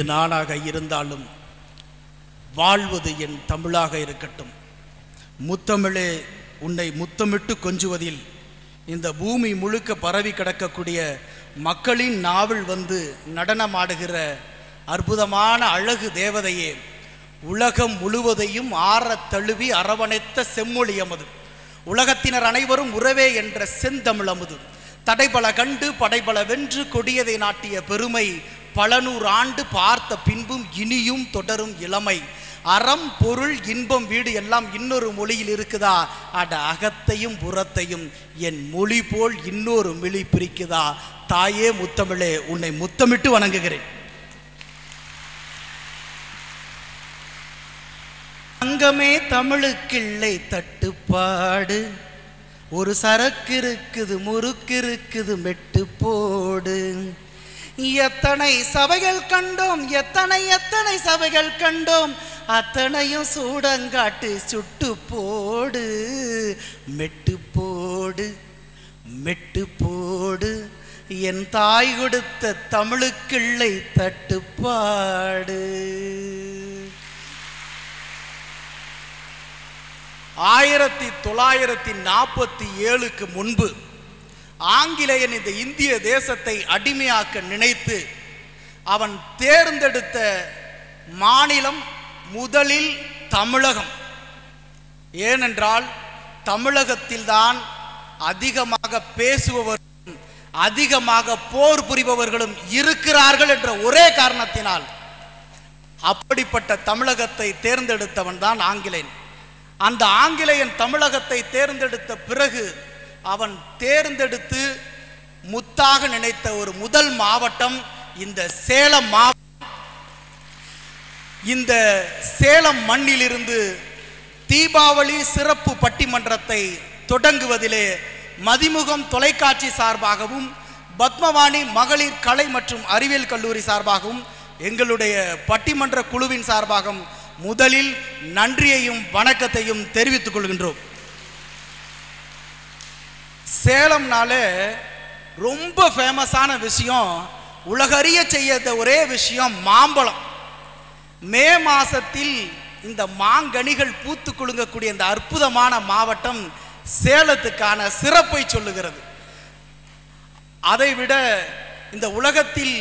எது நானாக இருந்தாலும் வாழ்வது என் தமிழாக இருக்கட்டும். முத்தமிழே, உன்னை முத்தமிட்டு கொஞ்சுவதில் இந்த பூமி முழுக்க பரவி கிடக்கக்கூடிய மக்களின் நாவில் வந்து நடனமாடுகிற அற்புதமான அழகு தேவதையே, உலகம் முழுவதையும் ஆறத் தழுவி அரவணைத்த செம்மொழி அமுது, உலகத்தினர் அனைவரும் உறவே என்ற செந்தமிழ் அமுது, தடைபல கண்டு படைபல வென்று கொடியதை நாட்டிய பெருமை, பல நூறு ஆண்டு பார்த்த பின்பும் இனியும் தொடரும் இளமை, அறம் பொருள் இன்பம் வீடு எல்லாம் இன்னொரு மொழியில் இருக்குதா, அட அகத்தையும் புறத்தையும் என் மொழி போல் இன்னொரு மொழி பிரிக்குதா, தாயே முத்தமிழே, உன்னை முத்தமிட்டு வணங்குகிறேன். தங்கமே தமிழுக்கிள்ளை தட்டுப்பாடு, ஒரு சரக்கு இருக்குது முறுக்கு இருக்குது மெட்டு போடு, எத்தனை சபைகள் கண்டோம் எத்தனை எத்தனை சபைகள் கண்டோம், அத்தனையும் சூடங்காட்டு சுட்டு போடு, மெட்டு போடு மெட்டு போடு, என் தாய் கொடுத்த தமிழுக்கிள்ளை தட்டுப்பாடு. 1947க்கு முன்பு ஆங்கிலேயன் இந்த இந்திய தேசத்தை அடிமையாக்க நினைத்து அவன் தேர்ந்தெடுத்த மாநிலம் முதலில் தமிழகம். ஏனென்றால் தமிழகத்தில்தான் அதிகமாக பேசுபவர்களும் அதிகமாக போர் புரிபவர்களும் இருக்கிறார்கள் என்ற ஒரே காரணத்தினால் அப்படிப்பட்ட தமிழகத்தை தேர்ந்தெடுத்தவன் தான் ஆங்கிலேயன். அந்த ஆங்கிலேயன் தமிழகத்தை தேர்ந்தெடுத்த பிறகு அவன் தேர்ந்தெடுத்து முத்தாக நினைத்த ஒரு முதல் மாவட்டம் இந்த சேலம் மாவட்டம். இந்த சேலம் மண்ணிலிருந்து தீபாவளி சிறப்பு பட்டிமன்றத்தை தொடங்குவதிலே மதிமுகம் தொலைக்காட்சி சார்பாகவும் பத்மவாணி மகளிர் கலை மற்றும் அறிவியல் கல்லூரி சார்பாகவும் எங்களுடைய பட்டிமன்ற குழுவின் சார்பாகவும் முதலில் நன்றியையும் வணக்கத்தையும் தெரிவித்துக் கொள்கின்றோம். சேலம்னாலே ரொம்ப ஃபேமஸான விஷயம், உலகறிய செய்ய ஒரே விஷயம் மாம்பழம். மே மாசத்தில் இந்த மாங்கனிகள் பூத்து குலுங்கக்கூடிய இந்த அற்புதமான மாவட்டம் சேலத்துக்கான சிறப்பை சொல்லுகிறது. அதைவிட இந்த உலகத்தில்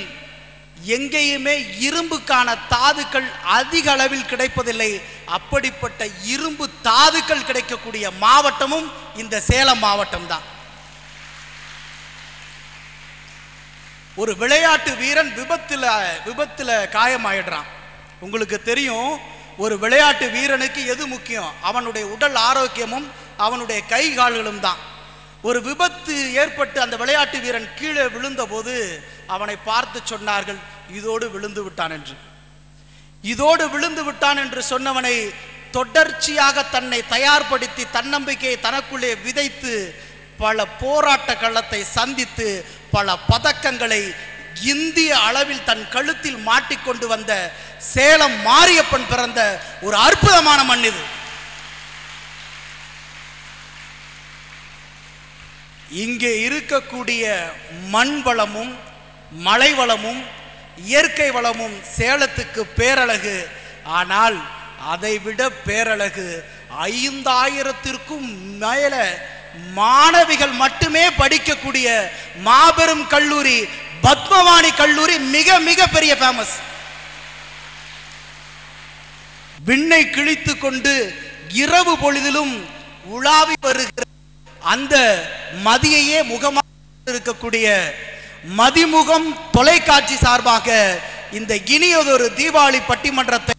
எங்கேயுமே இரும்புக்கான தாதுக்கள் அதிக அளவில் கிடைப்பதில்லை. அப்படிப்பட்ட இரும்பு தாதுக்கள் கிடைக்கக்கூடிய மாவட்டமும் இந்த சேலம் மாவட்டம் தான். ஒரு விளையாட்டு வீரன் விபத்துல காயமாயிடுறான். உங்களுக்கு தெரியும், ஒரு விளையாட்டு வீரனுக்கு எது முக்கியம்? அவனுடைய உடல் ஆரோக்கியமும் அவனுடைய கை கால்களும் தான். ஒரு விபத்து ஏற்பட்டு அந்த விளையாட்டு வீரன் கீழே விழுந்த போது அவனை பார்த்து சொன்னார்கள், இதோடு விழுந்து விட்டான் என்று. இதோடு விழுந்து விட்டான் என்று சொன்னவனை தொடர்ச்சியாக தன்னை தயார்படுத்தி தன்னம்பிக்கையை தனக்குள்ளே விதைத்து பல போராட்ட களத்தை சந்தித்து பல பதக்கங்களை இந்திய அளவில் தன் கழுத்தில் மாட்டிக்கொண்டு வந்த சேலம் மாரியப்பன் பிறந்த ஒரு அற்புதமான மண் இது. இங்கே இருக்கக்கூடிய மண் வளமும் மலை வளமும் இயற்கை வளமும் சேலத்துக்கு பேரழகு. ஆனால் அதைவிட பேரழகு 5000த்திற்கும் மேல மாணவிகள் மட்டுமே படிக்கக்கூடிய மாபெரும் கல்லூரி பத்மவாணி கல்லூரி மிக மிக பெரிய ஃபேமஸ். விண்ணை கிழித்து கொண்டு இரவு பொழுதிலும் உலாவி வருகிற அந்த மதியையே முகமாக இருக்கக்கூடிய மதிமுகம் தொலைக்காட்சி சார்பாக இந்த இனியதொரு தீபாவளி பட்டிமன்றத்தை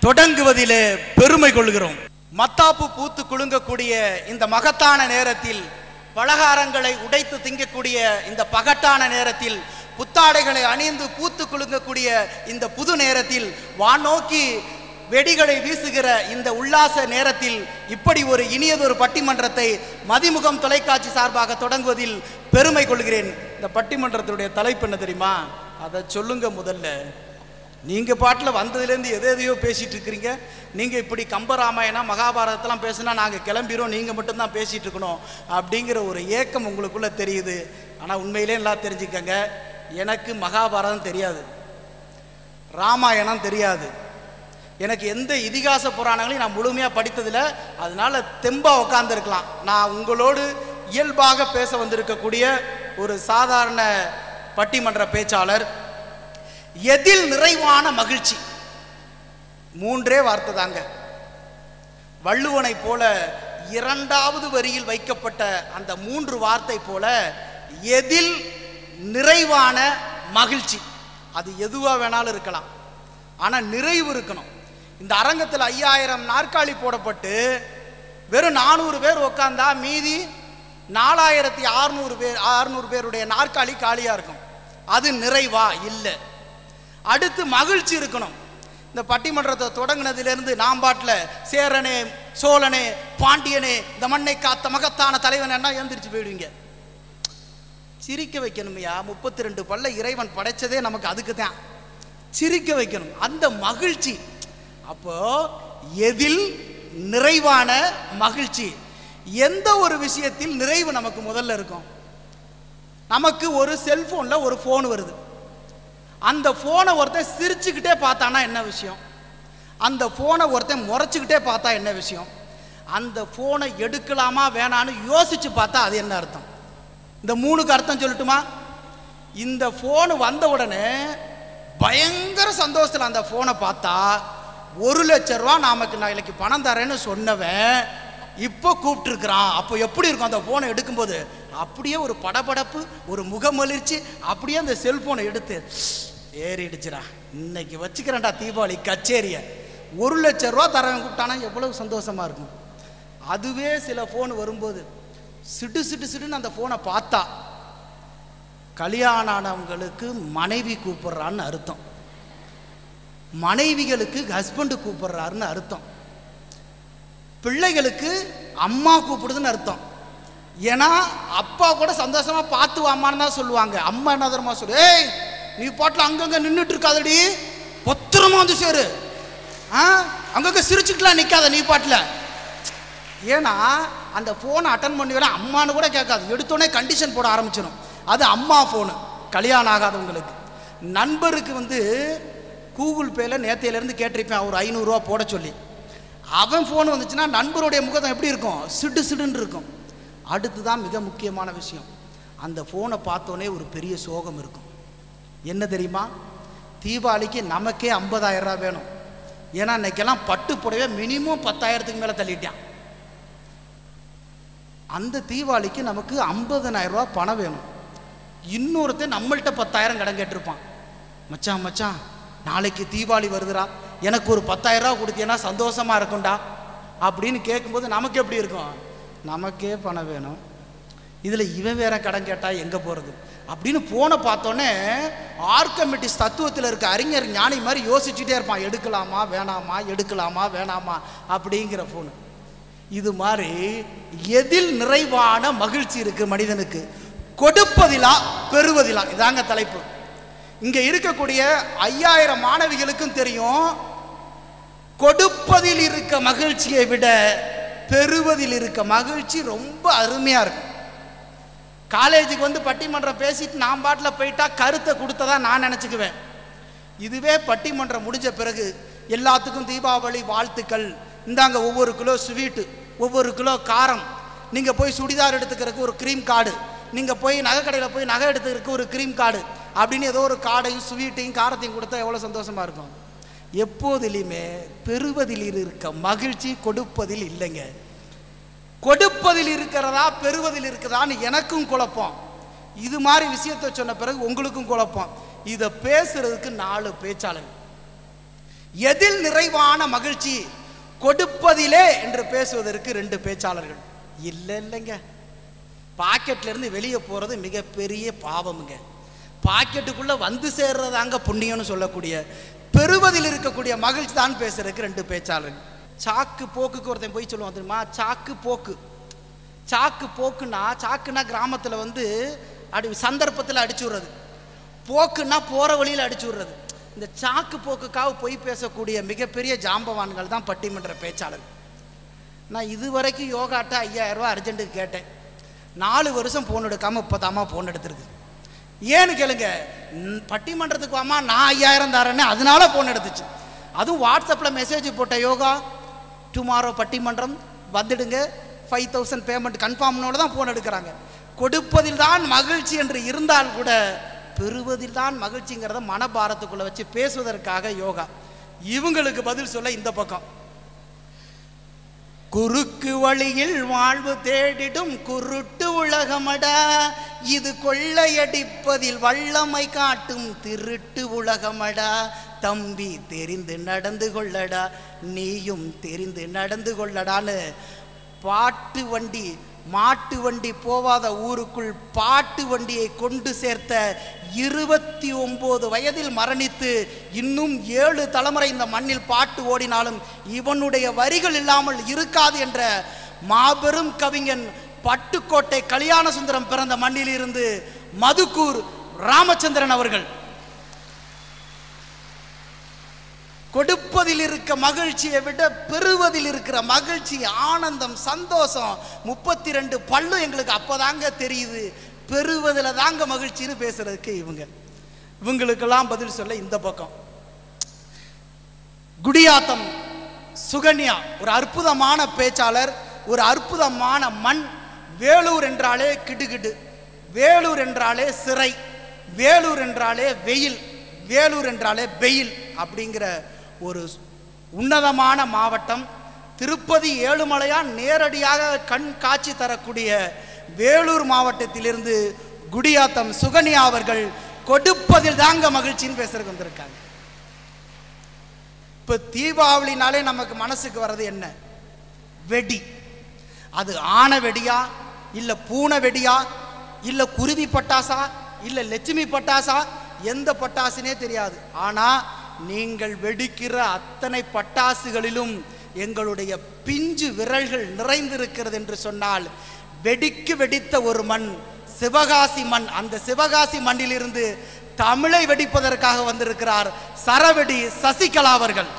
தொடங்குவதிலே பெருமை கொள்கிறோம். மத்தாப்பு பூத்து குலுங்கக்கூடிய இந்த மகத்தான நேரத்தில், பலகாரங்களை உடைத்து திங்கக்கூடிய இந்த பகட்டான நேரத்தில், புத்தாடைகளை அணிந்து பூத்து குலுங்கக்கூடிய இந்த புது நேரத்தில், வானோக்கி வெடிகளை வீசுகிற இந்த உல்லாச நேரத்தில் இப்படி ஒரு இனியதொரு பட்டிமன்றத்தை மதிமுகம் தொலைக்காட்சி சார்பாக தொடங்குவதில் பெருமை கொள்கிறேன். இந்த பட்டிமன்றத்துடைய தலைப்பு என்ன தெரியுமா? அதை சொல்லுங்க. முதல்ல நீங்க பாட்டில் வந்ததுலேருந்து எதையோ பேசிட்டு இருக்கிறீங்க. நீங்க இப்படி கம்பராமாயணம் மகாபாரதத்தெல்லாம் பேசுனா நாங்கள் கிளம்பிடுவோம், நீங்க மட்டும்தான் பேசிட்டு இருக்கணும் அப்படிங்கிற ஒரு ஏக்கம் உங்களுக்குள்ள தெரியுது. ஆனால் உண்மையிலே எல்லாம் தெரிஞ்சுக்கங்க, எனக்கு மகாபாரதம் தெரியாது. ராமாயணம் தெரியாது, எனக்கு எந்த இதிகாச புராணங்களையும் நான் முழுமையாக படித்ததில்லை. அதனால தெம்பாக உட்காந்துருக்கலாம். நான் உங்களோடு இயல்பாக பேச வந்திருக்கக்கூடிய ஒரு சாதாரண பட்டிமன்ற பேச்சாளர். எதில் நிறைவான மகிழ்ச்சி? 3 வார்த்தை தாங்க. வள்ளுவனை போல 2வது வரியில் வைக்கப்பட்ட அந்த 3 வார்த்தை போல எதில் நிறைவான மகிழ்ச்சி. அது எதுவா வேணாலும் இருக்கலாம், ஆனா நிறைவு இருக்கணும். இந்த அரங்கத்தில் 5000 நாற்காலி போடப்பட்டு வெறும் 400 பேர் உட்கார்ந்தா மீதி 4600 பேருடைய நாற்காலி காலியா இருக்கும். அது நிறைவா? இல்லை. அடுத்து மகிழ்ச்சி இருக்கணும். இந்த பட்டிமன்றத்தை தொடங்கினதிலிருந்து நாம் பாட்டில் சேரனே சோழனே பாண்டியனே இந்த மண்ணை காத்த மகத்தான தலைவன் என்ன எழுந்திரிச்சு போயிடுவீங்க. சிரிக்க வைக்கணுமையா. 32 பல்ல இறைவன் படைச்சதே நமக்கு அதுக்கு தான், சிரிக்க வைக்கணும். அந்த மகிழ்ச்சி. அப்போ எதில் நிறைவான மகிழ்ச்சி? எந்த ஒரு விஷயத்தில் நிறைவு நமக்கு முதல்ல இருக்கும்? நமக்கு ஒரு செல்போன்ல ஒரு போன் வருது. அந்த போனை ஒருத்தன் சிரிச்சுக்கிட்டே பார்த்தானா என்ன விஷயம்? அந்த போனை ஒருத்தன் முறைச்சுக்கிட்டே பார்த்தா என்ன விஷயம்? அந்த போனை எடுக்கலாமா வேணான்னு யோசிச்சு பார்த்தா அது என்ன அர்த்தம்? இந்த 3க்கு அர்த்தம் சொல்லட்டுமா? இந்த போன் வந்த உடனே பயங்கர சந்தோஷத்தில் அந்த போனை பார்த்தா 1 லட்சம் ரூபா நமக்கு நாளைக்கு பணம் தரேன்னு சொன்னவன் இப்போ கூப்பிட்டுருக்கிறான். அப்போ எப்படி இருக்கும் அந்த போனை எடுக்கும்போது? அப்படியே ஒரு படபடப்பு, ஒரு முகமலிர்ச்சி. அப்படியே அந்த செல்போனை எடுத்து ஏறிடுச்சுடா, இன்னைக்கு வச்சுக்கிறேன்டா தீபாவளி கச்சேரியை. 1 லட்சம் ரூபா தரவன் கூப்பிட்டானா எவ்வளவு சந்தோஷமா இருக்கும். அதுவே சில போன் வரும்போது சிடு சிடு சிடுன்னு அந்த போனை பார்த்தா கல்யாணம் ஆனவங்களுக்கு மனைவி கூப்பிடுறான்னு அர்த்தம், மனைவிகளுக்கு ஹஸ்பண்டு கூப்பிடுறாருன்னு அர்த்தம், பிள்ளைகளுக்கு அம்மா கூப்பிடுதுன்னு அர்த்தம். ஏன்னா அப்பா கூட சந்தோஷமா பார்த்து வாமான்னு தான் சொல்லுவாங்க. அம்மா என்ன தரமா சொல்லு, ஏய் நீ பாட்டில் அங்கங்க நின்றுட்டு இருக்காதடி, பத்திரமா வந்து சேரு, அங்கங்க சிரிச்சுக்கலாம் நிற்காத நீ பாட்டில். ஏன்னா அந்த ஃபோனை அட்டன் பண்ணி வேணா அம்மானு கூட கேட்காது, எடுத்தோடனே கண்டிஷன் போட ஆரம்பிச்சிடும். அது அம்மா ஃபோனு. கல்யாணம் ஆகாதவங்களுக்கு. நண்பருக்கு வந்து கூகுள் பேல நேத்தையிலேருந்து கேட்டிருப்பேன் ஒரு 500 ரூபா போட சொல்லி. அவன் ஃபோன் வந்துச்சுன்னா நண்பருடைய முகத்தை எப்படி இருக்கும்? சிடு சிடுன்னு இருக்கும். அடுத்து தான் மிக முக்கியமான விஷயம், அந்த ஃபோனை பார்த்தோன்னே ஒரு பெரிய சோகம் இருக்கும். என்ன தெரியுமா? தீபாவளிக்கு நமக்கே 50,000 ரூபா வேணும். ஏன்னா இன்னைக்கெல்லாம் பட்டு புடவை மினிமம் 10,000க்கு மேலே தள்ளிட்டான். அந்த தீபாவளிக்கு நமக்கு 50,000 ரூபா பணம் வேணும். இன்னொருத்தன் நம்மள்கிட்ட 10,000 கடன் கேட்டிருப்பான். மச்சான் மச்சான் நாளைக்கு தீபாவளி வருதுடா, எனக்கு ஒரு 10,000 ரூபா கொடுத்தீங்கன்னா சந்தோஷமா இருக்கும்டா அப்படின்னு கேட்கும்போது நமக்கு எப்படி இருக்கும்? நமக்கே பணம் வேணும், இதில் இவன் வேற கடன் கேட்டால் எங்கே போகிறது அப்படின்னு போனை பார்த்தோன்னே ஆர்கமிட்டிஸ் தத்துவத்தில் இருக்க அறிஞர் ஞானி மாதிரி யோசிச்சுட்டே இருப்பான், எடுக்கலாமா வேணாமா எடுக்கலாமா வேணாமா அப்படிங்கிற ஃபோனு. இது மாதிரி எதில் நிறைவான மகிழ்ச்சி இருக்கு மனிதனுக்கு? கொடுப்பதிலா பெறுவதிலா? இதாங்க தலைப்பு. இங்க இருக்கக்கூடிய 5000 மாணவிகளுக்கும் தெரியும், கொடுப்பதில் இருக்க மகிழ்ச்சியை விட பெறுவதில் இருக்க மகிழ்ச்சி ரொம்ப அருமையா இருக்கும். காலேஜுக்கு வந்து பட்டிமன்றம் பேசிட்டு நான் பாட்டில் போயிட்டா கருத்தை கொடுத்ததா நான் நினச்சிக்குவேன். இதுவே பட்டிமன்றம் முடிஞ்ச பிறகு எல்லாத்துக்கும் தீபாவளி வாழ்த்துக்கள், இந்தாங்க ஒவ்வொரு கிலோ ஸ்வீட்டு, ஒவ்வொரு கிலோ காரம், நீங்கள் போய் சுடிதார் எடுத்துக்கிறதுக்கு ஒரு க்ரீம் கார்டு, நீங்கள் போய் நகை கடையில் போய் நகை எடுத்துக்கிறதுக்கு ஒரு க்ரீம் கார்டு அப்படின்னு ஏதோ ஒரு கார்டையும் ஸ்வீட்டையும் காரத்தையும் கொடுத்தா எவ்வளோ சந்தோஷமாக இருக்கும். எப்போதிலையுமே பெறுவதில் இருக்க மகிழ்ச்சி கொடுப்பதில் இல்லைங்க. கொடுப்பதில் இருக்கிறதா பெறுவதில் இருக்கிறதான்னு எனக்கும் குழப்பம். இது மாதிரி விஷயத்தை சொன்ன பிறகு உங்களுக்கும் குழப்பம். இதை பேசுறதுக்கு 4 பேச்சாளர்கள். எதில் நிறைவான மகிழ்ச்சி? கொடுப்பதிலே என்று பேசுவதற்கு 2 பேச்சாளர்கள். இல்லைங்க, பாக்கெட்ல இருந்து வெளியே போறது மிகப்பெரிய பாவமுங்க. பாக்கெட்டுக்குள்ள வந்து சேர்றதாங்க புண்ணியம்னு சொல்லக்கூடிய பெறுவதில் இருக்கக்கூடிய மகிழ்ச்சி தான் பேசுறதுக்கு 2 பேச்சாளர்கள். சாக்கு போக்குக்கு ஒருத்தன் போய் சொல்லுவான் தெரியுமா? சாக்கு போக்கு. சாக்கு போக்குன்னா, சாக்குன்னா கிராமத்தில் வந்து அடி சந்தர்ப்பத்தில் அடிச்சு விடுறது, போக்குன்னா போகிற வழியில் அடிச்சு விடுறது. இந்த சாக்கு போக்குக்காக பொய் பேசக்கூடிய மிகப்பெரிய ஜாம்பவான்கள் தான் பட்டிமன்ற பேச்சாளர்கள். நான் இதுவரைக்கும் யோகாட்ட 5000 ரூபா அர்ஜென்ட்டுக்கு கேட்டேன். 4 வருஷம் ஃபோன் எடுக்காமல் 30 ஃபோன் எடுத்துருக்கு. ஏன்னு கேளுங்க, பட்டிமன்றத்துக்கு வாமா நான் 5000 தரேன்னு அதனால ஃபோன் எடுத்துச்சு. அதுவும் வாட்ஸ்அப்பில் மெசேஜ் போட்ட, யோகா டுமாரோ பட்டிமன்றம் வந்துடுங்க, 5000 பேமெண்ட் கன்ஃபார்ம்னோட தான் ஃபோன் எடுக்கிறாங்க. கொடுப்பதில் தான் மகிழ்ச்சி என்று இருந்தால் கூட பெறுவதில் தான் மகிழ்ச்சிங்கிறத மனபாரத்துக்குள்ளே வச்சு பேசுவதற்காக யோகா. இவங்களுக்கு பதில் சொல்ல இந்த பக்கம், குறுக்கு வழியில் வாழ்வு தேடிடும் குருட்டு உலகமடா, இது கொள்ளையடிப்பதில் வல்லமை காட்டும் திருட்டு உலகமடா, தம்பி தெரிந்து நடந்து கொள்ளடா, நீயும் தெரிந்து நடந்து கொள்ளடான்னு பாட்டு வண்டி மாட்டு வண்டி போவாத ஊருக்குள் பாட்டு வண்டியை கொண்டு சேர்த்த 29 வயதில் மரணித்து இன்னும் 7 தலைமுறை இந்த மண்ணில் பாட்டு ஓடினாலும் இவனுடைய வரிகள் இல்லாமல் இருக்காது என்ற மாபெரும் கவிஞன் பட்டுக்கோட்டை கல்யாண சுந்தரம் பிறந்த மண்ணில் இருந்து மதுக்கூர் ராமச்சந்திரன் அவர்கள். கொடுப்பதில் இருக்க மகிழ்ச்சியை விட பெறுவதில் இருக்கிற மகிழ்ச்சி, ஆனந்தம், சந்தோஷம் 32 பல்லு எங்களுக்கு அப்போதாங்க தெரியுது, பெறுவதில் தாங்க மகிழ்ச்சின்னு பேசுறதுக்கு இவங்களுக்கெல்லாம் பதில் சொல்ல இந்த பக்கம். குடியாத்தம் சுகன்யா ஒரு அற்புதமான பேச்சாளர், ஒரு அற்புதமான மண். வேலூர் என்றாலே கிடுகிடு, வேலூர் என்றாலே சிறை, வேலூர் என்றாலே வெயில், வேலூர் என்றாலே வெயில் அப்படிங்கிற ஒரு உன்னதமான மாவட்டம். திருப்பதி ஏழுமலையா நேரடியாக கண் காட்சி தரக்கூடிய வேலூர் மாவட்டத்திலிருந்து குடியாத்தம் சுகன்யா அவர்கள் கொடுப்பதில் தாங்க மகிழ்ச்சின்னு பேசுறதுக்கு வந்திருக்காங்க. இப்போ தீபாவளினாலே நமக்கு மனசுக்கு வர்றது என்ன? வெடி. அது ஆன வெடியா, இல்லை பூனை வெடியா, இல்லை குருவி பட்டாசா, இல்லை லட்சுமி பட்டாசா, எந்த பட்டாசுனே தெரியாது. ஆனால் நீங்கள் வெடிக்கிற அத்தனை பட்டாசுகளிலும் எங்களுடைய பிஞ்சு விரல்கள் நிறைந்திருக்கிறது என்று சொன்னால், வெடிக்கு வெடித்த ஒரு மண் சிவகாசி மண். அந்த சிவகாசி மண்ணிலிருந்து தமிழை வெடிப்பதற்காக வந்திருக்கிறார் சரவெடி சசிகலா அவர்கள்.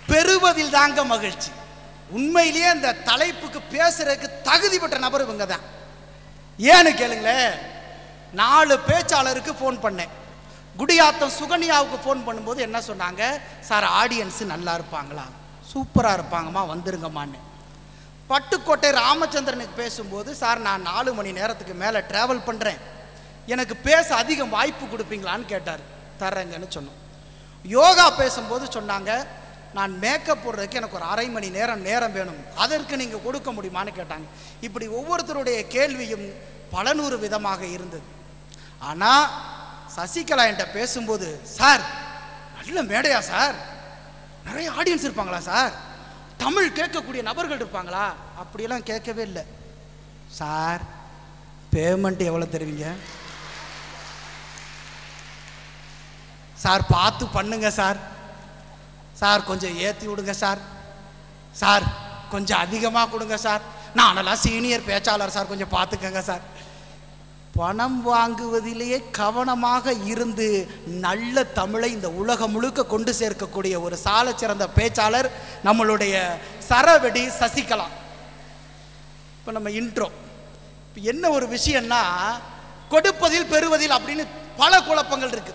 பெறுவதில் தாங்க மகிழ்ச்சி. உண்மையிலேயே அந்த தலைப்புக்கு பேசுறதுக்கு தகுதி பெற்ற நபர் இவங்க தான். ஏன்னு கேளுங்களேன், 4 பேச்சாளருக்கு ஃபோன் பண்ணேன். குடியாத்தம் சுகன்யாவுக்கு ஃபோன் பண்ணும்போது என்ன சொன்னாங்க, சார் ஆடியன்ஸு நல்லா இருப்பாங்களா, சூப்பராக இருப்பாங்கம்மா, வந்துருங்கம்மான்னு. பட்டுக்கோட்டை ராமச்சந்திரனுக்கு பேசும்போது, சார் நான் 4 மணி நேரத்துக்கு மேலே ட்ராவல் பண்ணுறேன், எனக்கு பேச அதிகம் வாய்ப்பு கொடுப்பீங்களான்னு கேட்டார். தர்றேங்கன்னு சொன்னோம். யோகா பேசும்போது சொன்னாங்க, நான் மேக்கப் போடுறதுக்கு எனக்கு ஒரு 1/2 மணி நேரம் வேணும், அதற்கு நீங்கள் கொடுக்க முடியுமான்னு கேட்டாங்க. இப்படி ஒவ்வொருத்தருடைய கேள்வியும் பல 100 விதமாக இருந்தது. ஆனால் சசிகலா என்கிட்ட பேசும்போது, சார் நல்ல மேடையா சார், நிறைய ஆடியன்ஸ் இருப்பாங்களா சார், தமிழ் கேட்கக்கூடிய நபர்கள் இருப்பாங்களா, அப்படியெல்லாம் கேட்கவே இல்லை. சார் பேமெண்ட் எவ்வளோ தருவீங்க சார், பார்த்து பண்ணுங்க சார், சார் கொஞ்சம் ஏற்றி விடுங்க சார், சார் கொஞ்சம் அதிகமாக கொடுங்க சார், நானெல்லாம் சீனியர் பேச்சாளர் சார், கொஞ்சம் பார்த்துக்கங்க சார். பணம் வாங்குவதிலேயே கவனமாக இருந்து நல்ல தமிழை இந்த உலகம் முழுக்க கொண்டு சேர்க்கக்கூடிய ஒரு சால சிறந்த பேச்சாளர் நம்மளுடைய சரவெடி சசிகலா. இப்போ நம்ம இன்ட்ரோ, இப்போ என்ன ஒரு விஷயம்னா, கொடுப்பதில் பெறுவதில் அப்படின்னு பல குழப்பங்கள் இருக்கு.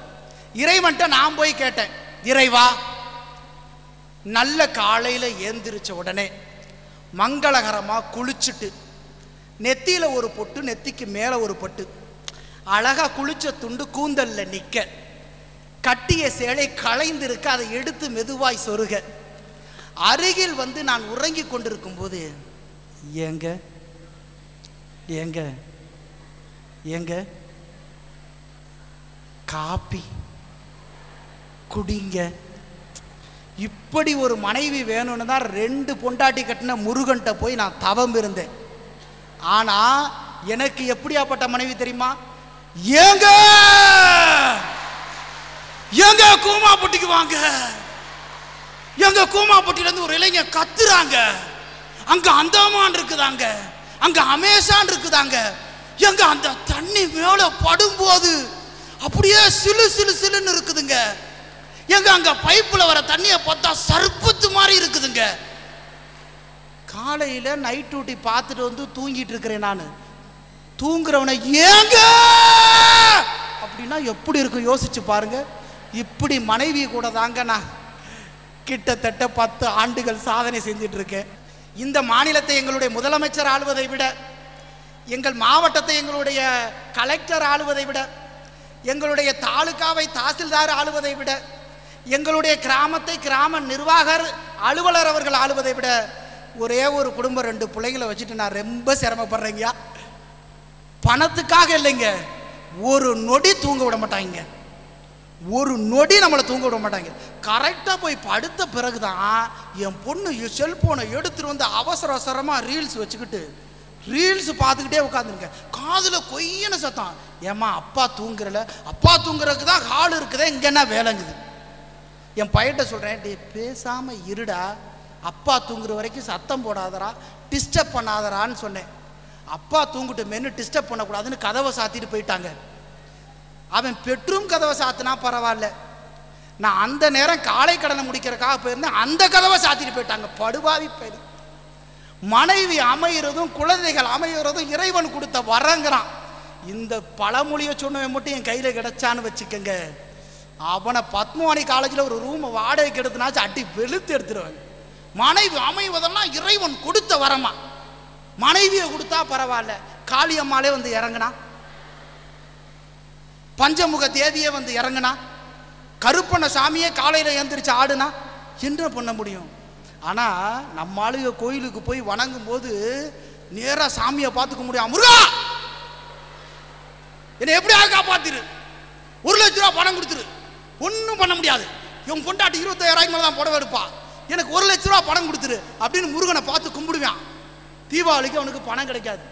இறைவன்ட்ட நான் போய் கேட்டேன், இறைவா நல்ல காலையில் ஏந்திரிச்ச உடனே மங்களகரமாக குளிச்சுட்டு, நெத்தியில் ஒரு பொட்டு, நெத்திக்கு மேலே ஒரு பொட்டு, அழகாக குளிச்ச துண்டு கூந்தலில் நிற்க, கட்டிய சேலை களைந்திருக்க அதை எடுத்து மெதுவாய் சொருக, அருகில் வந்து நான் உறங்கி கொண்டிருக்கும் போது, ஏங்க ஏங்க ஏங்க காப்பி குடிங்க, இப்படி ஒரு மனைவி வேணும்னு தான் 2 பொண்டாட்டி கட்டின முருகன்ட்ட போய் நான் தவம் இருந்தேன். ஆனால் எனக்கு எப்படியாப்பட்ட மனைவி தெரியுமா? ஏங்க எங்க கூமாப்பட்டிக்கு வாங்க, எங்க கூமாப்பட்டியிலேருந்து ஒரு இளைஞர் கத்துறாங்க, அங்க அந்தமான் இருக்குதாங்க, அங்க அமேசான் இருக்குதாங்க, எங்க அந்த தண்ணி மேல படும்போது அப்படியே சிலு சிலு சிலுன்னு இருக்குதுங்க, எங்க அங்க பைப்புல வர தண்ணியை பார்த்தா சர்பத்து மாதிரி இருக்குதுங்க. காலையில் நைட் டியூட்டி பார்த்துட்டு வந்து தூங்கிட்டு இருக்கிறேன் நான். தூங்குறவனை ஏங்க அப்படின்னா எப்படி இருக்கும் யோசிச்சு பாருங்க. இப்படி மனைவி கூட தாங்க நான் கிட்டத்தட்ட 10 ஆண்டுகள் சாதனை செஞ்சுட்டு இருக்கேன். இந்த மாநிலத்தை எங்களுடைய முதலமைச்சர் ஆளுவதை விட, எங்கள் மாவட்டத்தை எங்களுடைய கலெக்டர் ஆளுவதை விட, எங்களுடைய தாலுகாவை தாசில்தார் ஆளுவதை விட, எங்களுடைய கிராமத்தை கிராம நிர்வாகர் அலுவலர் அவர்கள் ஆளுவதை விட, ஒரே ஒரு குடும்பம் 2 பிள்ளைங்களை வச்சுட்டு நான் ரொம்ப சிரமப்படுறேங்க. பணத்துக்காக இல்லைங்க, ஒரு நொடி தூங்க விட மாட்டாங்க. ஒரு நொடி நம்மளை தூங்க விட மாட்டாங்க. கரெக்டாக போய் படுத்த பிறகுதான் என் பொண்ணு செல்போனை எடுத்துட்டு வந்து அவசர அவசரமாக ரீல்ஸ் வச்சுக்கிட்டு ரீல்ஸ் பார்த்துக்கிட்டே உட்காந்துருங்க. காதில் கொய்யன சத்தம். ஏம்மா அப்பா தூங்குறல, அப்பா தூங்குறதுக்கு தான் ஹால் இருக்குதே, இங்கே என்ன வேலைங்குது. என் பையன்கிட்ட சொல்கிறேன், டே பேசாமல் இருடா, அப்பா தூங்குற வரைக்கும் சத்தம் போடாதரா, டிஸ்டர்ப் பண்ணாதரான்னு சொன்னேன். அப்பா தூங்கிட்டு மென்னு டிஸ்டர்ப் பண்ணக்கூடாதுன்னு கதவை சாத்திட்டு போயிட்டாங்க. அவன் பெட்ரூம் கதவை சாத்தினா பரவாயில்ல, நான் அந்த நேரம் காலை கடனை முடிக்கிறதுக்காக போயிருந்தேன், அந்த கதவை சாத்திட்டு போயிட்டாங்க. படுபாவி பேர். மனைவி அமைகிறதும் குழந்தைகள் அமைகிறதும் இறைவன் கொடுத்த வரங்கிறான். இந்த பழமொழியை சொன்னவன் மட்டும் என் கையில் கிடைச்சான்னு வச்சுக்கோங்க, அவனை பத்மவாணி காலேஜில் ஒரு ரூமை வாடகைக்கு எடுத்துனாச்சு அடி வெளுத்து எடுத்துருவாங்க. மனைவி அமைவதெல்லாம் இறைவன் கொடுத்த வரமா. மனைவியை கொடுத்தா பரவாயில்ல, காளியம்மாலே வந்து இறங்கினா, பஞ்சமுக தேவியே வந்து இறங்கினா, கருப்பண்ண சாமியே காலையில் எழுந்திரிச்சு ஆடுனா என்ன பண்ண முடியும்? ஆனால் நம்ம ஆளுக கோயிலுக்கு போய் வணங்கும் போது நேராக சாமியை பார்த்துக்க முடியும். முருகா என்னை எப்படியா காப்பாத்திரு, 1 லட்ச ரூபா பணம் கொடுத்துரு. ஒன்றும் பண்ண முடியாது, இவன் பொண்டாட்டி 25,000 மேலே தான் புடவை எடுப்பா, எனக்கு 1 லட்ச ரூபா பணம் கொடுத்துரு அப்படின்னு முருகனை பார்த்து கும்பிடுவான். தீபாவளிக்கு அவனுக்கு பணம் கிடைக்காது.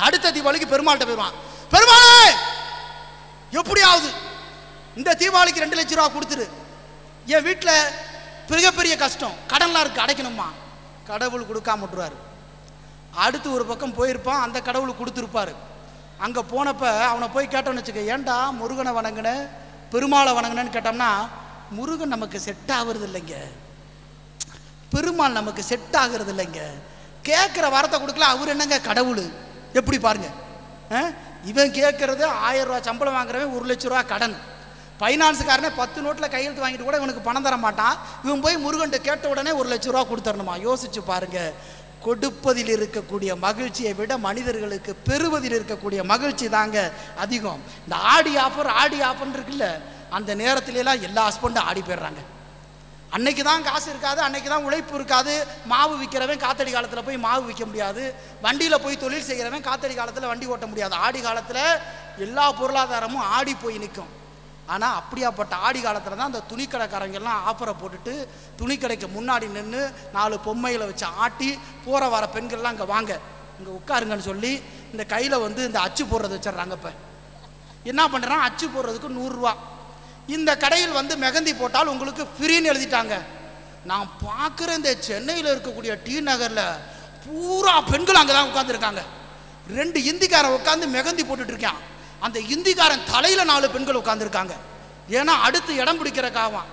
அடுத்த தீபாவளிக்கு பெருமாள்கிட்ட போயிடுவான், பெருமாளே எப்படியாவது இந்த தீபாவளிக்கு 2 லட்ச ரூபா கொடுத்துரு, என் வீட்டில் மிகப்பெரிய கஷ்டம், கடன்லாம் இருக்கு அடைக்கணுமா. கடவுள் கொடுக்காம விட்டுருவாரு. அடுத்து ஒரு பக்கம் போயிருப்பான், அந்த கடவுள் கொடுத்துருப்பாரு. அங்கே போனப்போ அவனை போய் கேட்டோன்னு வச்சுக்க, ஏன்டா முருகனை வணங்கின பெருமாளை வணங்கினேன்னு கேட்டோம்னா, முருகன் நமக்கு செட் ஆகுறது இல்லைங்க, பெருமாள் நமக்கு செட் ஆகுறது இல்லைங்க, கேட்குற வரத்தை கொடுக்கல, அவர் என்னங்க கடவுள். எப்படி பாருங்க, இவன் கேட்கறது 1000 ரூபா சம்பளம் வாங்குறவன் 1 லட்ச ரூபா கடன், ஃபைனான்ஸுக்காரனே 10 நோட்டில் கையெழுத்து வாங்கிட்டு கூட இவனுக்கு பணம் தர மாட்டான். இவன் போய் முருகன்ட்ட கேட்ட உடனே 1 லட்ச ரூபா கொடுத்துடணுமா? யோசிச்சு பாருங்க. கொடுப்பதில் இருக்கக்கூடிய மகிழ்ச்சியை விட மனிதர்களுக்கு பெறுவதில் இருக்கக்கூடிய மகிழ்ச்சி தாங்க அதிகம். இந்த ஆடி ஆஃபர் இருக்குல்ல, அந்த நேரத்திலலாம் எல்லா ஹஸ்பண்டும் ஆடி போயிடுறாங்க. அன்னைக்கு தான் காசு இருக்காது, அன்னைக்கு தான் உழைப்பு இருக்காது. மாவு விற்கிறவன் காத்தடி காலத்தில் போய் மாவு விற்க முடியாது, வண்டியில் போய் தொழில் செய்கிறவன் காத்தடி காலத்தில் வண்டி ஓட்ட முடியாது. ஆடி காலத்தில் எல்லா பொருளாதாரமும் ஆடி போய் நிற்கும். ஆனால் அப்படியாப்பட்ட ஆடி காலத்தில் தான் அந்த துணிக்கடைக்காரங்கெல்லாம் ஆஃபரை போட்டுட்டு துணிக்கடைக்கு முன்னாடி நின்று 4 பொம்மைகளை வச்சு ஆட்டி போகிற வர பெண்கள்லாம் இங்கே வாங்க இங்கே உட்காருங்கன்னு சொல்லி இந்த கையில் வந்து இந்த அச்சு போடுறது வச்சிட்றாங்க. இப்போ என்ன பண்ணுறான், அச்சு போடுறதுக்கு 100 ரூபா. இந்த கடையில் வந்து மெகந்தி போட்டால் உங்களுக்கு ஃப்ரீன்னு எழுதிட்டாங்க. நான் பார்க்குற இந்த சென்னையில் இருக்கக்கூடிய டி நகரில் பூரா பெண்கள் அங்கே தான் உட்காந்துருக்காங்க. 2 இந்திக்காரன் உட்காந்து மெகந்தி போட்டுட்டு இருக்கான். அந்த இந்திக்காரன் தலையில் 4 பெண்கள் உட்காந்துருக்காங்க. ஏன்னா அடுத்து இடம் பிடிக்கிறக்காவான்.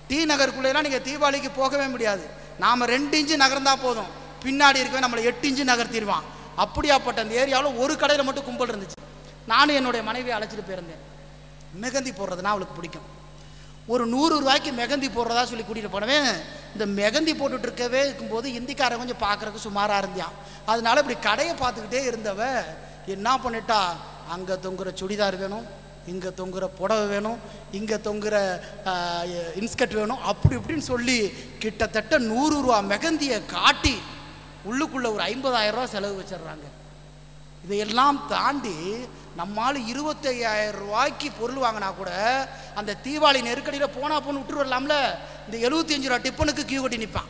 டி நகருக்குள்ளேலாம் நீங்கள் தீபாவளிக்கு போகவே முடியாது. நாம் 2 இன்ச்சு நகர்ந்தால் போதும், பின்னாடி இருக்கவே நம்மளை 8 இன்ச்சு நகர்த்திடுவான். அப்படியாப்பட்ட அந்த ஏரியாவில் ஒரு கடையில் மட்டும் கும்பல் இருந்துச்சு. நானும் என்னுடைய மனைவியை அழைச்சிட்டு போயிருந்தேன். மெகந்தி போடுறதுனா அவளுக்கு பிடிக்கும். ஒரு 100 ரூபாய்க்கு மெகந்தி போடுறதா சொல்லி கூட்டிகிட்டு போனவன் இந்த மெகந்தி போட்டுட்டு இருக்கவே இருக்கும்போது இந்திக்காரன் கொஞ்சம் பார்க்குறக்கு சுமாராக இருந்தான். அதனால இப்படி கடையை பார்த்துக்கிட்டே இருந்தவ என்ன பண்ணிட்டா, அங்கே தொங்குற சுடிதார் வேணும், இங்கே தொங்குற புடவை வேணும், இங்கே தொங்குற இன்ஸ்கர்ட் வேணும், அப்படி இப்படின்னு சொல்லி கிட்டத்தட்ட 100 ரூபா மெகந்தியை காட்டி உள்ளுக்குள்ளே ஒரு 50,000 ரூபா செலவு வச்சிடுறாங்க. இதையெல்லாம் தாண்டி நம்மால் 25,000 ரூபாய்க்கு பொருள் வாங்கினா கூட அந்த தீபாவளி நெருக்கடியில் போன்னு விட்டு வரலாம்ல. இந்த 75 ரூபா டிப்பனுக்கு கியூ கட்டி நிற்பான்.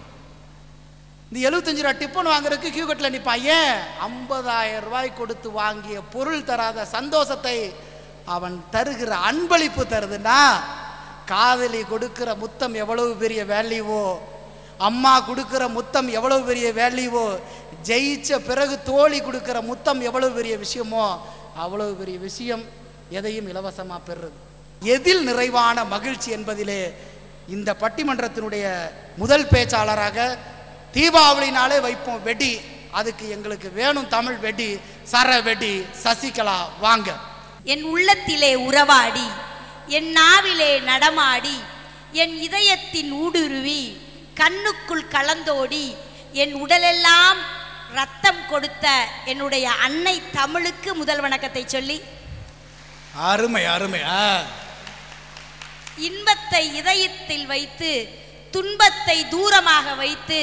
இந்த 75 ரூபா டிப்பன் வாங்குறதுக்கு கியூ கட்டில் நிற்பான். ஏன்? 50,000 ரூபாய் கொடுத்து வாங்கிய பொருள் தராத சந்தோஷத்தை அவன் தருகிற அன்பளிப்பு தருதுன்னா, காதலி கொடுக்கிற முத்தம் எவ்வளவு பெரிய வேல்யூவோ, அம்மா கொடுக்கிற முத்தம் எவ்வளவு பெரிய வேல்யூவோ, ஜெயிச்ச பிறகு தோழி கொடுக்கிற முத்தம் எவ்வளவு பெரிய விஷயமோ அவ்வளவு பெரிய விஷயம் எதையும் இலவசமாக பெறுறது. எதில் நிறைவான மகிழ்ச்சி என்பதிலே இந்த பட்டிமன்றத்தினுடைய முதல் பேச்சாளராக தீபாவளினாலே வைப்போம் வெடி, அதுக்கு எங்களுக்கு வேணும் தமிழ் வெடி, சர வெடி. சசிகலா வாங்க. என் உள்ளத்திலே உறவாடி, என் நாவிலே நடமாடி, என் இதயத்தின் ஊடுருவி, கண்ணுக்குள் கலந்தோடி, என் உடலெல்லாம் ரத்தம் கொடுத்த என்னுடைய அன்னை தமிழுக்கு முதல் வணக்கத்தை சொல்லி, அருமை அருமை. இன்பத்தை இதயத்தில் வைத்து, துன்பத்தை தூரமாக வைத்து,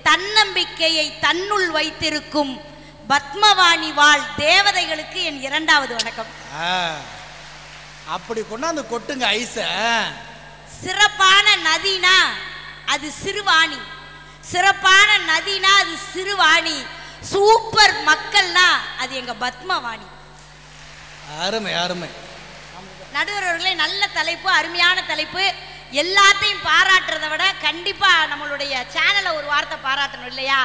தன்னம்பிக்கையை தன்னுள் வைத்திருக்கும் பத்மவாணி வாழ் தேவதைகளுக்கு என் இரண்டாவது வணக்கம். அப்படி கொண்டாந்து கொட்டுங்க ஐச. சிறப்பான நதினா அது சிறுவாணி, சிறப்பான நதினா அது சிறுவாணி, சூப்பர் மக்கள்னா அது எங்க பத்மவாணி. அருமை அருமை. நடுவர்களே, நல்ல தலைப்பு, அருமையான தலைப்பு. எல்லாத்தையும் பாராட்டுறதை விட கண்டிப்பா நம்மளுடைய சேனலை ஒரு வார்த்தை பாராட்டணும் இல்லையா?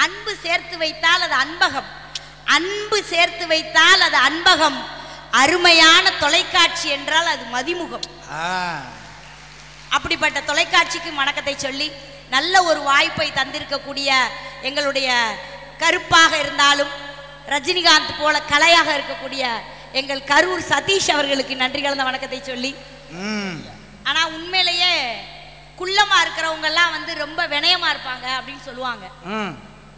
அன்பு சேர்த்து வைத்தால் அது அன்பகம், அன்பு சேர்த்து வைத்தால் அது அன்பகம், அருமையான தொலைக்காட்சி என்றால் அது மதிமுகம். அப்படிப்பட்ட தொலைக்காட்சிக்கு வணக்கத்தை சொல்லி, நல்ல ஒரு வாய்ப்பை தந்திருக்கக்கூடிய எங்களுடைய கருப்பாக இருந்தாலும் ரஜினிகாந்த் போல கலையாக இருக்கக்கூடிய எங்கள் கரூர் சதீஷ் அவர்களுக்கு நன்றி கலந்த வணக்கத்தை சொல்லி, ஆனா உண்மையிலேயே குள்ளமா இருக்கிறவங்க எல்லாம் வந்து ரொம்ப வினயமா இருப்பாங்க அப்படின்னு சொல்லுவாங்க.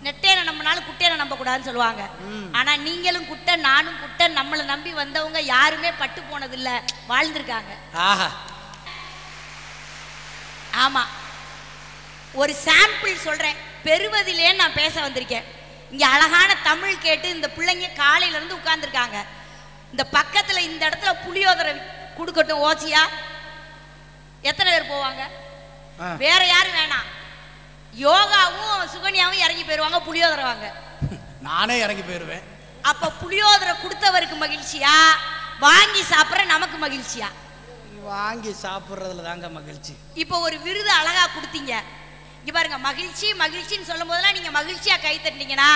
நெட்டேன நம்பினாலும் குட்டேன நம்ப கூடாதுன்னு சொல்லுவாங்க. ஆனா நீங்களும் குட்டை, நானும் குட்டை, நம்மளை நம்பி வந்தவங்க யாருமே பட்டு போனதில்ல, வாழ்ந்திருக்காங்க. ஆமா, ஒரு சாம்பிள் சொல்றேன். பெறுவதிலே நான் பேச வந்திருக்கேன். இங்க அழகான தமிழ் கேட்டு இந்த பிள்ளைங்க காலையில இருந்து உட்கார்ந்துருக்காங்க. இந்த பக்கத்துல இந்த இடத்துல புளியோதரை கொடுக்கட்டும் ஓச்சியா, எத்தனை பேர் போவாங்க? வேற யாரும் வேணாம், யோகாவும் சுகன்யாவும் இறங்கி போயிருவாங்க, புளியோதரை வாங்க. நானே இறங்கி போயிருவேன். அப்ப புளியோதரை கொடுத்தவருக்கு மகிழ்ச்சியா, வாங்கி சாப்பிட்ற நமக்கு மகிழ்ச்சியா? வாங்கி சாப்பிட்றதுல தாங்க மகிழ்ச்சி. இப்போ ஒரு விருது அழகா கொடுத்தீங்க, இங்க பாருங்க. மகிழ்ச்சி மகிழ்ச்சின்னு சொல்லும் போதெல்லாம் நீங்க மகிழ்ச்சியா கை தட்டினீங்கன்னா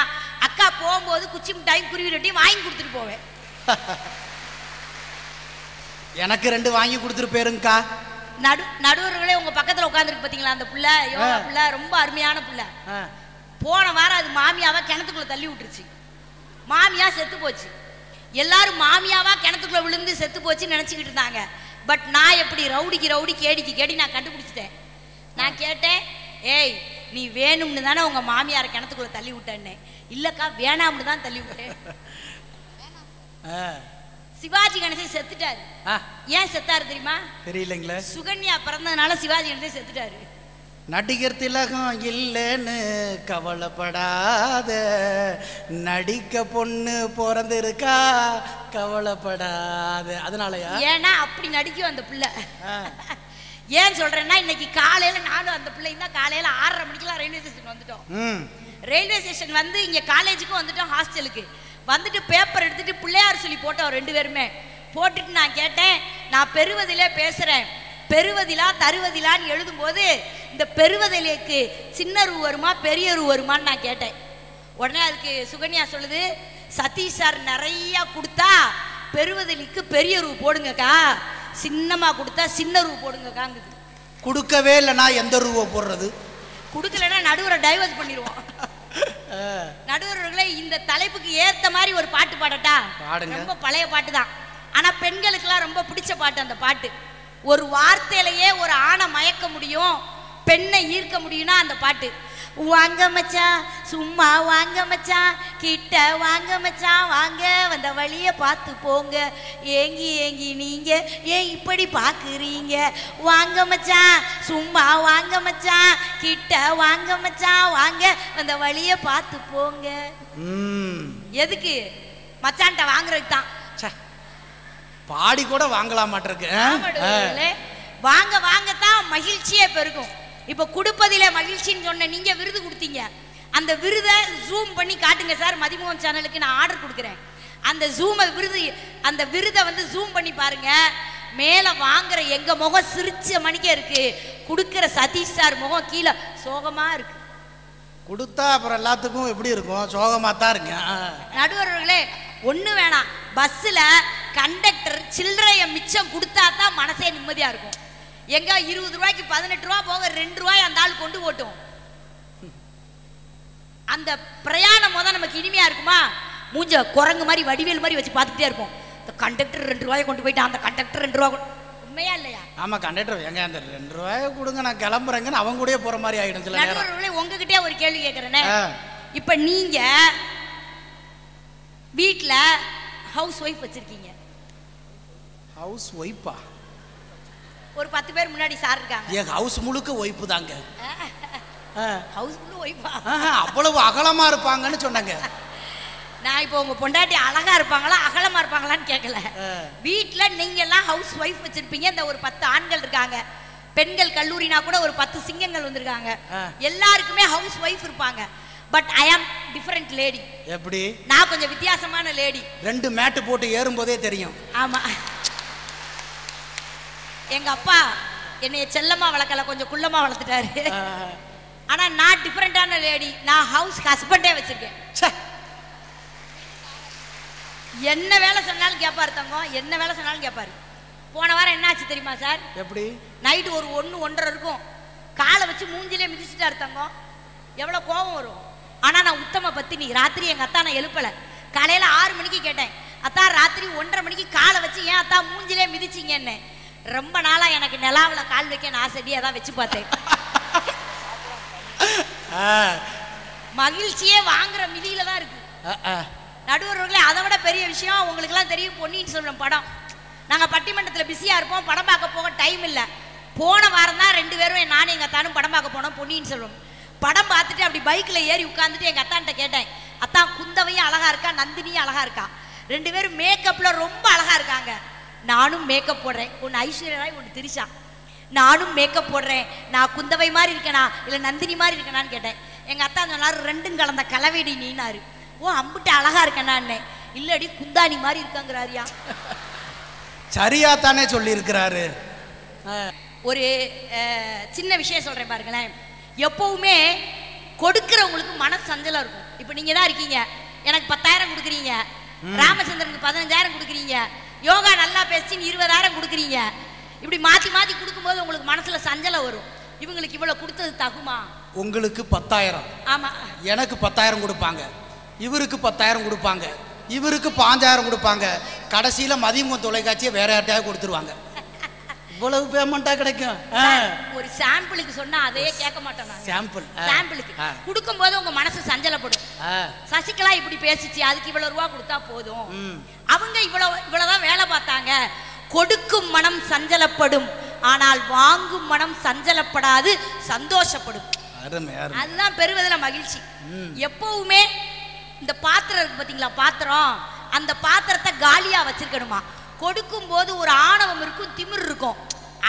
அக்கா போகும்போது குச்சி மிட்டாயும் குருவி ரொட்டியும் வாங்கி கொடுத்துட்டு போவேன். எனக்கு 2 வாங்கி கொடுத்துட்டு போயிருங்கக்கா. நடுவர்களே, உங்க பக்கத்துல உட்காந்துருக்கு பாத்தீங்களா அந்த புள்ள, யோகா புள்ள, ரொம்ப அருமையான புள்ள. போன வாரம் அது மாமியாவா கிணத்துக்குள்ள தள்ளி விட்டுருச்சு. மாமியா செத்து போச்சு. எல்லாரும் மாமியாவா கிணத்துக்குள்ள விழுந்து செத்து போச்சுன்னு நினைச்சுக்கிட்டு இருந்தாங்க. பட் நான் எப்படி ரவுடிக்கு ரவுடி கேடிக்கு கேடி நான் கண்டுபிடிச்சிட்டேன். நான் கேட்டேன், ஏய் நீ வேணும்னு தானே உங்க மாமியாரை கிணத்துக்குள்ள தள்ளி விட்டேன்னு. இல்லக்கா வேணாம்னு தான் தள்ளி விட்டேன். சிவாஜி கணேசன் செத்துட்டாரு. ஏன் செத்தாரு தெரியுமா? தெரியலங்களே. சுகன்யா பிறந்ததுனால சிவாஜி கணேசன் செத்துட்டாரு. நடிகர் திலகம் இல்லைன்னு கவலைப்படாத, நடிக்க பொண்ணு பிறந்திருக்கா கவலைப்படாத. அதனாலயா? ஏன்னா அப்படி நடிக்கும் அந்த பிள்ளை. ஏன் சொல்றேன்னா, இன்னைக்கு காலையில நானும் அந்த பிள்ளைங்க தான் காலையில 6:30 மணிக்கெல்லாம் ரயில்வே ஸ்டேஷன் வந்துட்டோம். ரயில்வே ஸ்டேஷன் வந்து இங்க காலேஜுக்கும் வந்துட்டோம், ஹாஸ்டலுக்கு வந்துட்டு பேப்பர் எடுத்துட்டு பிள்ளையார் சொல்லி போட்டோம் 2 பேருமே. போட்டுட்டு நான் கேட்டேன், நான் பெறுவதிலே பேசுறேன், பெறுவதிலா தருவதிலான்னு எழுதும்போது இந்த பெறுவதிலேக்கு சின்ன ரூ வருமா பெரிய ரூ வருமான்னு நான் கேட்டேன். உடனே அதுக்கு சுகன்யா சொல்லுது, சதீஷ் சார் நிறைய கொடுத்தா பெறுவதிலுக்கு பெரிய ரூ போடுங்கக்கா, சின்னமா கொடுத்தா சின்ன ரூ போடுங்கக்காங்குது. கொடுக்கவே இல்லைனா எந்த ரூவை போடுறது? கொடுக்கலன்னா நடுவரை டைவர்ஸ் பண்ணிடுவோம். நடுவர்களே, இந்த தலைப்புக்கு ஏத்த மாதிரி ஒரு பாட்டு பாடட்டா? ரொம்ப பழைய பாட்டு தான், ஆனா பெண்களுக்கெல்லாம் ரொம்ப பிடிச்ச பாட்டு அந்த பாட்டு. ஒரு வார்த்தையிலேயே ஒரு ஆணை மயக்க முடியும், பெண்ணை ஈர்க்க முடியும்னா அந்த பாட்டு. வாங்க மச்சான் சும்மா வாங்க மச்சான், கிட்ட வாங்க மச்சான், வாங்க வந்த வழிய பார்த்து போங்க, ஏங்கி ஏங்கி நீங்க ஏன் இப்படி பாக்குறீங்க, வாங்க மச்சான் சும்மா வாங்க மச்சான், கிட்ட வாங்க மச்சான், வாங்க வந்த வழிய பார்த்து போங்க. எதுக்கு? மச்சான்ட்ட வாங்குறதுக்கு தான். பாடி கூட வாங்கலாம் மாட்டிருக்கு. வாங்க வாங்கத்தான் மகிழ்ச்சியே பெருகும். இப்ப கொடுப்பதிலே மகிழ்ச்சின்னு சொன்ன நீங்க விருது கொடுத்தீங்க, அந்த விருதை ஜூம் பண்ணி காட்டுங்க சார், மதிமுகம் சேனலுக்கு நான் ஆர்டர் கொடுக்குறேன். அந்த அந்த விருதை வந்து ஜூம் பண்ணி பாருங்க. மேல வாங்குற எங்க முகம் சிரிச்ச மணிக்கே இருக்கு, கொடுக்கிற சதீஷ் சார் முகம் கீழே சோகமா இருக்கு. கொடுத்தா அப்புறம் எல்லாத்துக்கும் எப்படி இருக்கும்? சோகமா தான் இருக்கு. நடுவர்களே, ஒண்ணு வேணாம், பஸ்ல கண்டக்டர் சில்லறைய மிச்சம் கொடுத்தா தான் மனசே நிம்மதியா இருக்கும். எங்க 20 ரூபாய்க்கு 18 ரூபா போக 2 ரூபாய் அந்த ஆள் கொண்டு போட்டோம். அந்த பிரயாணம் தான் நமக்கு இனிமையா இருக்குமா? மூஞ்ச குரங்கு மாதிரி வடிவேல் மாதிரி வச்சு பார்த்துட்டே இருப்போம். இந்த கண்டக்டர் 2 ரூபாயை கொண்டு போயிட்டு அந்த கண்டக்டர் 2 ரூபா உண்மையா இல்லையா? ஆமா, கண்டக்டர் எங்க அந்த 2 ரூபாயை கொடுங்க நான் கிளம்புறேங்கன்னு அவங்க கூடயே போற மாதிரி ஆயிடும் சில நேரம். நடுவர்களே உங்ககிட்டே ஒரு கேள்வி கேட்கறேனே. இப்ப நீங்க வீட்ல ஹவுஸ் ஒய்ஃப் வச்சிருக்கீங்க. ஹவுஸ் ஒய்ஃபா? ஒரு 10 பேர் முன்னாடி சார் இருக்காங்க. ஏன் ஹவுஸ் முழுக்க ஒய்ஃப் தாங்க? ஹவுஸ் முழு ஒய்ஃபா? அவ்வளவு அகலமா இருப்பாங்கன்னு சொன்னாங்க. நான் இப்போ உங்க பொண்டாட்டி அழகா இருப்பாங்களா அகலமா இருப்பாங்களான்னு கேட்கல. வீட்ல நீங்க எல்லாம் ஹவுஸ் ஒய்ஃப் வச்சிருப்பீங்க. இந்த ஒரு 10 ஆண்கள் இருக்காங்க. பெண்கள் கல்லூரினா கூட ஒரு 10 சிங்கங்கள் வந்திருக்காங்க. எல்லாருக்குமே ஹவுஸ் ஒய்ஃப் இருப்பாங்க. பட் ஐ ஆம் டிஃபரண்ட் லேடி. எப்படி? நான் கொஞ்சம் வித்தியாசமான லேடி. 2 மேட் போட்டு ஏறும்போதே தெரியும். ஆமா, எங்க அப்பா என்னைய செல்லமா வளர்க்கல, கொஞ்சம் குள்ளமா வளர்த்துட்டாரு. ஆனா நான் டிஃபரெண்டான லேடி. நான் ஹவுஸ் ஹஸ்பண்டே வச்சிருக்கேன். என்ன வேலை சொன்னாலும் கேட்பாரு தங்கம், என்ன வேலை சொன்னாலும் கேட்பாரு. போன வாரம் என்ன ஆச்சு தெரியுமா சார்? எப்படி? நைட்டு ஒரு 1-1:30 இருக்கும். காலை வச்சு மூஞ்சிலே மிதிச்சுட்டாரு தங்கம். எவ்வளவு கோபம் வரும். ஆனா நான் உத்தம பத்தினி. ராத்திரி எங்க அத்தா நான் எழுப்பல. காலையில 6 மணிக்கு கேட்டேன், அத்தா ராத்திரி 1:30 மணிக்கு காலை வச்சு ஏன் அத்தா மூஞ்சிலே மிதிச்சிங்கன்னு. ரொம்ப நாளா எனக்கு நிலாவில கால் வைக்க நான் ஆசைடி, அதான் வச்சு பார்த்தேன். மகிழ்ச்சியே வாங்குற மிதியில தான் இருக்கு. நடுவர்களே, அதை விட பெரிய விஷயம் உங்களுக்கு எல்லாம் தெரியும், பொன்னியின் செல்வன் படம். நாங்க பட்டிமன்றத்துல பிஸியா இருப்போம், படம் பார்க்க போக டைம் இல்ல. போன வாரம் தான் 2 பேரும் நானும் எங்க அத்தானும் படம் பார்க்க போனோம் பொன்னியின் செல்வன். படம் பார்த்துட்டு அப்படி பைக்ல ஏறி உட்கார்ந்துட்டு எங்க அத்தான்ட்ட கேட்டேன், அத்தா குந்தவையும் அழகா இருக்கா, நந்தினியும் அழகா இருக்கா, 2 பேரும் மேக்கப்ல ரொம்ப அழகா இருக்காங்க. நானும் மேக்கப் போடுறேன். ஒன்னு ஐஸ்வர்யா ராய், ஒன்னு திரிஷா. நானும் மேக்கப் போடுறேன். நான் குந்தவை மாதிரி இருக்கேனா இல்ல நந்தினி மாதிரி இருக்கேனான்னு கேட்டேன். எங்க அத்தா சொன்னாரு, 2ம் கலந்த கலவைடி நீனாரு. ஓ, அம்பிட்டு அழகா இருக்கேனான்னு. இல்லடி குந்தாணி மாதிரி இருக்காங்கிறாரியா. சரியா தானே சொல்லி இருக்கிறாரு. ஒரு சின்ன விஷயம் சொல்றேன் பாருங்களேன். எப்பவுமே கொடுக்கிறவங்களுக்கு மன சஞ்சலம் இருக்கும். இப்ப நீங்க தான் இருக்கீங்க, எனக்கு 10,000 கொடுக்குறீங்க, ராமச்சந்திரனுக்கு 15,000 கொடுக்குறீங்க, யோகா நல்லா பேசின்னு 20,000 கொடுக்குறீங்க. இப்படி மாத்தி மாத்தி கொடுக்கும்போது உங்களுக்கு மனசுல சஞ்சலம் வரும். இவங்களுக்கு இவ்வளவு கொடுத்தது தகுமா? உங்களுக்கு 10,000, ஆமா, எனக்கு 10,000 கொடுப்பாங்க, இவருக்கு 10,000 கொடுப்பாங்க, இவருக்கு 5,000 கொடுப்பாங்க, கடைசியில மதியம் தொலைக்காட்சியை வேற யார்ட்டையாவது கொடுத்துருவாங்க. இவ்வளவு பேமெண்டா கிடைக்கும். ஒரு சாம்பிளுக்கு சொன்னா அதையே கேட்க மாட்டோம். சாம்பிளுக்கு கொடுக்கும் போது உங்க மனசு சஞ்சலப்படும். சசிகலா இப்படி பேசிச்சு, அதுக்கு இவ்வளவு ரூபா கொடுத்தா போதும், அவங்க இவ்வளவுதான் வேலை பார்த்தாங்க. கொடுக்கும் மனம் சஞ்சலப்படும், ஆனால் வாங்கும் மனம் சஞ்சலப்படாது, சந்தோஷப்படும். அதுதான் பெறுவதில் மகிழ்ச்சி. எப்பவுமே இந்த பாத்திரம் இருக்கு பாத்தீங்களா, பாத்திரம், அந்த பாத்திரத்தை காலியா வச்சிருக்கணுமா. கொடுக்கும் போது ஒரு ஆணவம் இருக்கும், திமிர் இருக்கும்.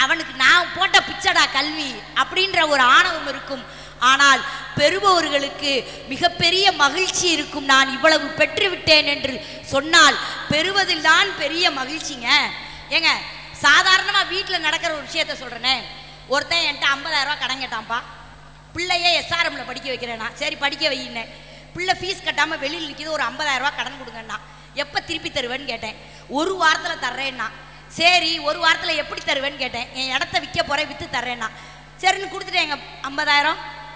அவனுக்கு நான் போட்ட பிச்சடா கல்வி அப்படின்ற ஒரு ஆணவம் இருக்கும். ஆனால் பெறுபவர்களுக்கு மிகப்பெரிய மகிழ்ச்சி இருக்கும். நான் இவ்வளவு பெற்றுவிட்டேன் என்று சொன்னால் பெறுவதில் தான் பெரிய மகிழ்ச்சிங்க. ஏங்க, சாதாரணமா வீட்டில் நடக்கிற ஒரு விஷயத்த சொல்றேனே. ஒருத்தன் என்கிட்ட 50,000 ரூபாய் கடன் கேட்டான்ப்பா. பிள்ளையே SRMல படிக்க வைக்கிறேன்னா, சரி படிக்க வையினேன். பிள்ளை ஃபீஸ் கட்டாம வெளியில் நிற்கிது, ஒரு 50,000 ரூபாய் கடன் கொடுங்கண்ணா. எப்போ திருப்பி தருவேன்னு கேட்டேன். 1 வாரத்தில் தர்றேன்னா. சரி, 1 வாரத்தில் எப்படி தருவேன்னு கேட்டேன். என் இடத்த விற்க போகிறேன், விற்று தர்றேன்னா. சரின்னு கொடுத்துட்டேன். எங்கள் 50,000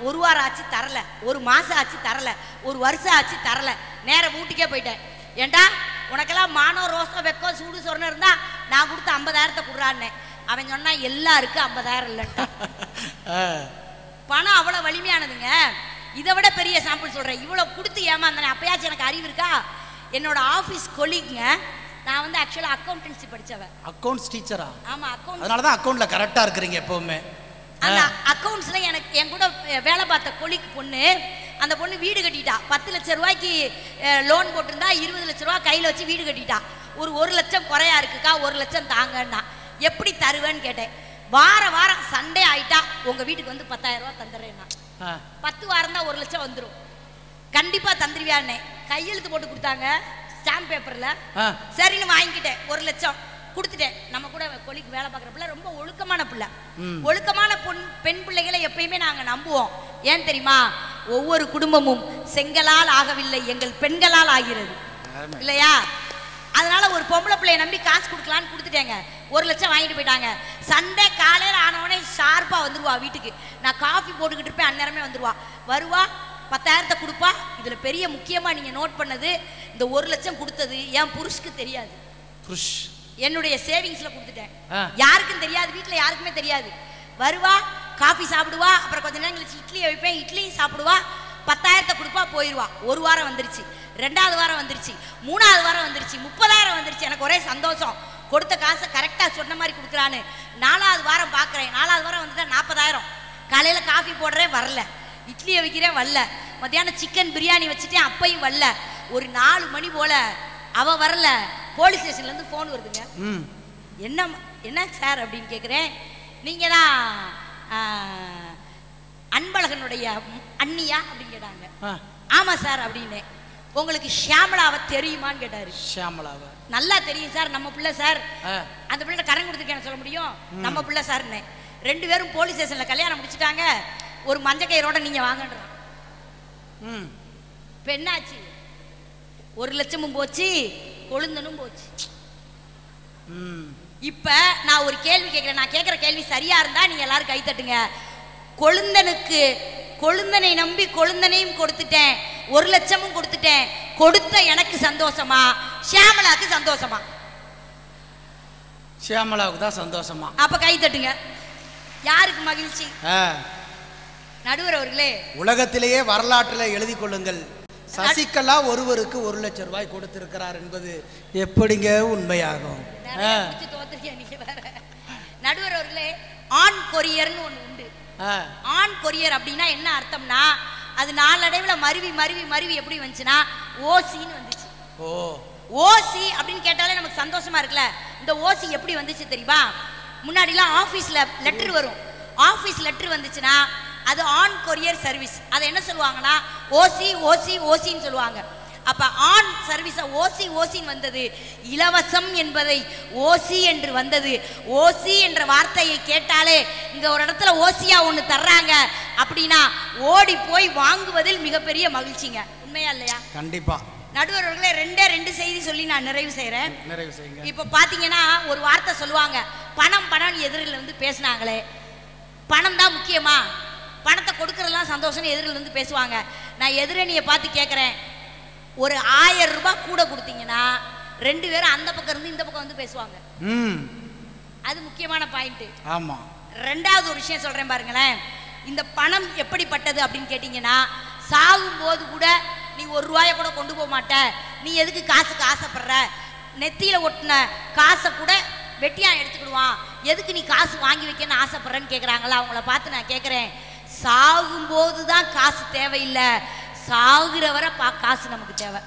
1 வாரம் ஆச்சு தரல, 1 மாதம் ஆச்சு தரல, 1 வருஷம் ஆச்சு தரல. நேரம் வீட்டுக்கே போயிட்டேன். ஏண்டா உனக்கெல்லாம் மானோ ரோசம் வெக்கம் சூடு சொரணம் இருந்தா நான் கொடுத்த 50,000 கொடுறான்னு. அவன் சொன்னா எல்லாருக்கும் 50,000 இல்லைன்ட்டா. பணம் அவ்வளோ வலிமையானதுங்க. இதை விட பெரிய சாம்பிள் சொல்கிறேன். இவ்வளோ கொடுத்து ஏமாந்தானே, அப்பயாச்சும் எனக்கு அறிவு இருக்கா? என்னோட ஆஃபீஸ் கொலீக்ங்க, நான் வந்து ஆக்சுவலாக அக்கௌண்டன்சி படித்தவன். அக்கௌண்ட்ஸ் டீச்சரா? ஆமாம், அக்கௌண்ட். அதனால தான் அக்கௌண்ட்டில் கரெக்டாக இருக்கிறீங்க எப்போவுமே. அந்த அக்கௌண்ட்ஸில் எனக்கு என் கூட வேலை பார்த்த கொலீக் பொண்ணு, அந்த பொண்ணு வீடு கட்டிட்டா. 10 லட்சம் ரூபாய்க்கு லோன் போட்டிருந்தா, 20 லட்ச ரூபா கையில் வச்சு வீடு கட்டிட்டா. ஒரு 1 லட்சம் குறையா இருக்குக்கா, 1 லட்சம் தாங்கன்னா. எப்படி தருவேன்னு கேட்டேன். வாரம் சண்டே ஆயிட்டா உங்கள் வீட்டுக்கு வந்து 10,000 ரூபா தந்துடுறேன்னா. 10 வாரம் தான் 1 லட்சம் வந்துடும். கண்டிப்பாக தந்துருவியான்னே. கையெழுத்து போட்டு கொடுத்தாங்க ஸ்டாம்ப் பேப்பரில். சரின்னு வாங்கிக்கிட்டேன். 1 லட்சம் கொடுத்துட்டேன். நம்ம கூட கொலிக்கு வேலை பார்க்குற பிள்ளை ரொம்ப ஒழுக்கமான பிள்ளை. ஒழுக்கமான பெண் பிள்ளைகளை எப்பயுமே நாங்கள் நம்புவோம். ஏன் தெரியுமா? ஒவ்வொரு குடும்பமும் செங்கலால் ஆகவில்லை, எங்கள் பெண்களால் ஆகிறது இல்லையா? அதனால ஒரு பொம்பளை பிள்ளைய நம்பி காசு கொடுக்கலான்னு கொடுத்துட்டேங்க. 1 லட்சம் வாங்கிட்டு போயிட்டாங்க. சண்டே காலையில் ஆனவனே ஷார்ப்பாக வந்துருவா வீட்டுக்கு. நான் காஃபி போட்டுக்கிட்டு இருப்பேன், அந்நேரமே வந்துருவா. வருவா, 10,000 கொடுப்பா. இதுல பெரிய முக்கியமா நீங்க நோட் பண்ணது, இந்த 1 லட்சம் கொடுத்தது என் புருஷுக்கு தெரியாது. என்னுடைய சேவிங்ஸ்ல கொடுத்துட்டேன். யாருக்கும் தெரியாது, வீட்டுல யாருக்குமே தெரியாது. வருவா, காஃபி சாப்பிடுவா, அப்புறம் கொஞ்ச நேரம் கழிச்சு இட்லியை வைப்பேன், இட்லியும் சாப்பிடுவா. 10,000 கொடுப்பா, போயிடுவா. ஒரு வாரம் வந்துருச்சு, 2வது வாரம் வந்துருச்சு, 3வது வாரம் வந்துருச்சு, 30,000 வந்துருச்சு. எனக்கு ஒரே சந்தோஷம். கொடுத்த காசை கரெக்டா சொன்ன மாதிரி கொடுக்குறான்னு. 4வது வாரம் பாக்குறேன், 4வது வாரம் வந்துட்டா 40,000. காலையில காஃபி போடுறேன், வரல. இட்லியை வைக்கிறேன், வரல. மத்தியானம் சிக்கன் பிரியாணி வச்சுட்டேன், அப்பையும் வரல. ஒரு 4 மணி போல அவ வரல. போலீஸ் ஸ்டேஷன்ல இருந்து போன் வருதுங்க. என்ன சார் அப்படின்னு கேட்குறேன். நீங்க தான் அன்பழகனுடைய அண்ணியா அப்படின்னு கேட்டாங்க. ஆமா சார் அப்படின்னு. உங்களுக்கு ஷியாமளாவை தெரியுமான்னு கேட்டாரு. ஷியாமளாவை நல்லா தெரியும் சார், நம்ம பிள்ளை சார். அந்த பிள்ளை கடன் கொடுத்துருக்கேன்னு சொல்ல முடியும், நம்ம பிள்ளை சார்ன்னு. 2 பேரும் போலீஸ் ஸ்டேஷன்ல கல்யாணம் முடிச்சுட்டாங்க. ஒரு மஞ்ச கயிறோட நீங்க வாங்கன்றான். இப்ப என்னாச்சு? 1 லட்சமும் போச்சு, கொழுந்தனும் போச்சு. இப்ப நான் ஒரு கேள்வி கேட்கிறேன். நான் கேட்கிற கேள்வி சரியா இருந்தா நீங்க எல்லாரும் கை தட்டுங்க. கொழுந்தனை நம்பி கொழுந்தனையும் கொடுத்துட்டேன், 1 லட்சமும் கொடுத்துட்டேன். கொடுத்த எனக்கு சந்தோஷமா, ஷியாமளாக்கு சந்தோஷமா? ஷியாமளாவுக்கு தான் சந்தோஷமா. அப்ப கை தட்டுங்க. யாருக்கு மகிழ்ச்சி? நடுவர் அவர்களே, உலகத்திலேயே வரலாற்றில் எழுதி கொள்ளுங்கள், சசிகலா ஒருவருக்கு 1 லட்சம் ரூபாய் கொடுத்திருக்கிறார் என்பது எப்படிங்க உண்மையாகும்? நடுவர் அவர்களே, ஆண் கொரியர்னு ஒண்ணு உண்டு. ஆண் கொரியர் அப்படின்னா என்ன அர்த்தம்னா, அது நாளடைவில் மருவி எப்படி வந்துச்சுன்னா ஓசின்னு வந்துச்சு. ஓசி அப்படின்னு கேட்டாலே நமக்கு சந்தோஷமா இருக்குல்ல. இந்த ஓசி எப்படி வந்துச்சு தெரியுமா? முன்னாடிலாம் ஆபீஸ்ல லெட்டர் வரும். ஆபீஸ் லெட்டர் வந்துச்சுன்னா அது ஆன் கொரியர் சர்வீஸ். அதை என்ன சொல்லுவாங்கன்னா ஓசின்னு சொல்லுவாங்க. அப்ப ஆன் சர்வீஸ ஓசின்னு வந்தது. இலவசம் என்பதை ஓசி என்று வந்தது. ஓசி என்ற வார்த்தையை கேட்டாலே இங்க ஒரு இடத்துல ஓசியா ஒண்ணு தர்றாங்க அப்படின்னா ஓடி போய் வாங்குவதில் மிகப்பெரிய மகிழ்ச்சிங்க. உண்மையா இல்லையா? கண்டிப்பா. நடுவர் அவர்களே, 2 செய்தி சொல்லி நான் நிறைவு செய்யறேன். இப்ப பாத்தீங்கன்னா ஒரு வார்த்தை சொல்லுவாங்க, பணம் எதிரில இருந்து பேசினாங்களே, பணம் தான் முக்கியமா, பணத்தை கொடுக்கறதெல்லாம் சந்தோஷம் எதிரில இருந்து பேசுவாங்க. நான் எதிரணியை பார்த்து கேட்கிறேன், ஒரு 1000 ரூபாய் கூட கொடுத்தீங்கன்னா 2 பேரும் அந்த பக்கம் இருந்து இந்த பக்கம் வந்து பேசுவாங்க. அது முக்கியமான பாயிண்ட். ஆமா. 2வது ஒரு விஷயம் சொல்றேன் பாருங்களேன். இந்த பணம் எப்படிப்பட்டது அப்படின்னு கேட்டீங்கன்னா, சாகும் போது கூட நீ 1 ரூபாயை கூட கொண்டு போக மாட்ட. நீ எதுக்கு காசுக்கு ஆசைப்படுற? நெத்தியில ஒட்டின காசை கூட வெட்டியா எடுத்துக்கிடுவான். எதுக்கு நீ காசு வாங்கி வைக்கன்னு ஆசைப்படுறேன்னு கேட்குறாங்களா? அவங்கள பார்த்து நான் கேட்குறேன், சாகும்போது தான் காசு தேவையில்லை, சாகுற வரை காசு நமக்கு தேவை.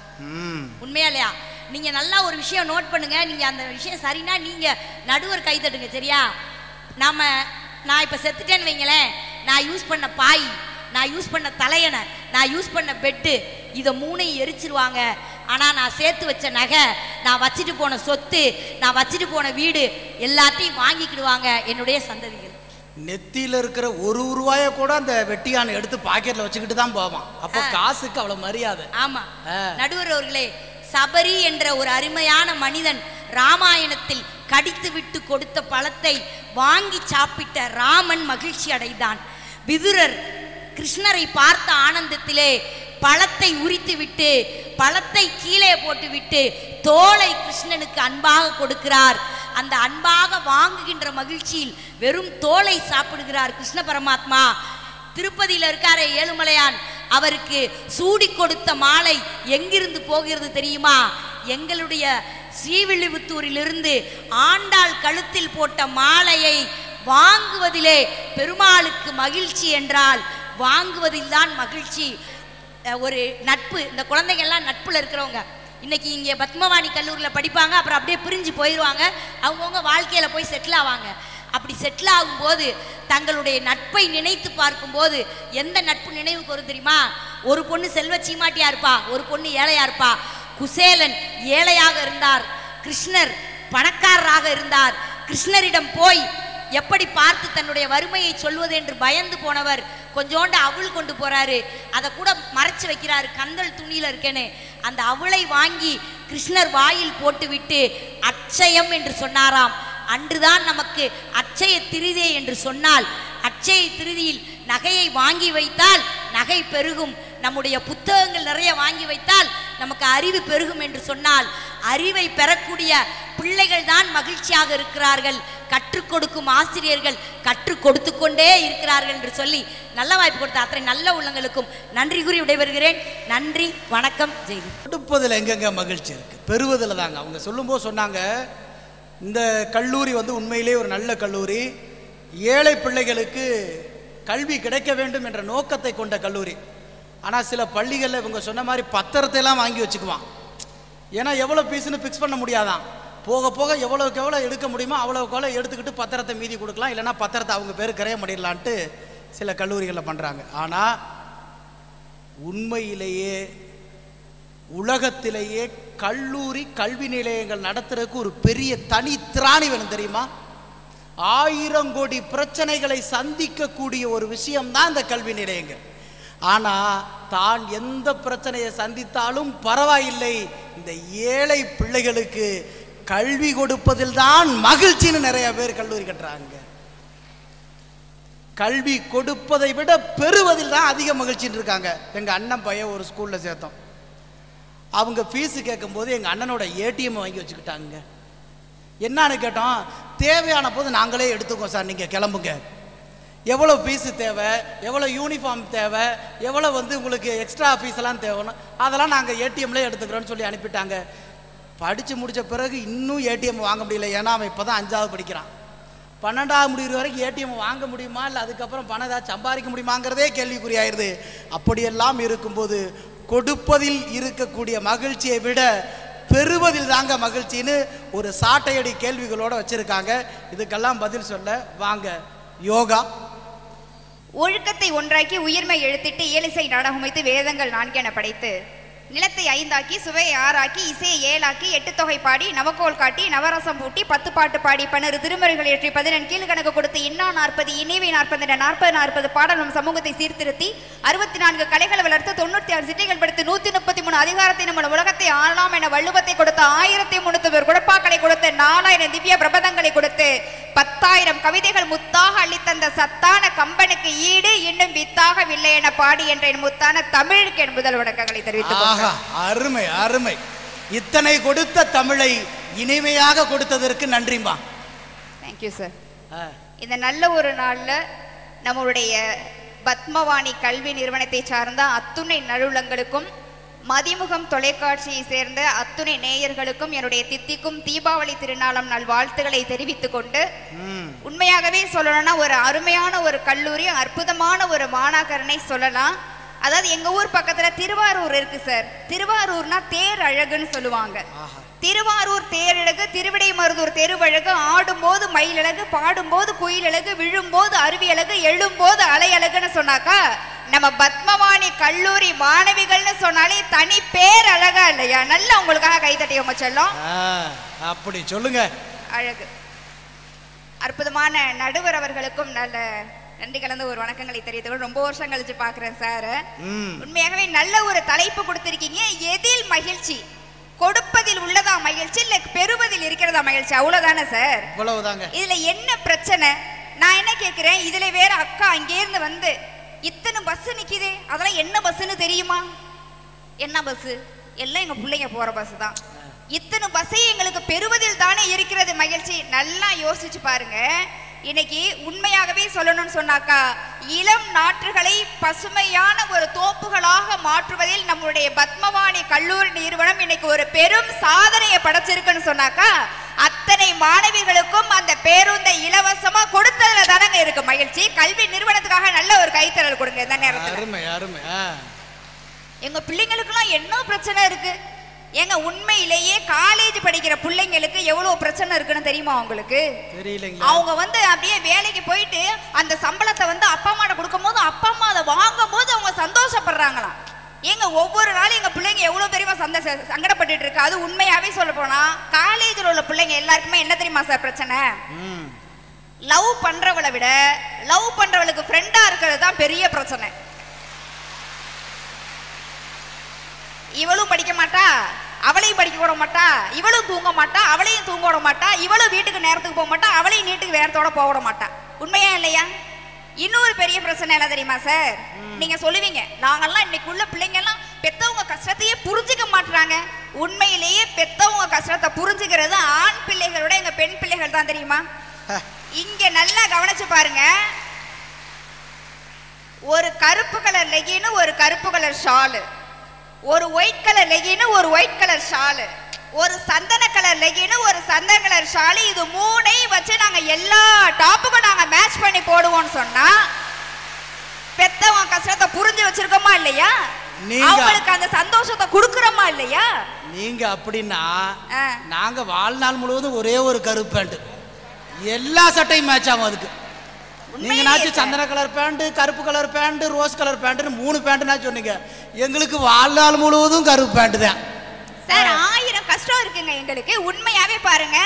உண்மையா இல்லையா? நீங்க நல்லா ஒரு விஷயம் நோட் பண்ணுங்க. நீங்க அந்த விஷயம் சரினா நீங்க நடுவர் கை தட்டுங்க. சரியா? நான் இப்ப செத்துட்டேன்னு வைங்களேன், நான் யூஸ் பண்ண பாய், நான் யூஸ் பண்ண தலையணை, நான் யூஸ் பண்ண பெட்டு, இதை 3ஐயும் எரிச்சிருவாங்க. ஆனா நான் சேர்த்து வச்ச நகை, நான் வச்சுட்டு போன சொத்து, நான் வச்சுட்டு போன வீடு எல்லாத்தையும் வாங்கிக்கிடுவாங்க என்னுடைய சந்ததிகள். நெத்தியில இருக்கிற 1 ரூபாயை கூட அந்த வெட்டியான எடுத்து பாக்கெட்ல வச்சுக்கிட்டு தான் போவான். அப்போ காசுக்கு அவ்வளவு மரியாதை. ஆமா. நடுவர் அவர்களே, சபரி என்ற ஒரு அருமையான மனிதன் ராமாயணத்தில் கடித்து விட்டு கொடுத்த பழத்தை வாங்கி சாப்பிட்ட ராமன் மகிழ்ச்சி அடைந்தான். விதுரர் கிருஷ்ணரை பார்த்த ஆனந்தத்திலே பழத்தை உரித்து விட்டு பழத்தை கீழே போட்டு விட்டு தோலை கிருஷ்ணனுக்கு அன்பாக கொடுக்கிறார். அந்த அன்பாக வாங்குகின்ற மகிழ்ச்சியில் வெறும் தோலை சாப்பிடுகிறார் கிருஷ்ண பரமாத்மா. திருப்பதியில் இருக்காரே ஏழுமலையான், அவருக்கு சூடி கொடுத்த மாலை எங்கிருந்து போகிறது தெரியுமா? எங்களுடைய ஸ்ரீவில்லிபுத்தூரிலிருந்து ஆண்டாள் கழுத்தில் போட்ட மாலையை வாங்குவதிலே பெருமாளுக்கு மகிழ்ச்சி என்றால் வாங்குவதில் தான் மகிழ்ச்சி. ஒரு நட்பு, இந்த குழந்தைங்க எல்லாம் நட்புல இருக்கிறவங்க இன்னைக்கு இங்கே பத்மவாணி கல்லூரியில் படிப்பாங்க, அப்புறம் அப்படியே பிரிஞ்சு போயிடுவாங்க, அவங்கவுங்க வாழ்க்கையில் போய் செட்டில் ஆவாங்க. அப்படி செட்டில் ஆகும்போது தங்களுடைய நட்பை நினைத்து பார்க்கும்போது எந்த நட்பு நினைவுக்கு வரும் தெரியுமா? ஒரு பொண்ணு செல்வ சீமாட்டியா இருப்பா, ஒரு பொண்ணு ஏழையா இருப்பா. குசேலன் ஏழையாக இருந்தார், கிருஷ்ணர் பணக்காரராக இருந்தார். கிருஷ்ணரிடம் போய் எப்படி பார்த்து தன்னுடைய வறுமையை சொல்வது என்று பயந்து போனவர் கொஞ்சோண்டு அவள் கொண்டு போறாரு, அதை கூட மறைச்சு வைக்கிறாரு, கந்தல் துணியில இருக்கேன்னு. அந்த அவளை வாங்கி கிருஷ்ணர் வாயில் போட்டுவிட்டு அட்சயம் என்று சொன்னாராம். அன்றுதான் நமக்கு அட்சய திருதி என்று சொன்னால், அட்சய திருதியில் நகையை வாங்கி வைத்தால் நகை பெருகும், நம்முடைய புத்தகங்கள் நிறைய வாங்கி வைத்தால் நமக்கு அறிவு பெருகும் என்று சொன்னால், அறிவை பெறக்கூடிய பிள்ளைகள் தான் மகிழ்ச்சியாக இருக்கிறார்கள். கற்றுக் கொடுக்கும் ஆசிரியர்கள் கற்றுக் கொடுத்து கொண்டே இருக்கிறார்கள் என்று சொல்லி நல்ல வாய்ப்பு கொடுத்த அத்தனை நல்ல உள்ளங்களுக்கும் நன்றி கூறி விடைபெறுகிறேன். நன்றி, வணக்கம், ஜெய். கொடுப்பதில் எங்கெங்க மகிழ்ச்சி இருக்கு? பெறுவதில் தாங்க. அவங்க சொல்லும்போது சொன்னாங்க, இந்த கல்லூரி உண்மையிலே ஒரு நல்ல கல்லூரி, ஏழை பிள்ளைகளுக்கு கல்வி கிடைக்க வேண்டும் என்ற நோக்கத்தை கொண்ட கல்லூரி. ஆனால் சில பள்ளிகளில் இவங்க சொன்ன மாதிரி பத்திரத்தை எல்லாம் வாங்கி வச்சுக்குவான். ஏன்னா எவ்வளோ ஃபீஸ்னு ஃபிக்ஸ் பண்ண முடியாதான். போக போக எவ்வளோக்கு எவ்வளோ எடுக்க முடியுமோ அவ்வளோக்கு எவ்வளோ எடுத்துக்கிட்டு பத்திரத்தை மீதி கொடுக்கலாம், இல்லைனா பத்திரத்தை அவங்க பேர் கரைய முடியலான்ட்டு சில கல்லூரிகளில் பண்ணுறாங்க. ஆனால் உண்மையிலேயே உலகத்திலேயே கல்லூரி கல்வி நிலையங்கள் நடத்துறதுக்கு ஒரு பெரிய தனி திராணி வேணும் தெரியுமா? 1000 கோடி பிரச்சனைகளை சந்திக்கக்கூடிய ஒரு விஷயம்தான் இந்த கல்வி நிலையங்கள். ஆனால் தான் எந்த பிரச்சனையை சந்தித்தாலும் பரவாயில்லை, இந்த ஏழை பிள்ளைகளுக்கு கல்வி கொடுப்பதில் தான் மகிழ்ச்சின்னு நிறைய பேர் கல்லூரி கட்டுறாங்க. கல்வி கொடுப்பதை விட பெறுவதில் தான் அதிக மகிழ்ச்சின்னு இருக்காங்க. எங்கள் அண்ணன் பையன் ஒரு ஸ்கூலில் சேர்த்தோம். அவங்க ஃபீஸு கேட்கும்போது எங்கள் அண்ணனோட ஏடிஎம் வாங்கி வச்சுக்கிட்டாங்க. என்னான்னு கேட்டோம், தேவையான போது நாங்களே எடுத்துக்கோம் சார், நீங்கள் கிளம்புங்க. எவ்வளோ ஃபீஸு தேவை, எவ்வளோ யூனிஃபார்ம் தேவை, எவ்வளோ உங்களுக்கு எக்ஸ்ட்ரா ஃபீஸெல்லாம் தேவைன்னு அதெல்லாம் நாங்கள் ஏடிஎம்லேயே எடுத்துக்கிறோன்னு சொல்லி அனுப்பிட்டாங்க. படித்து முடித்த பிறகு இன்னும் ஏடிஎம் வாங்க முடியல. ஏன்னா அவன் இப்போ தான் 5ஆவது படிக்கிறான். 12ஆவது முடிகிற வரைக்கும் ஏடிஎம் வாங்க முடியுமா, இல்லை அதுக்கப்புறம் பணம் ஏதாவது சம்பாதிக்க முடியுமாங்கிறதே கேள்விக்குறியாயிருது. அப்படியெல்லாம் இருக்கும்போது கொடுப்பதில் இருக்கக்கூடிய மகிழ்ச்சியை விட பெறுவதில் தாங்க மகிழ்ச்சின்னு ஒரு சாட்டையடி கேள்விகளோடு வச்சுருக்காங்க. இதுக்கெல்லாம் பதில் சொல்ல வாங்க. யோகா. ஒழுக்கத்தை ஒன்றாக்கி உயிர்மை எழுத்திட்டு இயலிசை நாடகம் வைத்து வேதங்கள் 4 என படைத்து நிலத்தை 5 ஆக்கி சுவையை 6 ஆக்கி இசையை 7 ஆக்கி 8 தொகை பாடி நவக்கோல் காட்டி நவரசம் பூட்டி 10 பாட்டு பாடி 12 திருமுறைகள் ஏற்றி 14 கீழ்கணக்கு கொடுத்து இன்னா 40 இனிவை 40 என 40 பாடல் நம் சமூகத்தை சீர்திருத்தி 64 கலைகளை வளர்த்து 96 சிட்டைகள் படுத்து 133 அதிகாரத்தை நம்ம உலகத்தை ஆளலாம் என வள்ளுவத்தை கொடுத்து 1003 குடப்பாக்களை கொடுத்து 4000 திவ்ய பிரபதங்களை கொடுத்து 10,000 கவிதைகள் முத்தாக அளித்தந்த சத்தான கம்பனுக்கு ஈடு இன்னும் வித்தாகவில்லை என பாடி என்ற முத்தான தமிழுக்கு என் முதல் வணக்கங்களை தெரிவித்து. அருமை அருமை. இத்தனை கொடுத்த தமிழை இனிமையாக கொடுத்ததற்கு நன்றிமா. Thank you sir. இந்த நல்ல ஒரு நாள்ல நம்மளுடைய பத்மவாணி கல்வி நிறுவனத்தை சார்ந்த அத்துணை நலுள்ளங்களுக்கும் மதிமுகம் தொலைக்காட்சியை சேர்ந்த அத்துணை நேயர்களுக்கும் என்னுடைய தித்திக்கும் தீபாவளி திருநாளாம் நாள் வாழ்த்துக்களை தெரிவித்துக் கொண்டு, உண்மையாகவே சொல்லணும்னா ஒரு அருமையான ஒரு கல்லூரி, அற்புதமான ஒரு மாணாக்கரனை சொல்லலாம். அதாவது எங்க ஊர் பக்கத்துல திருவாரூர் இருக்கு சார். திருவாரூர்னா தேர் அழகுன்னு சொல்லுவாங்க. திருவாரூர் தேரழகு, திருவிடை மருதூர் தெருவழகு, ஆடும்போது மயிலழகு, பாடும்போது குயிலழகு, விழும்போது அருவி அழகு, எழும்போது அலை அழகுன்னு சொன்னாக்கா நம்ம பத்மவாணி கல்லூரி மாணவிகள்னு சொன்னாலே தனி பேர் அழகா இல்லையா? நல்லா உங்களுக்காக கைத்தட்டியவங்க செல்லும். அப்படி சொல்லுங்க. அழகு. அற்புதமான நடுவர் அவர்களுக்கும் நல்ல நன்றி கலந்த ஒரு வணக்கங்களை தெரிவித்துக் ரொம்ப வருஷம் கழிச்சு பாக்குறேன் சார். உண்மையாகவே நல்ல ஒரு தலைப்பு கொடுத்திருக்கீங்க. எதில் மகிழ்ச்சி? கொடுப்பதில் உள்ளதா மகிழ்ச்சி, இல்ல பெறுவதில் இருக்கிறதா மகிழ்ச்சி? அவ்வளவுதானே சார்? அவ்வளவுதாங்க. இதுல என்ன பிரச்சனை? நான் என்ன கேக்குறேன், இதுல வேற அக்கா அங்கே இருந்து வந்து இத்தனை பஸ் நிக்குதே, அதெல்லாம் என்ன பஸ்ன்னு தெரியுமா? என்ன பஸ்? எல்லாம் எங்க பிள்ளைங்க போற பஸ் தான். இத்தனை பஸ்ஸை எங்களுக்கு பெறுவதில் தானே இருக்கிறது மகிழ்ச்சி. நல்லா யோசிச்சு பாருங்க. இன்னைக்கு உண்மையாகவே சொல்லணும்னு சொன்னாக்கா இளம் நாற்றுகளை பசுமையான ஒரு தோப்புகளாக மாற்றுவதில் நம்முடைய பத்மவாணி கல்லூரி நிறுவனம் இன்னைக்கு ஒரு பெரும் சாதனையை படைச்சிருக்குன்னு சொன்னாக்கா அத்தனை மாணவிகளுக்கும் அந்த பேருந்தை இலவசமா கொடுத்ததுல தானங்க இருக்கு மகிழ்ச்சி. கல்வி நிறுவனத்துக்காக நல்ல ஒரு கைத்தறல் கொடுங்க இந்த நேரத்துல. எங்க பிள்ளைங்களுக்கெல்லாம் என்ன பிரச்சனை இருக்கு ஏங்க? உண்மையிலேயே காலேஜ் படிக்கிற பிள்ளைங்களுக்கு எவ்வளவு பிரச்சனை இருக்குன்னு தெரியுமா உங்களுக்கு? அவங்க அப்படியே வேலைக்கு போயிட்டு அந்த சம்பளத்தை அப்பா அம்மா கொடுக்கும் போது அப்பா அம்மா அதை வாங்கும் போது அவங்க சந்தோஷப்படுறாங்களாம். ஏங்க ஒவ்வொரு நாளும் எங்க பிள்ளைங்க எவ்வளவு பெரியமா சங்கடப்பட்டு இருக்கு. அது உண்மையாவே சொல்ல போனா காலேஜில் உள்ள பிள்ளைங்க எல்லாருக்குமே என்ன தெரியுமா சார் பிரச்சனை? லவ் பண்றவளை விட லவ் பண்றவளுக்கு ஃப்ரெண்டா இருக்கிறது தான் பெரிய பிரச்சனை. இவளும் படிக்க மாட்டா, அவளையும் படிக்க விட மாட்டா, இவளும் தூங்க மாட்டா, அவளையும் தூங்க விட மாட்டா, இவளும் வீட்டுக்கு நேரத்துக்கு போக மாட்டா, அவளையும் நீட்டுக்கு நேரத்தோட போக விட மாட்டா. உண்மையா இல்லையா? இன்னொரு பெரிய பிரச்சனை என்ன தெரியுமா சார்? நீங்க சொல்லுவீங்க நாங்கெல்லாம் இன்னைக்கு உள்ள பிள்ளைங்க எல்லாம் பெத்தவங்க கஷ்டத்தையே புரிஞ்சுக்க மாட்டாங்க. உண்மையிலேயே பெத்தவங்க கஷ்டத்தை புரிஞ்சுக்கிறது ஆண் பிள்ளைகளோட எங்க பெண் பிள்ளைகள் தான் தெரியுமா? இங்க நல்லா கவனிச்சு பாருங்க. ஒரு கருப்பு கலர் லெகின், ஒரு கருப்பு கலர் ஷாலு, ஒரு ஒயிட் கலர் லெகின், ஒரு ஒயிட் கலர் ஷாலு, ஒரு சந்தன கலர் லெகின், ஒரு சந்தன கலர் ஷாலு, இது மூணையும் வச்சு நாங்க எல்லா டாப்புக்கும் நாங்க மேட்ச் பண்ணி போடுவோம்னு சொன்னா பெத்தவங்க கஷ்டத்தை புரிஞ்சு வச்சிருக்கோமா இல்லையா? அவங்களுக்கு அந்த சந்தோஷத்தை கொடுக்கறோமா இல்லையா? நீங்க அப்படின்னா நாங்க வாழ்நாள் முழுவதும் ஒரே ஒரு கருப்பு பேண்ட், எல்லா சட்டையும் மேட்ச் ஆகும். அதுக்கு நீங்க நாச்சும் சந்தன கலர் பேண்ட், கருப்பு colour pant, rose colour pant 3 pant சொன்னீங்க. எங்களுக்கு வாழ்நாள் முழுவதும் கருப்பு பேண்ட் தான் சார். 1000 கஷ்டம் இருக்குங்க எங்களுக்கு. உண்மையாவே பாருங்க,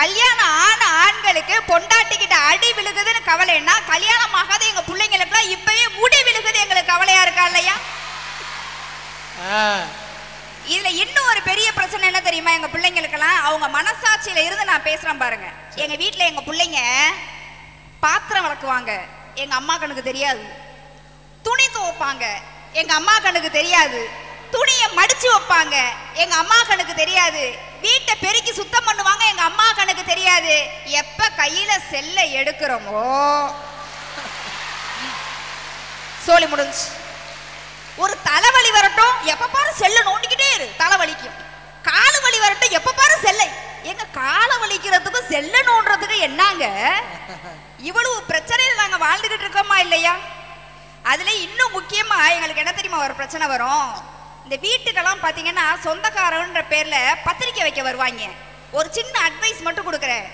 கல்யாணம் ஆன ஆண்களுக்கு பொண்டாட்டிக்கிட்ட அடி விழுகுதுன்னு கவலைன்னா, கல்யாணம் ஆகாத எங்க பிள்ளைங்களுக்குலாம் இப்பவே முடி விழுகுது எங்களுக்கு கவலையா இருக்கா இல்லையா? இதுல இன்னும் ஒரு பெரிய பிரச்சனை என்ன தெரியுமா? எங்க பிள்ளைங்களுக்கெல்லாம் அவங்க மனசாட்சியில இருந்து நான் பேசுறேன் பாருங்க. எங்க வீட்டுல எங்க பிள்ளைங்க பாத்திரம் வளர்க்குவாங்க, எங்க அம்மா கண்ணுக்கு தெரியாது. துணி துவைப்பாங்க, எங்க அம்மா கண்ணுக்கு தெரியாது. துணியை மடிச்சு வைப்பாங்க, எங்க அம்மா கண்ணுக்கு தெரியாது. வீட்டை பெருக்கி சுத்தம் பண்ணுவாங்க, எங்க அம்மா கண்ணுக்கு தெரியாது. எப்ப கையில செல்ல எடுக்கிறோமோ சோலி முடிஞ்சு. ஒரு தலைவலி வரட்டும், எப்ப பாரு செல்ல நோண்டிக்கிட்டே இரு, தலைவலிக்கும். காலு வலி வரட்டும், எப்ப பாரு செல்லை. எங்க காலை வலிக்கிறதுக்கும் செல்ல நோண்டுறதுக்கு என்னங்க இவ்வளவு பிரச்சனையில் நாங்க வாழ்ந்துகிட்டு இருக்கோமா இல்லையா? அதுல இன்னும் முக்கியமா எங்களுக்கு என்ன தெரியுமா ஒரு பிரச்சனை வரும்? இந்த வீட்டுக்கெல்லாம் பாத்தீங்கன்னா சொந்தக்காரன்ற பேர்ல பத்திரிக்கை வைக்க வருவாங்க. ஒரு சின்ன அட்வைஸ் மட்டும் கொடுக்குறேன்.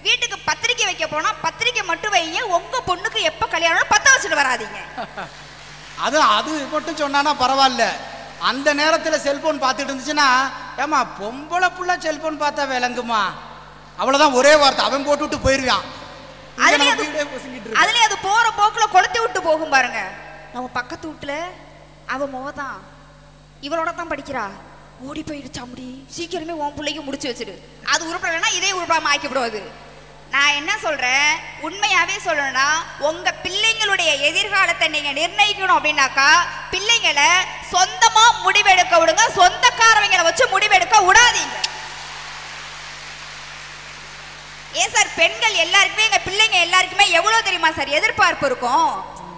வீட்டுக்கு பத்திரிக்கை வைக்க போனா பத்திரிக்கை மட்டும் வைங்க, உங்க பொண்ணுக்கு எப்ப கல்யாணம் பத்த வச்சுட்டு வராதீங்க. அது மட்டும் சொன்னானா பரவாயில்ல. அந்த நேரத்தில் செல்போன் பார்த்துட்டு இருந்துச்சுன்னா, ஏமா பொம்பளை புள்ள செல்போன் பார்த்தா விளங்குமா, அவ்வளவுதான் ஒரே வார்த்தை அவன் போட்டு விட்டு போயிருவான். அதுல அது போற போக்குல கொளுத்தி விட்டு போகும் பாருங்க. நம்ம பக்கத்து வீட்டுல அவ மோதான் இவளோட தான் படிக்கிறா, ஓடி போயிடுச்சா முடி, சீக்கிரமே உன் பிள்ளைக்கு முடிச்சு வச்சிரு. அது உருப்படலைன்னா இதே உருப்படாம ஆக்கி விடுவது. நான் என்ன சொல்றேன், உண்மையாவே சொல்லணும்னா உங்க பிள்ளைங்களுடைய எதிர்காலத்தை நீங்க நிர்ணயிக்கணும் அப்படின்னாக்கா பிள்ளைங்களை சொந்தமா முடிவெடுக்க விடுங்க, சொந்தக்காரவங்களை வச்சு முடிவெடுக்க விடாதீங்க. ஏன் சார், பெண்கள் எல்லாருக்குமே எங்க பிள்ளைங்க எல்லாருக்குமே எவ்வளவு தெரியுமா சார் எதிர்பார்ப்பு இருக்கும்?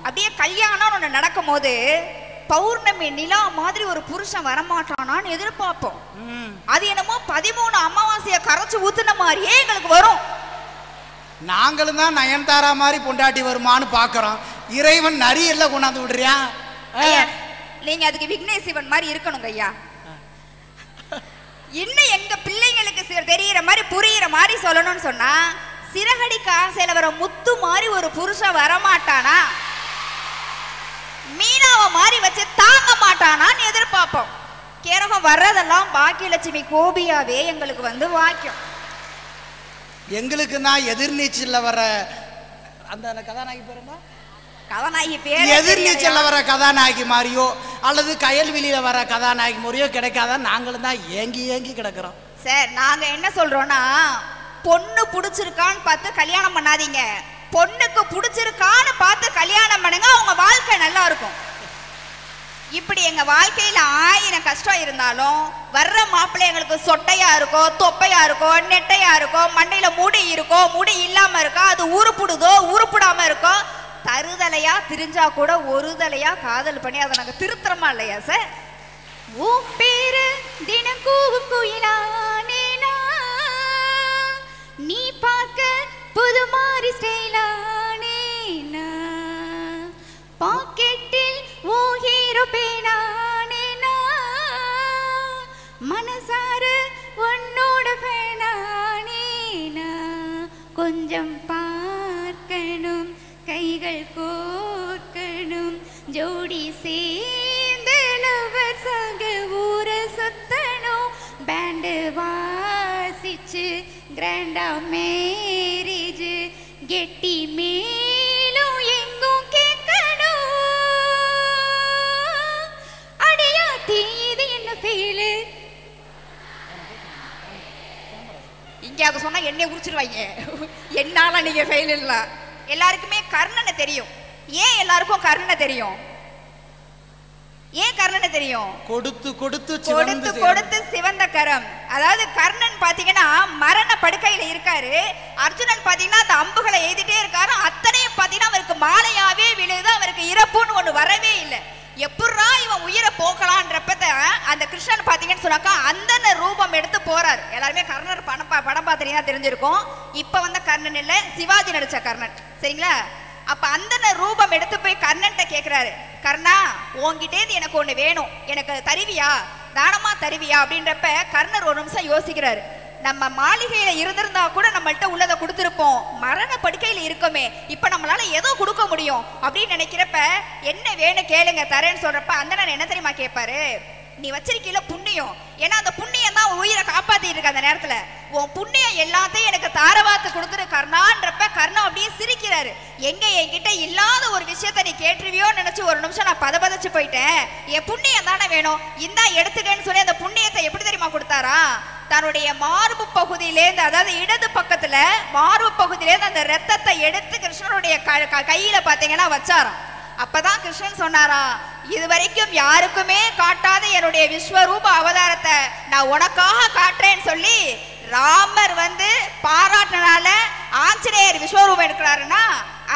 அப்படியே கல்யாணம் ஒண்ணு நடக்கும் போது பௌர்ணமி நிலா மாதிரி ஒரு புருஷன் வரமாட்டானான்னு எதிர்பார்ப்போம். அது என்னமோ 13 அமாவாசைய கரைச்சு ஊத்துன மாதிரியே எங்களுக்கு வரும். நாங்களும் தான் நயன்தாரா மாதிரி பொண்டாட்டி வருமானு பாக்குறோம். இறைவன் நரியல்ல கொண்டாந்து விடுறியா? நீங்க அதுக்கு விக்னேஷ் சிவன் மாதிரி இருக்கணுங்க ஐயா. இன்னும் எங்க பிள்ளைங்களுக்கு தெரியிற மாதிரி புரியுற மாதிரி சொல்லணும்னு சொன்னா, சிறகடிக்க ஆசையில வர முத்து மாதிரி ஒரு புருஷன் வரமாட்டானா, மீனாவை மாதிரி வச்சு தாங்க மாட்டானான்னு எதிர்பார்ப்போம். கேரகம் வர்றதெல்லாம் பாக்கியலட்சுமி கோபியாவே எங்களுக்கு வந்து வாக்கியம். எங்களுக்கு தான் எதிர்நீச்சல்ல வர அந்த கதாநாயகி பேர் என்ன? கதாநாயகி பேர் எதிர்நீச்சல்ல வர கதாநாயகி மாதிரியோ அல்லது கயல்வெளியில வர கதாநாயகி மாதிரியோ கிடைக்காதான் நாங்களும் தான் ஏங்கி ஏங்கி கிடக்குறோம். சார், நாங்க என்ன சொல்றோம்னா, பொண்ணு பிடிச்சிருக்கான்னு பார்த்து கல்யாணம் பண்ணாதீங்க, பொண்ணுக்கு பிடிச்சிருக்கான்னு பார்த்து கல்யாணம் பண்ணுங்க, அவங்க வாழ்க்கை நல்லா இருக்கும். இப்படி எங்க வாழ்க்கையில 1000 கஷ்டம் இருந்தாலும் வர்ற மாப்பிள்ளை எங்களுக்கு சொட்டையா இருக்கோ, தொப்பையா இருக்கோ, நெட்டையா இருக்கோ, மண்டையில முடி இருக்கோ, முடி இல்லாம இருக்கோ, அது உருப்புடுதோ உருப்பிடாம இருக்கோ, தருதலையா திரிஞ்சா கூட ஒரு தலையா காதல் பண்ணி அதை நாங்க திருத்துறோமா இல்லையா சார்? பேரு தினக்கூவும் குயிலானேனா, நீ பார்க்க புது மாறி ஸ்டைலானேனா, பாக்கெட்டில் ஓ ஹீரோ பேனானேனா, மனசார உன்னோட பேனானேனா, கொஞ்சம் பார்க்கணும் கைகள் கோர்க்கணும், ஜோடி சேர்ந்து லவர் சாக ஊர சுத்தணும், பேண்டு வாசிச்சு கிராண்டா மேரேஜ் கெட்டி மேலும் எங்கும் கேட்கணும். அடையா தீது என்ன ஃபீலு? இங்க அதை சொன்னா என்னை குறிச்சிருவாங்க, என்னால நீங்க ஃபெயில் இல்ல. எல்லாருக்குமே கர்ணனை தெரியும். ஏன் எல்லாருக்கும் கர்ணனை தெரியும்? ஏன் கர்ணனை தெரியும்? கொடுத்து கொடுத்து கொடுத்து கொடுத்து சிவந்த கரம். அதாவது கர்ணன் பாத்தீங்கன்னா மரண படுக்கையில இருக்காரு. அர்ஜுனன் பாத்தீங்கன்னா அந்த அம்புகளை எய்திட்டே இருக்காரு. அத்தனையும் பாத்தீங்கன்னா அவருக்கு மாலையாவே விழுது. அவருக்கு இறப்புன்னு ஒண்ணு வரவே இல்லை. எப்படா இவன் உயிரை போக்கலான்றப்ப அந்த கிருஷ்ணன் பாத்தீங்கன்னு சொன்னாக்கா அந்த ரூபம் எடுத்து போறாரு. எல்லாருமே கர்ணர் படம் பார்த்தீங்கன்னா தெரிஞ்சிருக்கும். இப்ப வந்த கர்ணன் இல்ல, சிவாஜி நடிச்ச கர்ணன், சரிங்களா? அப்ப அந்த ரூபம் எடுத்து போய் கர்ணன்ட்ட கேக்குறாரு, கர்ணா உன்கிட்டே எனக்கு ஒண்ணு வேணும், எனக்கு தருவியா, தானமா தருவியா அப்படின்றப்ப கர்ணர் ஒரு நிமிஷம் யோசிக்கிறாரு. நம்ம மாளிகையில இருந்திருந்தா கூட நம்மள்ட்ட உள்ளதை கொடுத்துருப்போம், மரண படுக்கையில இருக்கோமே, இப்ப நம்மளால ஏதோ கொடுக்க முடியும் அப்படின்னு நினைக்கிறப்ப என்ன வேணும் கேளுங்க தரேன்னு சொல்றப்ப அந்த நான் என்ன தெரியுமா கேட்பாரு, நீ வச்சிருக்கீல புண்ணியம், ஏன்னா அந்த புண்ணியம் தான் உயிரை காப்பாத்திட்டு இருக்கு. அந்த நேரத்துல உன் புண்ணியம் எல்லாத்தையும் எனக்கு தாரவாத்து கொடுத்துரு கர்ணான்றப்ப கர்ணா அப்படியே சிரிக்கிறாரு. எங்க என்கிட்ட இல்லாத ஒரு விஷயத்த நீ கேட்டுருவியோன்னு நினைச்சு ஒரு நிமிஷம் நான் பதபதச்சு போயிட்டேன். என் புண்ணியம் தானே வேணும், இந்தா எடுத்துக்கன்னு சொல்லி அந்த புண்ணியத்தை எப்படி தெரியுமா கொடுத்தாரா, தன்னுடைய மார்பு பகுதியிலேருந்து, அதாவது இடது பக்கத்துல மார்பு பகுதியிலேருந்து அந்த ரத்தத்தை எடுத்து கிருஷ்ணனுடைய கையில பாத்தீங்கன்னா வச்சாராம். அப்பதான் கிருஷ்ணன் சொன்னாரா, இதுவரைக்கும் யாருக்குமே காட்டாத என்னுடைய விஸ்வரூப அவதாரத்தை நான் உனக்காக காட்டுறேன்னு சொல்லி ராமர் பாராட்டினால ஆஞ்சநேயர் விஸ்வரூபம் எடுக்கிறாருன்னா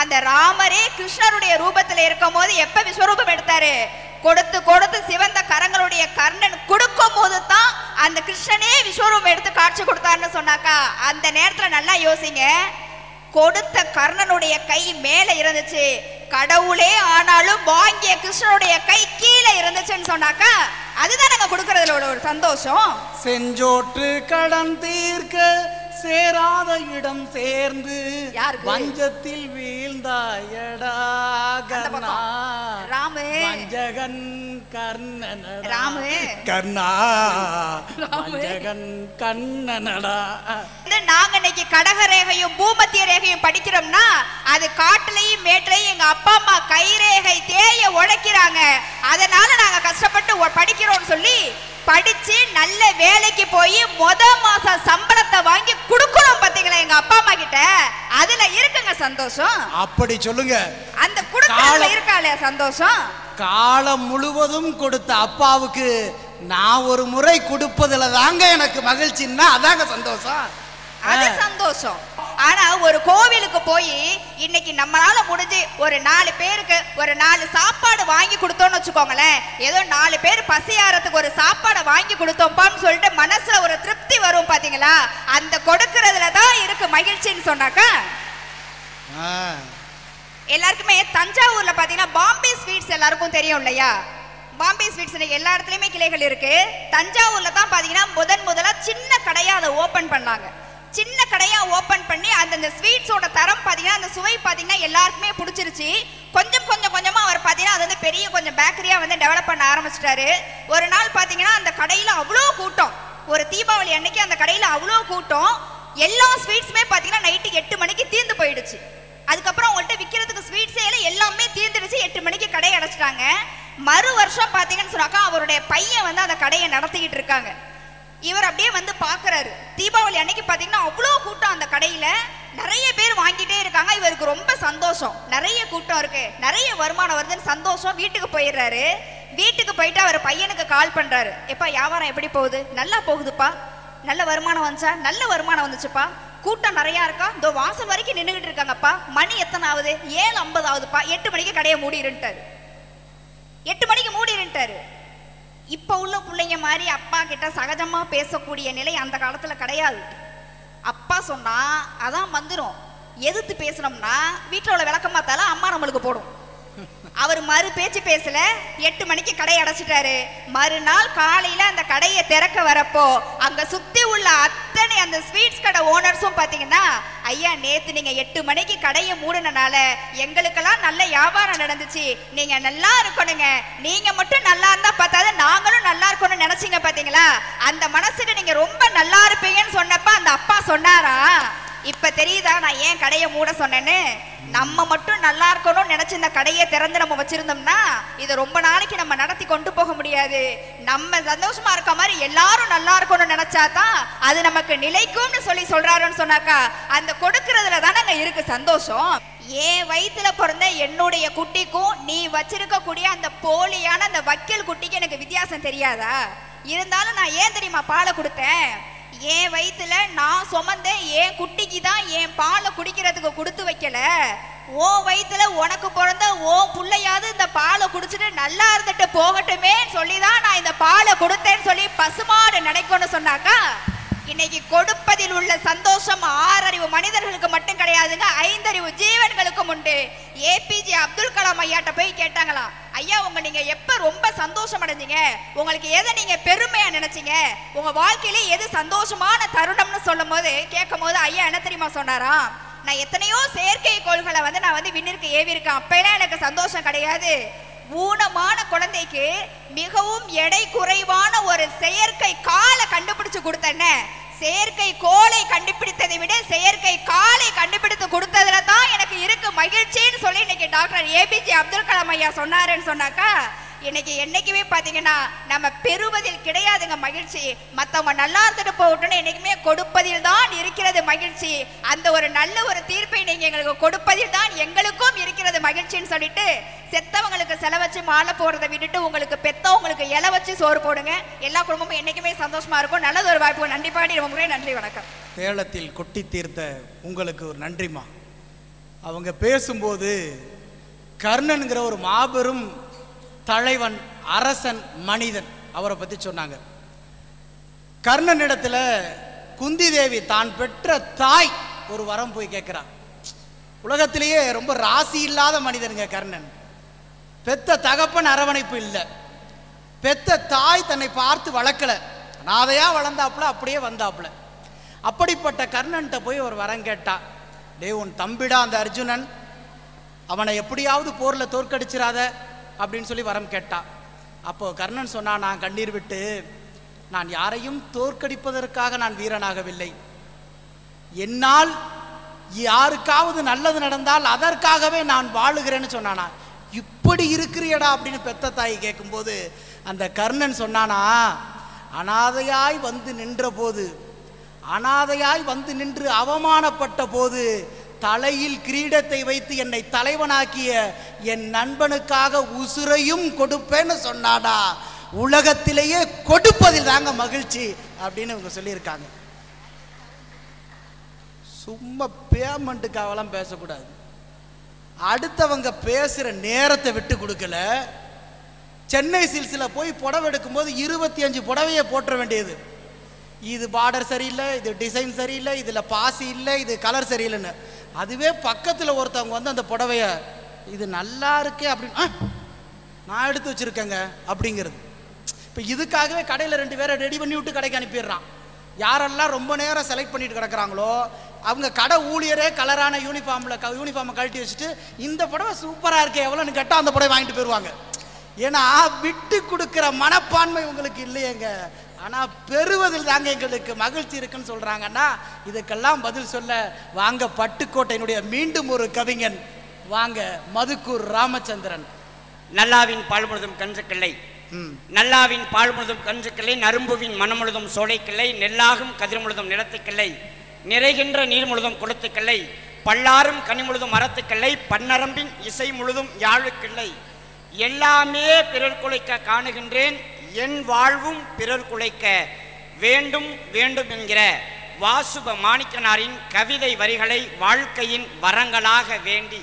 அந்த ராமரே கிருஷ்ணருடைய ரூபத்துல இருக்கும் போது எப்ப விஸ்வரூபம் எடுத்தாரு, கொடுத்து கொடுத்து சிவந்த கரங்களுடைய கர்ணன் கொடுக்கும் போது தான் அந்த கிருஷ்ணனே விஸ்வரூபம் எடுத்து காட்சி கொடுத்தாருன்னு சொன்னாக்கா அந்த நேரத்துல நல்லா யோசிங்க. கொடுத்த கர்ணனுடைய கை மேல இருந்துச்சு, கடவுளே ஆனாலும் வாங்கிய கிருஷ்ணனுடைய கை கீழே இருந்துச்சுன்னு சொன்னாக்கா அதுதான் நாங்க கொடுக்கறதுல ஒரு சந்தோஷம். செஞ்சோற்று கடன் தீர்க்க சேராத இடம் சேர்ந்து வஞ்சத்தில் வீழ்ந்தாயடா கர்ணா, ராமு வஞ்சகன் கர்ணன், ராமு கர்ணா வஞ்சகன் கண்ணனடா. நாங்க இன்னைக்கு கடக ரேகையும் பூமத்திய ரேகையும் படிக்கிறோம்னா அது காட்டுலையும் மேட்லையும் எங்க அப்பா அம்மா கைரேகை தேய உழைக்கிறாங்க, அதனால நாங்க கஷ்டப்பட்டு படிக்கிறோம்னு சொல்லி படிச்சு நல்ல வேலைக்கு போய் மாசம் சம்பளத்தை வாங்கி கொடுக்கணும் பாத்தீங்களா எங்க அப்பா அம்மா கிட்ட, அதுல இருக்குங்க சந்தோஷம். அப்படி சொல்லுங்க, அந்த குடும்பத்துல இருக்காளே சந்தோஷம். காலம் முழுவதும் கொடுத்த அப்பாவுக்கு நான் ஒரு முறை கொடுப்பதுல தாங்க எனக்கு மகிழ்ச்சின்னா அதாங்க சந்தோஷம். அது சந்தோஷம். ஆனா ஒரு கோவிலுக்கு போய் இன்னைக்கு நம்மளால முடிஞ்சு ஒரு 4 பேருக்கு ஒரு 4 சாப்பாடு வாங்கி கொடுத்தோம்னு வச்சுக்கோங்களேன், ஏதோ 4 பேர் பசியாரத்துக்கு ஒரு சாப்பாடை வாங்கி கொடுத்தோம்பான்னு சொல்லிட்டு மனசுல ஒரு திருப்தி வரும் பாத்தீங்களா, அந்த கொடுக்கறதுல தான் இருக்கு மகிழ்ச்சின்னு சொன்னாக்கா. எல்லாருக்குமே தஞ்சாவூர்ல பாத்தீங்கன்னா பாம்பே ஸ்வீட்ஸ் எல்லாருக்கும் தெரியும் இல்லையா, பாம்பே ஸ்வீட்ஸ் இன்னைக்கு எல்லா இடத்துலயுமே கிளைகள் இருக்கு. தஞ்சாவூர்ல தான் பாத்தீங்கன்னா முதலா சின்ன கடையா அதை ஓபன் பண்ணாங்க. சின்ன கடையா ஓபன் பண்ணி அந்த ஸ்வீட்ஸோட தரம் பாத்தீங்கன்னா அந்த சுவை பாத்தீங்கன்னா எல்லாருக்குமே பிடிச்சிருச்சு. கொஞ்சமா அவர் பாத்தீங்கன்னா அது பெரிய கொஞ்சம் பேக்கரியா டெவலப் பண்ண ஆரம்பிச்சிட்டாரு. ஒரு நாள் பாத்தீங்கன்னா அந்த கடையில அவ்வளோ கூட்டம், ஒரு தீபாவளி அன்னைக்கு அந்த கடையில அவ்வளோ கூட்டம், எல்லா ஸ்வீட்ஸுமே பாத்தீங்கன்னா நைட்டு 8 மணிக்கு தீர்ந்து போயிடுச்சு. அதுக்கப்புறம் அவங்கள்ட்ட விற்கிறதுக்கு ஸ்வீட்ஸே எல்லாமே தீர்ந்துடுச்சு. 8 மணிக்கு கடையை அடைச்சிட்டாங்க. மறு வருஷம் பாத்தீங்கன்னு சொன்னாக்கா அவருடைய பையன் அந்த கடையை நடத்திக்கிட்டு இருக்காங்க. இவர் அப்படியே பாக்குறாரு, தீபாவளி அன்னைக்கு பாத்தீங்கன்னா அவ்வளோ கூட்டம் அந்த கடையில, நிறைய பேர் வாங்கிட்டே இருக்காங்க. இவருக்கு ரொம்ப சந்தோஷம், நிறைய கூட்டம் இருக்கு, நிறைய வருமானம் வருதுன்னு சந்தோஷம். வீட்டுக்கு போயிடுறாரு. வீட்டுக்கு போயிட்டு அவர் பையனுக்கு கால் பண்றாரு, எப்பா வியாபாரம் எப்படி போகுது? நல்லா போகுதுப்பா. நல்ல வருமானம் வந்துச்சா? நல்ல வருமானம் வந்துச்சுப்பா. கூட்டம் நிறையா இருக்கா? இதோ வாசல் வரைக்கும் நின்றுகிட்டு இருக்காங்கப்பா. மணி எத்தனை ஆகுது? 7:50 ஆகுதுப்பா. 8 மணிக்கு கடையை மூடிருன்ட்டாரு. 8 மணிக்கு மூடிருன்ட்டாரு. இப்ப உள்ள பிள்ளைங்க மாதிரி அப்பா கிட்ட சகஜமா பேசக்கூடிய நிலை அந்த காலத்துல கிடையாது. அப்பா சொன்னா அதான் வந்துடும். எதிர்த்து பேசணும்னா வீட்டுல உள்ள விளக்கமாத்தால அம்மா நம்மளுக்கு போடும். அவர் மறு பேச்சு பேசல. 8 மணிக்கு கடையை அடைச்சிட்டாரு. மறுநாள் காலையில அந்த கடையை திறக்க வரப்போ அங்க சுத்தி உள்ள அத்தனை அந்த ஸ்வீட்ஸ் கடை ஓனர்ஸும் பாத்தீங்கன்னா, ஐயா நேத்து நீங்க 8 மணிக்கு கடையை மூடினால எங்களுக்கெல்லாம் நல்ல வியாபாரம் நடந்துச்சு, நீங்க நல்லா இருக்கணுங்க, நீங்க மட்டும் நல்லா இருந்தா பார்த்தாது நாங்களும் நல்லா இருக்கணும்னு நினைச்சீங்க பாத்தீங்களா, அந்த மனசுக்கு நீங்க ரொம்ப நல்லா இருப்பீங்கன்னு சொன்னப்ப அந்த அப்பா சொன்னாரா, இப்ப தெரியுதா நான் ஏன் கடையை மூட சொன்னேன்னு. நம்ம மட்டும் நல்லா இருக்கணும்னு நினைச்சு இந்த கடையை திறந்து நம்ம வச்சிருந்தோம்னா இதை ரொம்ப நாளைக்கு நம்ம நடத்தி கொண்டு போக முடியாது. நம்ம சந்தோஷமா இருக்க மாதிரி எல்லாரும் நல்லா இருக்கணும்னு நினைச்சாதான் அது நமக்கு நிலைக்கும்னு சொல்றாருன்னு சொன்னாக்கா அந்த கொடுக்கறதுல தானே இருக்கு சந்தோஷம். என் வயிற்றுல பிறந்த என்னுடைய குட்டிக்கும் நீ வச்சிருக்கக்கூடிய அந்த போலியான அந்த வக்கீல் குட்டிக்கு எனக்கு வித்தியாசம் தெரியாதா? இருந்தாலும் நான் ஏன் தெரியுமா பாலை கொடுத்தேன்? என் வயிற்றுல நான் சுமந்த என் குட்டிக்கு தான் என் பாலை குடிக்கிறதுக்கு கொடுத்து வைக்கல. ஓ வயிற்றுல உனக்கு பிறந்த ஓ பிள்ளையாவது இந்த பாலை குடிச்சிட்டு நல்லா இருந்துட்டு போகட்டுமே சொல்லிதான் நான் இந்த பாலை கொடுத்தேன்னு சொல்லி பசுமாடு நினைக்கணும்னு சொன்னாக்கா, இன்னைக்கு கொடுப்பதில் உள்ள சந்தோஷம் 6 அறிவு மனிதர்களுக்கு மட்டும் கிடையாதுங்க, 5 அறிவு ஜீவன்களுக்கும் உண்டு. ஏபிஜே அப்துல் கலாம் ஐயாட்ட போய் கேட்டாங்களாம், ஐயா நீங்க எப்ப ரொம்ப சந்தோஷம் அடைஞ்சீங்க, உங்களுக்கு எதை நீங்க பெருமையா நினைச்சீங்க, உங்க வாழ்க்கையில எது சந்தோஷமான தருணம்னு சொல்லும் போது கேட்கும் போது ஐயா என்ன தெரியுமா சொன்னாராம், நான் எத்தனையோ செயற்கைக்கோள்களை நான் விண்ணிற்கு ஏவிருக்கேன், அப்பெல்லாம் எனக்கு சந்தோஷம் கிடையாது. ஊனமான குழந்தைக்கு மிகவும் எடை குறைவான ஒரு செயற்கை காலை கண்டுபிடிச்சு கொடுத்தேன்னு, செயற்கை கோளை கண்டுபிடித்ததை விட செயற்கை காலை கண்டுபிடித்து கொடுத்ததுல தான் எனக்கு இருக்கு மகிழ்ச்சின்னு சொல்லி இன்னைக்கு டாக்டர் ஏபிஜே அப்துல் கலாம் ஐயா சொன்னாருன்னு சொன்னாக்கா, இன்னைக்கு என்னைக்குமே பாத்தீங்கன்னா நம்ம பெறுவதில் கிடையாதுங்க மகிழ்ச்சி, மற்றவங்க நல்லா இருந்துட்டு போகட்டும்னு என்னைக்குமே கொடுப்பதில் தான் இருக்கிறது மகிழ்ச்சி. அந்த ஒரு நல்ல ஒரு தீர்ப்பை நீங்க எங்களுக்கு கொடுப்பதில் தான் எங்களுக்கும் இருக்கிறது மகிழ்ச்சின்னு சொல்லிட்டு, செத்தவங்களுக்கு செல வச்சு மாலை போடுறதை விட்டுட்டு உங்களுக்கு பெத்தவங்களுக்கு இலை வச்சு சோறு போடுங்க, எல்லா குடும்பமும் என்னைக்குமே சந்தோஷமா இருக்கும். நல்லது ஒரு வாய்ப்பு. நன்றி பாடி, ரொம்ப முறை நன்றி, வணக்கம். சேலத்தில் கொட்டி தீர்த்த உங்களுக்கு ஒரு நன்றிமா. அவங்க பேசும்போது கர்ணன்கிற ஒரு மாபெரும் தலைவன், அரசன், மனிதன், அவரை பற்றி சொன்னாங்க. கர்ணனிடத்தில் குந்தி தேவி தான் பெற்ற தாய் ஒரு வரம் போய் கேட்கிறான். உலகத்திலேயே ரொம்ப ராசி இல்லாத மனிதனுங்க கர்ணன். பெத்த தகப்பன் அரவணைப்பு இல்லை, பெத்த தாய் தன்னை பார்த்து வளர்க்கலை, அனாதையா வளர்ந்தாப்புல அப்படியே வந்தாப்புல. அப்படிப்பட்ட கர்ணன்கிட்ட போய் ஒரு வரம் கேட்டா, டே உன் தம்பிடா அந்த அர்ஜுனன், அவனை எப்படியாவது போரில் தோற்கடிச்சிடாத அப்படின்னு சொல்லி வரம் கேட்டா. அப்போ கர்ணன் சொன்னா, நான் கண்ணீர் விட்டு, நான் யாரையும் தோற்கடிப்பதற்காக நான் வீரனாகவில்லை, என்னால் யாருக்காவது நல்லது நடந்தால் அதற்காகவே நான் வாழுகிறேன்னு சொன்னானா. இப்படி இருக்கிறியடா அப்படின்னு பெத்த தாய் கேட்கும்போது அந்த கர்ணன் சொன்னானா, அனாதையாய் வந்து நின்ற போது, அனாதையாய் வந்து நின்று அவமானப்பட்ட போது தலையில் கிரீடத்தை வைத்து என்னை தலைவனாக்கிய என் நண்பனுக்காக உசுரையும் கொடுப்பேன்னு சொன்னாடா. உலகத்திலேயே கொடுப்பதில் தாங்க மகிழ்ச்சி அப்படின்னு இவங்க சொல்லியிருக்காங்க. சும்மா பேமெண்ட்டுக்காகலாம் பேசக்கூடாது. அடுத்தவங்க பேசுகிற நேரத்தை விட்டு கொடுக்கல. சென்னை சில்ஸில் போய் புடவை எடுக்கும்போது 25 புடவையை போட்டுற வேண்டியது. இது பார்டர் சரியில்லை, இது டிசைன் சரியில்லை, இதில் பாசி இல்லை, இது கலர் சரியில்லைன்னு. அதுவே பக்கத்தில் ஒருத்தவங்க வந்து அந்த புடவையை இது நல்லா இருக்கே அப்படின்னு நான் எடுத்து வச்சுருக்கேங்க அப்படிங்கிறது. இப்போ இதுக்காகவே கடையில் 2 பேரை ரெடி பண்ணி விட்டு கடைக்கு அனுப்பிடுறான். யாரெல்லாம் ரொம்ப நேரம் செலக்ட் பண்ணிட்டு கிடக்குறாங்களோ அவங்க கடை ஊழியரே கலரான யூனிஃபார்மை கழட்டி வச்சுட்டு இந்த புடவை சூப்பராக இருக்கே எவ்வளோன்னு கேட்டால் அந்த புடவை வாங்கிட்டு போயிடுவாங்க. ஏன்னா விட்டு கொடுக்குற மனப்பான்மை உங்களுக்கு இல்லையேங்க. ஆனால் பெறுவதில் தாங்க எங்களுக்கு மகிழ்ச்சி இருக்குன்னு சொல்கிறாங்கன்னா, இதுக்கெல்லாம் பதில் சொல்ல வாங்க பட்டுக்கோட்டையினுடைய மீண்டும் ஒரு கவிஞன், வாங்க மதுக்கூர் ராமச்சந்திரன். நல்லாவின் பால் முழுதும் கன்றுக்கிள்ளை, நல்லாவின் பால் முழுதும் கன்றுக்கிள்ளை, நரும்புவின் மனம் முழுதும் சோலைக்கிள்ளை, நெல்லாகும் கதிர் முழுதும் நிலத்துக்கிள்ளை, நிறைகின்ற நீர் முழுதும் கொடுத்துக்கிள்ளை, பல்லாரும் கனி முழுதும் மரத்துக்கிள்ளை, பன்னரம்பின் இசை முழுதும் யாழுக்கிள்ளை, எல்லாமே பிறர் குலைக்க காணுகின்றேன், என் வாழ்வும் பிறர் குலைக்க வேண்டும் வேண்டும் என்கிற வாசுப மாணிக்கனாரின் கவிதை வரிகளை வாழ்க்கையின் வரங்களாக வேண்டி,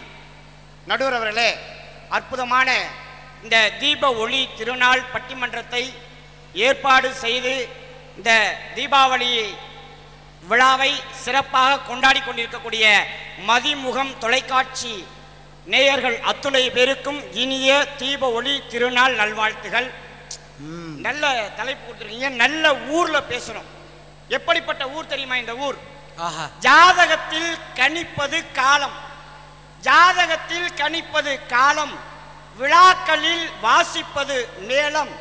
நடுவர் அவர்களே, அற்புதமான இந்த தீப ஒளி திருநாள் பட்டிமன்றத்தை ஏற்பாடு செய்து இந்த தீபாவளி விழாவை சிறப்பாக கொண்டாடி கொண்டிருக்கக்கூடிய மதிமுகம் தொலைக்காட்சி நேயர்கள் அத்துணை பேருக்கும் இனிய தீப ஒளி திருநாள் நல்வாழ்த்துகள். நல்ல தலைப்பு கொடுத்துருக்கீங்க. நல்ல ஊர்ல பேசணும். எப்படிப்பட்ட ஊர் தெரியுமா இந்த ஊர்? ஜாதகத்தில் கணிப்பது காலம், ஜாதகத்தில் கணிப்பது காலம், விழாக்களில் வாசிப்பது மேளம்,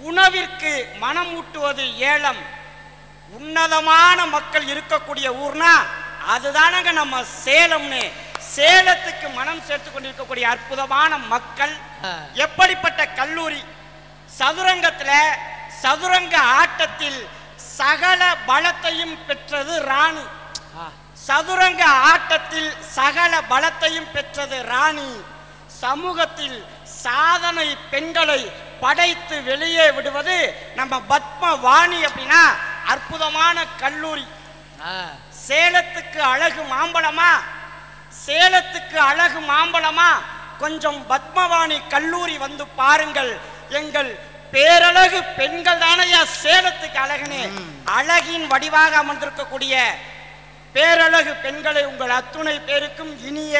உணவிற்கு மனம் ஊட்டுவது ஏலம். உன்னதமான மக்கள் இருக்கக்கூடிய ஊர்னா அதுதானங்க நம்ம சேலம்னு. சேலத்துக்கு மனம் சேர்த்து கொண்டிருக்கக்கூடிய அற்புதமான மக்கள். எப்படிப்பட்ட கல்லூரி, சதுரங்கத்தில் சதுரங்க ஆட்டத்தில் சகல பலத்தையும் பெற்றது ராணி. சதுரங்க ஆட்டத்தில் சகல பலத்தையும் பெற்றது ராணி. சமூகத்தில் சாதனை பெண்களை படைத்து வெளியே விடுவது நம்ம பத்மவாணி. அப்படின்னா அற்புதமான கல்லூரி. சேலத்துக்கு அழகு மாம்பழமா, சேலத்துக்கு அழகு மாம்பழமா, கொஞ்சம் பத்மவாணி கல்லூரி வந்து பாருங்கள். எங்கள் பேரழகு பெண்கள் தானையா சேலத்துக்கு அழகுன்னு. அழகின் வடிவாக அமர்ந்திருக்கக்கூடிய பேரழகு பெண்களை உங்கள் அத்துணை பேருக்கும் இனிய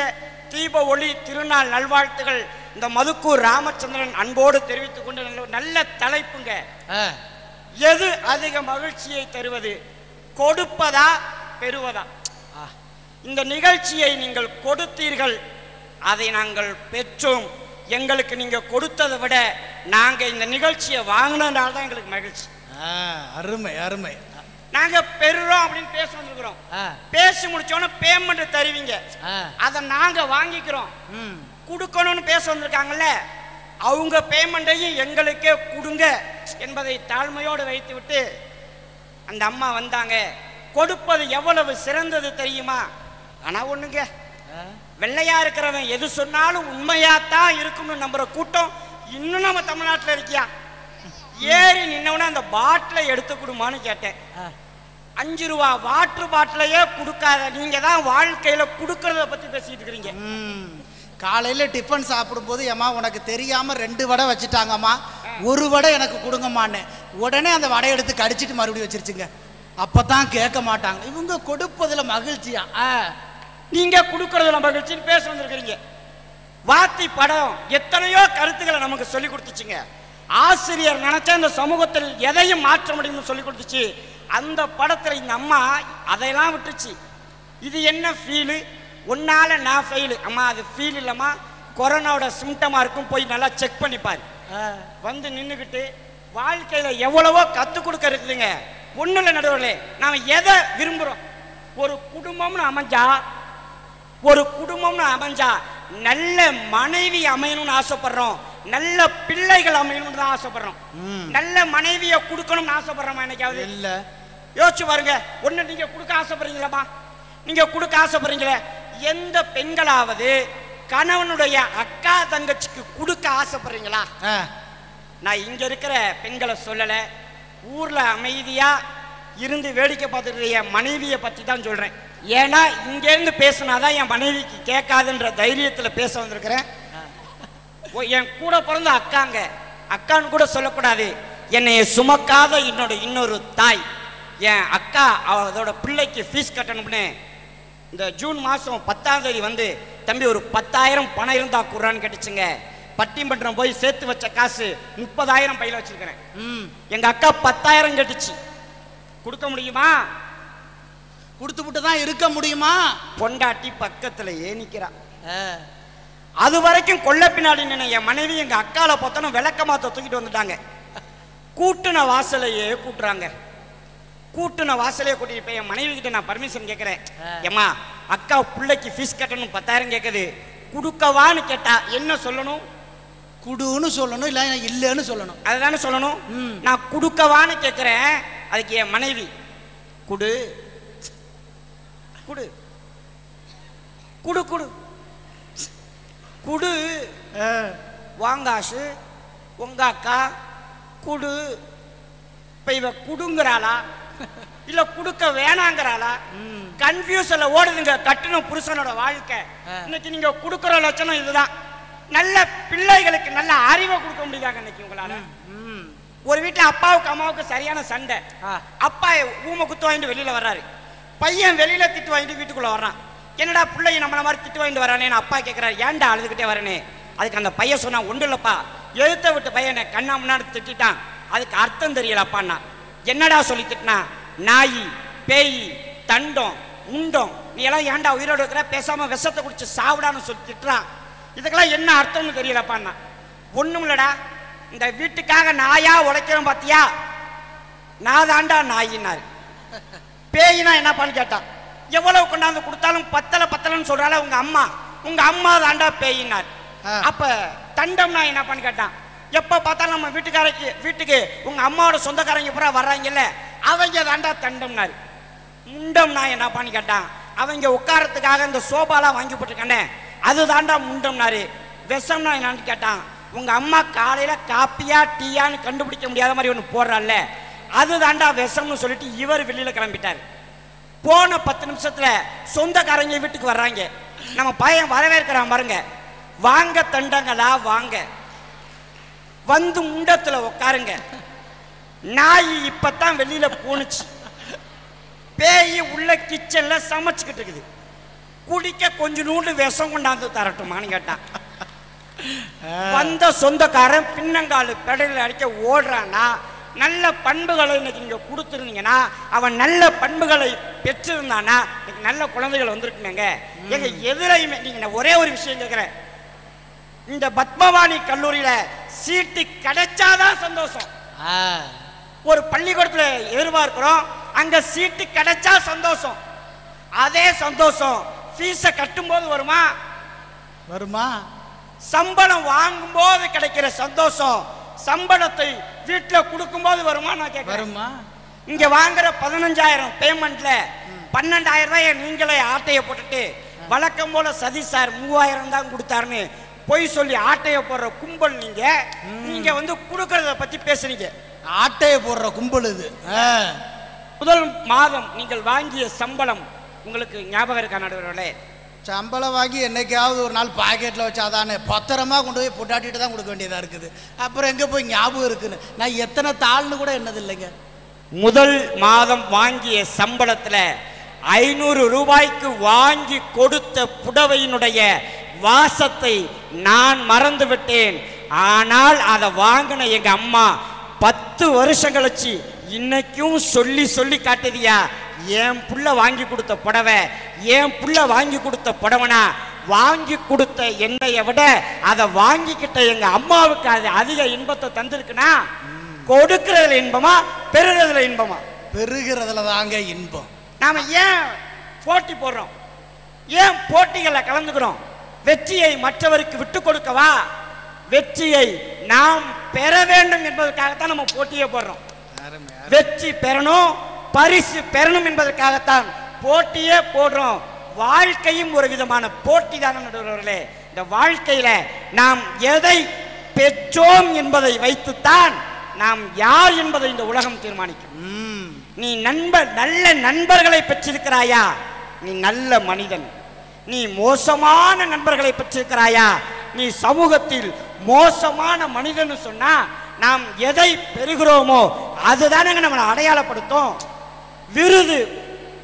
தீப ஒளி திருநாள் நல்வாழ்த்துகள் இந்த மதுக்கூர் ராமச்சந்திரன் அன்போடு தெரிவித்துக் கொண்டு நல்ல தலைப்புங்க. எது அதிக மகிழ்ச்சியை தருவது, கொடுப்பதா பெறுவதா? இந்த நிகழ்ச்சியை நீங்கள் கொடுத்தீர்கள், அதை நாங்கள் பெற்றோம். எங்களுக்கு நீங்க கொடுத்ததை விட நாங்க இந்த நிகழ்ச்சியை வாங்கினதால தான் எங்களுக்கு மகிழ்ச்சி. அருமை அருமை. நாங்க பெறுறோம் அப்படின்னு பேச வந்திருக்கிறோம். பேசி முடிச்சோன்னா பேமெண்ட் தருவீங்க, அதை நாங்க வாங்கிக்கிறோம். கொடுக்கணும்னு பேச வந்திருக்காங்கல்ல, அவங்க பேமெண்ட்டையும் எங்களுக்கே கொடுங்க என்பதை தாழ்மையோடு வைத்து விட்டு அந்த அம்மா வந்தாங்க. கொடுப்பது எவ்வளவு சிறந்தது தெரியுமா? ஆனா ஒண்ணுங்க, வெள்ளையா இருக்கிறவன் எது சொன்னாலும் உண்மையாத்தான் இருக்கும்னு நம்புற கூட்டம் இன்னும் நம்ம தமிழ்நாட்டில் இருக்கியா? ஏறி நின்னவன அந்த பாட்டிலை எடுத்து கொடுமான்னு கேட்டேன். 5 ரூபா வாட்டர் பாட்டிலையே கொடுக்காத நீங்க தான் வாழ்க்கையில கொடுக்கறத பத்தி பேசிட்டு இருக்கிறீங்க. காலையில டிஃபன் சாப்பிடும் போது ஏமா உனக்கு தெரியாம 2 வடை வச்சுட்டாங்கம்மா, 1 வடை எனக்கு கொடுங்கம்மான்னு உடனே அந்த வடை எடுத்து கடிச்சிட்டு மறுபடியும் வச்சிருச்சுங்க. அப்பதான் கேட்க மாட்டாங்க. இவங்க கொடுப்பதுல மகிழ்ச்சியா, நீங்க கொடுக்கறதுல மகிழ்ச்சின்னு பேச வந்திருக்கிறீங்க. வாத்தி படம் எத்தனையோ கருத்துக்களை நமக்கு சொல்லி கொடுத்துச்சுங்க. ஆசிரியர் நினைச்சா இந்த சமூகத்தில் எதையும் மாற்ற முடியும்னு சொல்லி கொடுத்துச்சு. அந்த படத்துல இந்த அம்மா அதையெல்லாம் விட்டுச்சு. இது என்ன ஃபீலு, உன்னால நான் ஃபெயிலு. அம்மா அது ஃபீல் இல்லம்மா, கொரோனாவோட சிம்டமா இருக்கும், போய் நல்லா செக் பண்ணிப்பாரு. வந்து நின்றுக்கிட்டு வாழ்க்கையில எவ்வளவோ கற்றுக் கொடுக்க இருக்குதுங்க. ஒன்றும் இல்லை நடுவர்களே, நாம் எதை விரும்புகிறோம்? ஒரு குடும்பம்னு அமைஞ்சா நல்ல மனைவி அமையணும்னு ஆசைப்படுறோம், நல்ல பிள்ளைகள் அமையணும்னு தான் ஆசைப்படுறோம். நல்ல மனைவியை கொடுக்கணும்னு ஆசைப்படுறோமா? என்னைக்காவது இல்ல. யோசிச்சு பாருங்க. ஒண்ணு நீங்க கொடுக்க ஆசைப்படுறீங்களாமா? நீங்க கொடுக்க ஆசைப்படுறீங்களே, எந்த பெண்களாவது கணவனுடைய அக்கா தங்கச்சிக்கு கொடுக்க ஆசைப்படுறீங்களா? நான் இங்க இருக்கிற பெண்களை சொல்லல, ஊர்ல அமைதியா இருந்து வேடிக்கை பார்த்துட்டு என் மனைவியை பத்தி தான் சொல்றேன். ஏன்னா இங்க இருந்து பேசினாதான் என் மனைவிக்கு கேட்காதுன்ற தைரியத்துல பேச வந்திருக்கிறேன். என் கூட பிறந்த அக்காங்க, அக்கான்னு கூட சொல்லக்கூடாது, என்னைய சுமக்காத இன்னொரு தாய் என் அக்கா. அதோட பிள்ளைக்கு ஃபீஸ் கட்டணும்னு இந்த ஜூன் மாதம் 10ஆம் தேதி வந்து தம்பி ஒரு 10,000 பணம் இருந்தா குறான்னு கேட்டுச்சுங்க. பட்டிமன்றம் போய் சேர்த்து வச்ச காசு 30,000 பையில வச்சிருக்கிறேன். எங்க அக்கா 10,000 கேட்டுச்சு. கொடுக்க முடியுமா? கொடுத்துவிட்டு தான் இருக்க முடியுமா? பொண்டாட்டி பக்கத்திலேயே நிக்கிறா. அது வரைக்கும் கொல்ல பின்னாடி நின்ன என் மனைவி எங்க அக்கால பார்த்தோன்னு விளக்கமாத்த தூக்கிட்டு வந்துட்டாங்க. கூட்டுன வாசலையே கூட்டுறாங்க. கூட்டுன வாசலையே கூட்டிட்டு போய் என் மனைவி கிட்ட நான் பர்மிஷன் கேட்கிறேன். ஏமா அக்கா பிள்ளைக்கு ஃபீஸ் கட்டணும் 10,000 கேட்குது, கொடுக்கவான்னு கேட்டா என்ன சொல்லணும்? குடுன்னு சொல்லணும், இல்ல இல்லன்னு சொல்லணும். அதுதானே சொல்லணும். நான் கொடுக்கவான்னு கேட்கிறேன். அதுக்கு என் மனைவி குடு குடு குடு குடு குடு வாங்காசு உங்க அக்கா குடு. இப்ப இவ குடுங்கிறாளா இல்ல குடுக்க வேணாங்கிறாளா? கன்ஃபியூஷன்ல ஓடுதுங்க கட்டின புருஷனோட வாழ்க்கை. இன்னைக்கு நீங்க கொடுக்கற லட்சணம் இதுதான். நல்ல பிள்ளைகளுக்கு நல்ல அறிவை கொடுக்க முடியுதாங்க இன்னைக்கு உங்களால? ஒரு வீட்டுல அப்பாவுக்கு அம்மாவுக்கு சரியான சண்டை. அப்பா ஊமை குத்து வாங்கிட்டு வெளியில வர்றாரு, பையன் வெளியில திட்டு வாங்கிட்டு வீட்டுக்குள்ள வர்றான். என்னடா பிள்ளை நம்மள மாதிரி திட்டு வாங்கிட்டு வரானேன்னு அப்பா கேட்கிறாரு, ஏன்டா அழுதுகிட்டே வரனே? அதுக்கு அந்த பையன் சொன்னா, ஒன்றும் இல்லப்பா, எழுத்த விட்டு பையனை கண்ணா முன்னாடி திட்டான், அதுக்கு அர்த்தம் தெரியலப்பான்னா. என்னடா சொல்லி திட்டினா? நாய், பேய், தண்டம், உண்டம், நீ எல்லாம் ஏன்டா உயிரோடு இருக்கிற, பேசாம விஷத்தை குடிச்சு சாவிடான்னு சொல்லி திட்டுறான். இதுக்கெல்லாம் என்ன அர்த்தம்னு தெரியலப்பான்னா. ஒண்ணும் இல்லடா, இந்த வீட்டுக்காக நாயா உழைக்கிறோம் பாத்தியா, நான் தாண்டா நாயினாரு. பேயினா என்னப்பான்னு கேட்டான். எவ்வளவு கொண்டாந்து கொடுத்தாலும் பத்தலன்னு சொல்றால உங்க அம்மா தாண்டா பேயினார். அப்ப தண்டம்னா என்னப்பான்னு கேட்டான். எப்ப பார்த்தாலும் நம்ம வீட்டுக்கு உங்க அம்மாவோட சொந்தக்காரங்க பூரா வர்றாங்கல்ல, அவங்க தாண்டா தண்டம்னாரு. முண்டம்னா என்னப்பான்னு கேட்டான். அவங்க உட்காரத்துக்காக இந்த சோபாலாம் வாங்கி போட்டிருக்கானே அதுதான்டா முண்டம்னாரு. விஷம்னா என்னான்னு கேட்டான். உங்க அம்மா காலையில காப்பியா டீயான்னு கண்டுபிடிக்க முடியாத மாதிரி ஒன்று போடுறாள்ல அதுதான்டா விஷம்னு சொல்லிட்டு இவர் வெளியில கிளம்பிட்டார். போன 10 நிமிஷத்துல சொந்தக்காரங்க வீட்டுக்கு வர்றாங்க. நம்ம பையன் வரவேற்கிறான் பாருங்க. வாங்க தண்டங்களா வாங்க, வந்து முண்டத்துல உட்காருங்க. நாய் இப்பதான் வெளியில போனுச்சு, பேய் உள்ள கிச்சன்ல சமைச்சுக்கிட்டு இருக்குது. குடிக்க கொஞ்சம் நூண்டு விஷம் கொண்டாந்து தரட்டுமான்னு கேட்டான். வந்த சொந்தக்காரன் பின்னங்காலு பெடலில் அடிக்க ஓடுறான்னா நல்ல பண்புகளை இன்னைக்கு நீங்க கொடுத்துருந்தீங்கன்னா அவன் நல்ல பண்புகளை பெற்றிருந்தானா இன்னைக்கு நல்ல குழந்தைகள் வந்திருக்குங்க. எங்க எதிரையுமே நீங்க ஒரே ஒரு விஷயம் கேட்கிறேன். இந்த பத்மவாணி கல்லூரியில சீட்டு கிடைச்சாதான் சந்தோஷம். ஒரு பள்ளிக்கூடத்துல எதிர்பார்க்கிறோம், அங்க சீட்டு கிடைச்சா சந்தோஷம். அதே சந்தோஷம் ஃபீஸை கட்டும் போது வருமா? வருமா? சம்பளம் வாங்கும் போது கிடைக்கிற சந்தோஷம் சம்பளத்தை வீட்டுல கொடுக்கும் போது வருமா? நான் கேட்கிறேன். இங்க வாங்குற 15,000 பேமெண்ட்ல 12,000 ரூபாய் நீங்களே ஆட்டைய போட்டுட்டு வழக்கம் போல சதீஷ் சார் 3,000 தான் கொடுத்தாருன்னு பொய் சொல்லி ஆட்டைய போடுற கும்பல் நீங்க. நீங்க வந்து கொடுக்கறத பத்தி பேசுறீங்க. ஆட்டைய போடுற கும்பல் இது. முதல் மாதம் நீங்கள் வாங்கிய சம்பளம் உங்களுக்கு ஞாபகம் இருக்கா நடுவர்களே? சம்பளம் வாங்கி என்னைக்காவது ஒரு நாள் பாக்கெட்டில் வச்சாதானே பத்திரமா கொண்டு போய் பொட்டாட்டிட்டு தான் கொடுக்க வேண்டியதாக இருக்குது. அப்புறம் எங்கே போய் ஞாபகம் இருக்குன்னு நான் எத்தனை தாள்னு கூட என்னது இல்லைங்க. முதல் மாதம் வாங்கிய சம்பளத்தில் 500 ரூபாய்க்கு வாங்கி கொடுத்த புடவையினுடைய வாசத்தை நான் மறந்து விட்டேன். ஆனால் அதை வாங்கின எங்க அம்மா 10 வருஷம் கழிச்சு இன்னைக்கும் சொல்லி சொல்லி காட்டுதியா, என் புள்ள வாங்கி கொடுத்த புடவை, என் புள்ள வாங்கி கொடுத்த புடவனா வாங்கி கொடுத்த என்னைய விட அதை வாங்கிக்கிட்ட எங்க அம்மாவுக்கு அது அதிக இன்பத்தை தந்திருக்குன்னா கொடுக்கிறதுல இன்பமா பெறுகிறதுல இன்பமா? பெறுகிறதுல தாங்க இன்பம். நாம ஏன் போட்டி போடுறோம்? ஏன் போட்டிகளை கலந்துக்கிறோம்? வெற்றியை மற்றவருக்கு விட்டு கொடுக்கவா? வெற்றியை நாம் பெற வேண்டும் என்பதற்காகத்தான் நம்ம போட்டியே போடுறோம். வெற்றி பெறணும், பரிசு பெறணும் என்பதற்காகத்தான் போட்டியே போடுறோம். வாழ்க்கையும் ஒரு விதமான போட்டி தானே நடுவர்களே. இந்த வாழ்க்கையில நாம் எதை பெற்றோம் என்பதை வைத்துத்தான் நாம் யார் என்பதை இந்த உலகம் தீர்மானிக்கும். நீ நல்ல நண்பர்களை பெற்றிருக்கிறாயா, நீ நல்ல மனிதன். நீ மோசமான நண்பர்களை பெற்றிருக்கிறாயா, நீ சமூகத்தில் மோசமான மனிதன் சொன்னா நாம் எதை பெறுகிறோமோ அதுதானே நம்மளை அடையாளப்படுத்தும். விருது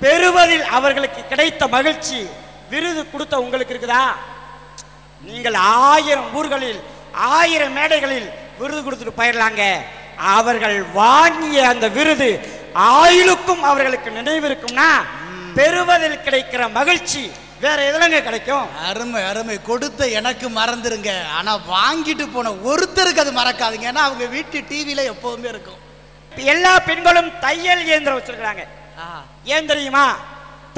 பெறுவதில் அவர்களுக்கு கிடைத்த மகிழ்ச்சி விருது கொடுத்த உங்களுக்கு இருக்குதா? நீங்கள் 1000 ஊர்களில் 1000 மேடைகளில் விருது கொடுத்துட்டு போயிடலாங்க. அவர்கள் வாங்கிய அந்த விருது ஆயுளுக்கும் அவர்களுக்கு நினைவு இருக்கும்னா பெறுவதில் கிடைக்கிற மகிழ்ச்சி வேற எதுலங்க கிடைக்கும்? அருமை அருமை. கொடுத்த எனக்கு மறந்துருங்க, ஆனா வாங்கிட்டு போன ஒருத்தருக்கு அது மறக்காதுங்க. ஏன்னா அவங்க வீட்டு டிவியில எப்பவுமே இருக்கும். எல்லா பெண்களும் தையல் இயந்திரம் வச்சிருக்கிறாங்க. ஏன் தெரியுமா?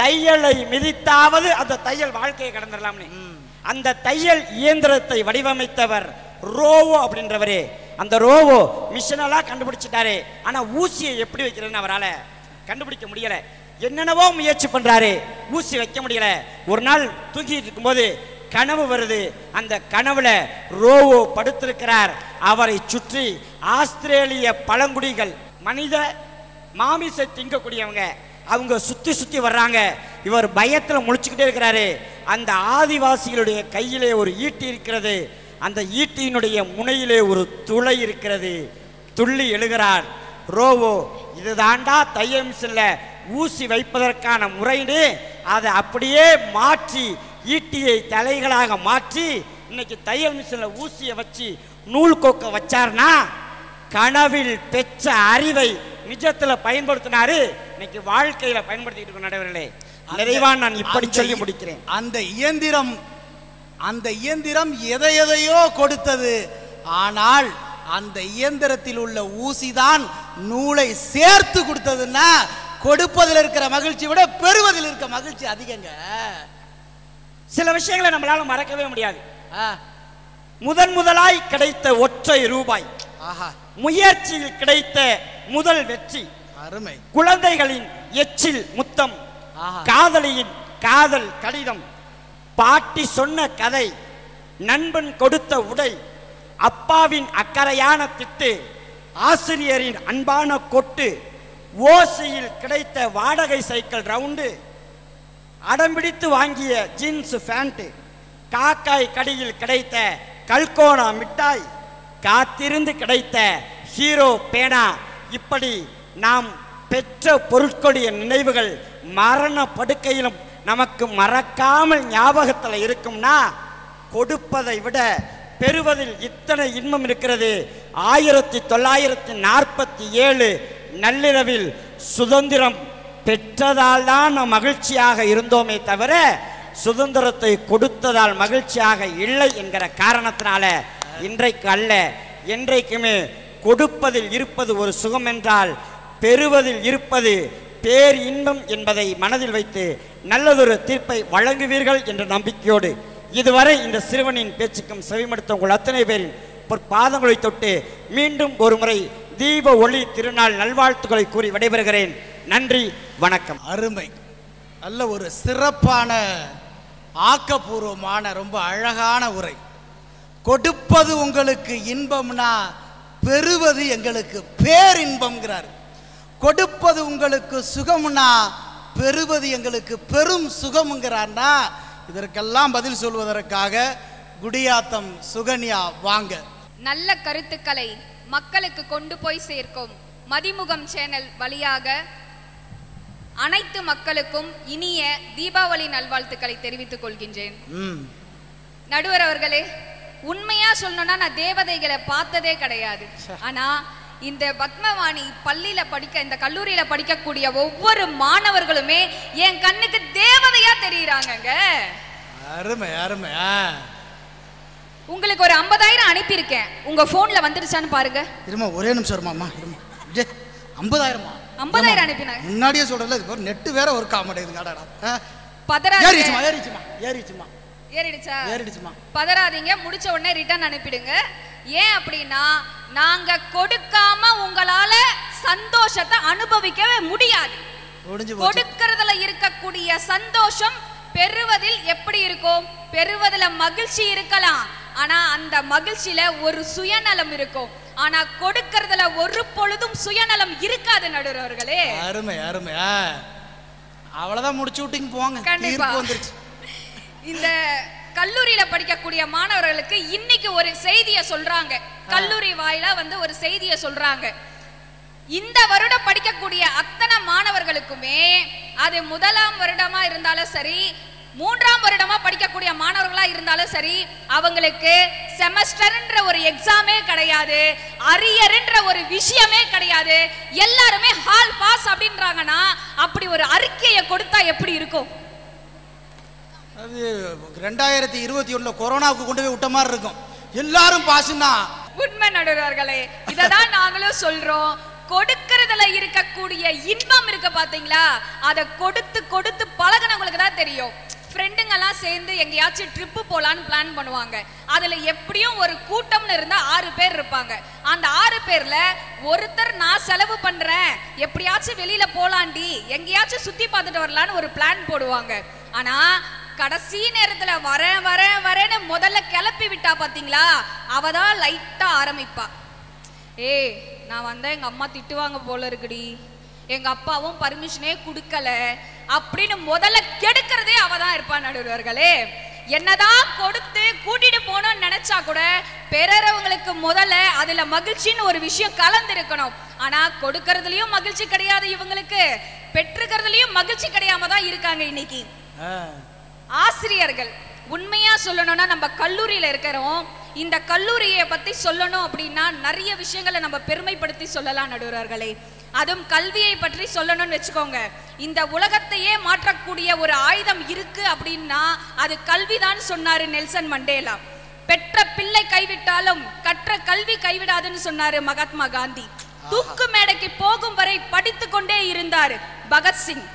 தையலை மிதித்தாவது அந்த தையல் வாழ்க்கையை கடந்துடலாம்னு. அந்த தையல் இயந்திரத்தை வடிவமைத்தவர் ரோவோ அப்படின்றவரே. அந்த ரோவோ மிஷினெல்லாம் கண்டுபிடிச்சிட்டாரு. ஆனா ஊசியை எப்படி வைக்கிறதுன்னு அவரால் கண்டுபிடிக்க முடியல. என்னென்னவோ முயற்சி பண்றாரு, ஊசி வைக்க முடியல. ஒரு நாள் தூங்கிட்டு இருக்கும்போது கனவு வருது. அந்த கனவுல ரோவோ படுத்திருக்கிறார். அவரை சுற்றி ஆஸ்திரேலிய பழங்குடிகள், மனித மாமிசை திங்கக்கூடியவங்க, அவங்க சுத்தி சுத்தி வர்றாங்க. இவர் பயத்துல முழிச்சுக்கிட்டே இருக்கிறாரு. அந்த ஆதிவாசிகளுடைய கையிலே ஒரு ஈட்டி இருக்கிறது. அந்த ஈட்டியினுடைய முனையிலே ஒரு துளை இருக்கிறது. துள்ளி எழுகிறார் ரோவோ. இதுதாண்டா தையல் மிஷின்ல ஊசி வைப்பதற்கான முறைன்னு அதை அப்படியே மாற்றி ஈட்டியை தலைகளாக மாற்றி இன்னைக்கு தையல் மிஷின்ல ஊசியை வச்சு நூல் கோக்க வச்சார்னா கனவில் பெற்ற அறிவை நிஜத்துல பயன்படுத்தினாரு. இன்னைக்கு வாழ்க்கையில பயன்படுத்திட்டு நடைபெறலே. நிறைவான் நான் இப்படி சொல்லி முடிக்கிறேன். அந்த இயந்திரம் எதை எதையோ கொடுத்தது. ஆனால் அந்த இயந்திரத்தில் உள்ள ஊசிதான் நூலை சேர்த்து கொடுத்ததுன்னா கொடுப்பதில் இருக்கிற மகிழ்ச்சி விட பெறுவதில் இருக்க மகிழ்ச்சி அதிகங்க. சில விஷயங்களை நம்மளால மறக்கவே முடியாது. முதலாய் கிடைத்த ஒற்றை ரூபாய், முயற்சியில் கிடைத்த முதல் வெற்றி, அருமை, குழந்தைகளின் எச்சில் முத்தம், காதலியின் காதல் கடிதம், பாட்டி சொன்ன கதை, நண்பன் கொடுத்த உடை, அப்பாவின் அக்கறையான திட்டு, ஆசிரியரின் அன்பான கொட்டு, ஓசியில் கிடைத்த வாடகை சைக்கிள் ரவுண்டு, அடம்பிடித்து வாங்கிய ஜீன்ஸ் பேண்ட், காக்காய் கடியில் கிடைத்த கல்கோனா மிட்டாய், காத்திருந்து கிடைத்த ஹீரோ பேனா, இப்படி நாம் பெற்ற பொருட்களுடைய நினைவுகள் மரண படுக்கையிலும் நமக்கு மறக்காமல் ஞாபகத்தில் இருக்கும்னா, கொடுப்பதை விட பெறுவதில் இத்தனை இன்பம் இருக்கிறது. 1947 நள்ளிரவில் சுதந்திரம் பெற்றதால் தான் நாம் மகிழ்ச்சியாக இருந்தோமே தவிர சுதந்திரத்தை கொடுத்ததால் மகிழ்ச்சியாக இல்லை என்கிற காரணத்தினால இன்றைக்கு அல்ல, என்றைக்குமே கொடுப்பதில் இருப்பது ஒரு சுகம் என்றால் பெறுவதில் இருப்பது பேர் இன்பம் என்பதை மனதில் வைத்து நல்லதொரு தீர்ப்பை வழங்குவீர்கள் என்ற நம்பிக்கையோடு இதுவரை இந்த சிறுவனின் பேச்சுக்கும் செவிமடுத்த உங்கள் அத்தனை பேரின் பாதங்களை தொட்டு மீண்டும் ஒரு முறை தீப ஒளி திருநாள் நல்வாழ்த்துக்களை கூறி விடைபெறுகிறேன். நன்றி, வணக்கம். அருமை. நல்ல ஒரு சிறப்பான ஆக்கப்பூர்வமான ரொம்ப அழகான உரை. கொடுப்பது உங்களுக்கு இன்பம்னா பெறுவது எங்களுக்கு பேரின்பம்ங்கிறார். கொடுப்பது உங்களுக்கு சுகம்னா பெறுவது எங்களுக்கு பெரும் சுகம்ங்கிறார்னா இதற்கெல்லாம் பதில் சொல்வதற்காக குடியாத்தம் சுகன்யா வாங்க. நல்ல கருத்துக்களை மக்களுக்கு கொண்டு போய் சேர்க்கும் மதிமுகம் சேனல் வழியாக அனைத்து மக்களுக்கும் இனிய தீபாவளி நல்வாழ்த்துக்களை தெரிவித்துக் கொள்கின்றேன். நடுவர் அவர்களே, உண்மையா சொல்லணும்னா நான் தேவதைகளை பார்த்ததே கிடையாது. ஆனா இந்த பத்மவாணி பள்ளியில படிக்க, இந்த கல்லூரியில படிக்கக்கூடிய ஒவ்வொரு மாணவர்களுமே என் கண்ணுக்கு தேவதையா தெரியுறாங்க. அருமை அருமை. உங்களுக்கு ஒரு 50,000 அனுப்பியிருக்கேன், உங்க போன்ல வந்துருச்சான்னு பாருங்க. இருமா, ஒரே நிமிஷம் இருமாமா. 50,000 50,000 அனுப்பினாங்க. முன்னாடியே சொல்றல, இது நெட் வேற ஒர்க் ஆக மாட்டேங்குதுங்க. ஏறிடுச்சுமா. பதறாதீங்க, முடிச்ச உடனே ரிட்டர்ன் அனுப்பிடுங்க. ஏன் அப்படின்னா நாங்க கொடுக்காம உங்களால சந்தோஷத்தை அனுபவிக்கவே முடியாது. கொடுக்கறதுல இருக்கக்கூடிய சந்தோஷம் பெறுவதில் எப்படி இருக்கும்? பெறுவதில் மகிழ்ச்சி இருக்கலாம், ஆனா அந்த மகிழ்ச்சியில ஒரு சுயநலம் இருக்கும். ஆனா கொடுக்கறதுல ஒரு பொழுதும் சுயநலம் இருக்காது நடுவர்களே. அருமை அருமை. அவ்வளவுதான், முடிச்சு விட்டீங்க போங்க. கண்டிப்பா இந்த கல்லூரியில படிக்கக்கூடிய மாணவர்களுக்கு இன்னைக்கு ஒரு செய்தியை சொல்றாங்க. கல்லூரி வாயிலா ஒரு செய்தியை சொல்றாங்க. இந்த வருடம் படிக்கக்கூடிய அத்தனை மாணவர்களுக்குமே, அது முதலாம் வருடமா இருந்தாலும் சரி, 3ஆம் வருடமா படிக்கக்கூடிய மாணவர்களா இருந்தாலும் சரி, அவங்களுக்கு செமஸ்டர்ன்ற ஒரு எக்ஸாமே கிடையாது, அரியர்ன்ற ஒரு விஷயமே கிடையாது. எல்லாருமே ஹால் பாஸ் அப்படின்றாங்கன்னா அப்படி ஒரு அறிக்கையை கொடுத்தா எப்படி இருக்கும்? அது 2021 கொரோனாவுக்கு கொண்டு போய் விட்ட மாதிரி இருக்கும். எல்லாரும் பாஸ்னா உண்மை நடுவர்களே, இததான் நாங்களும் சொல்றோம். கொடுக்கறதுல இருக்கக்கூடிய இன்பம் இருக்கு பாத்தீங்களா, அதை கொடுத்து கொடுத்து பழகினவங்களுக்கு தான் தெரியும். ஃப்ரெண்டுங்கெல்லாம் சேர்ந்து எங்கேயாச்சும் ட்ரிப்பு போலான்னு பிளான் பண்ணுவாங்க. அதுல எப்படியும் ஒரு கூட்டம்னு இருந்தா 6 பேர் இருப்பாங்க. அந்த 6 பேர்ல ஒருத்தர் நான் செலவு பண்றேன், எப்படியாச்சும் வெளியில போலாண்டி, எங்கேயாச்சும் சுத்தி பார்த்துட்டு வரலான்னு ஒரு பிளான் போடுவாங்க. ஆனா கடைசி நேரத்துல வரேன்னு முதல்ல கிளப்பி விட்டா பாத்தீங்களா, அவதான் லைட்டா ஆரம்பிப்பா. ஏய், நான் வந்தா எங்க அம்மா திட்டுவாங்க போல இருக்குடி, எங்க அப்பாவும் பர்மிஷனே கொடுக்கல அப்படின்னு முதல்ல கெடுக்கிறதே அவதான் இருப்பான் நடுவர்களே. என்னதான் கொடுத்து கூட்டிட்டு போனோம்னு நினைச்சா கூட பெறறவங்களுக்கு முதல்ல அதுல மகிழ்ச்சின்னு ஒரு விஷயம் கலந்து இருக்கணும். ஆனா கொடுக்கறதுலயும் மகிழ்ச்சி கிடையாது இவங்களுக்கு, பெற்றுக்கிறதுலயும் மகிழ்ச்சி கிடையாம தான் இருக்காங்க இன்னைக்கு. ஆசிரியர்கள் உண்மையா சொல்லணும்னா நம்ம கல்லூரியில இருக்கிறோம். இந்த கல்லூரியை பத்தி சொல்லணும் அப்படின்னா நிறைய விஷயங்களை நம்ம பெருமைப்படுத்தி சொல்லலாம் நடுவர்களே. அதுவும் கல்வியை பற்றி சொல்லணும்னு வச்சுக்கோங்க, இந்த உலகத்தையே மாற்றக்கூடிய ஒரு ஆயுதம் இருக்கு அப்படின்னா அது கல்விதான் சொன்னாரு நெல்சன் மண்டேலா. பெற்ற பிள்ளை கைவிட்டாலும் கற்ற கல்வி கைவிடாதுன்னு சொன்னாரு மகாத்மா காந்தி. தூக்கு மேடைக்கு போகும் வரை படித்து கொண்டே இருந்தார் பகத்சிங்.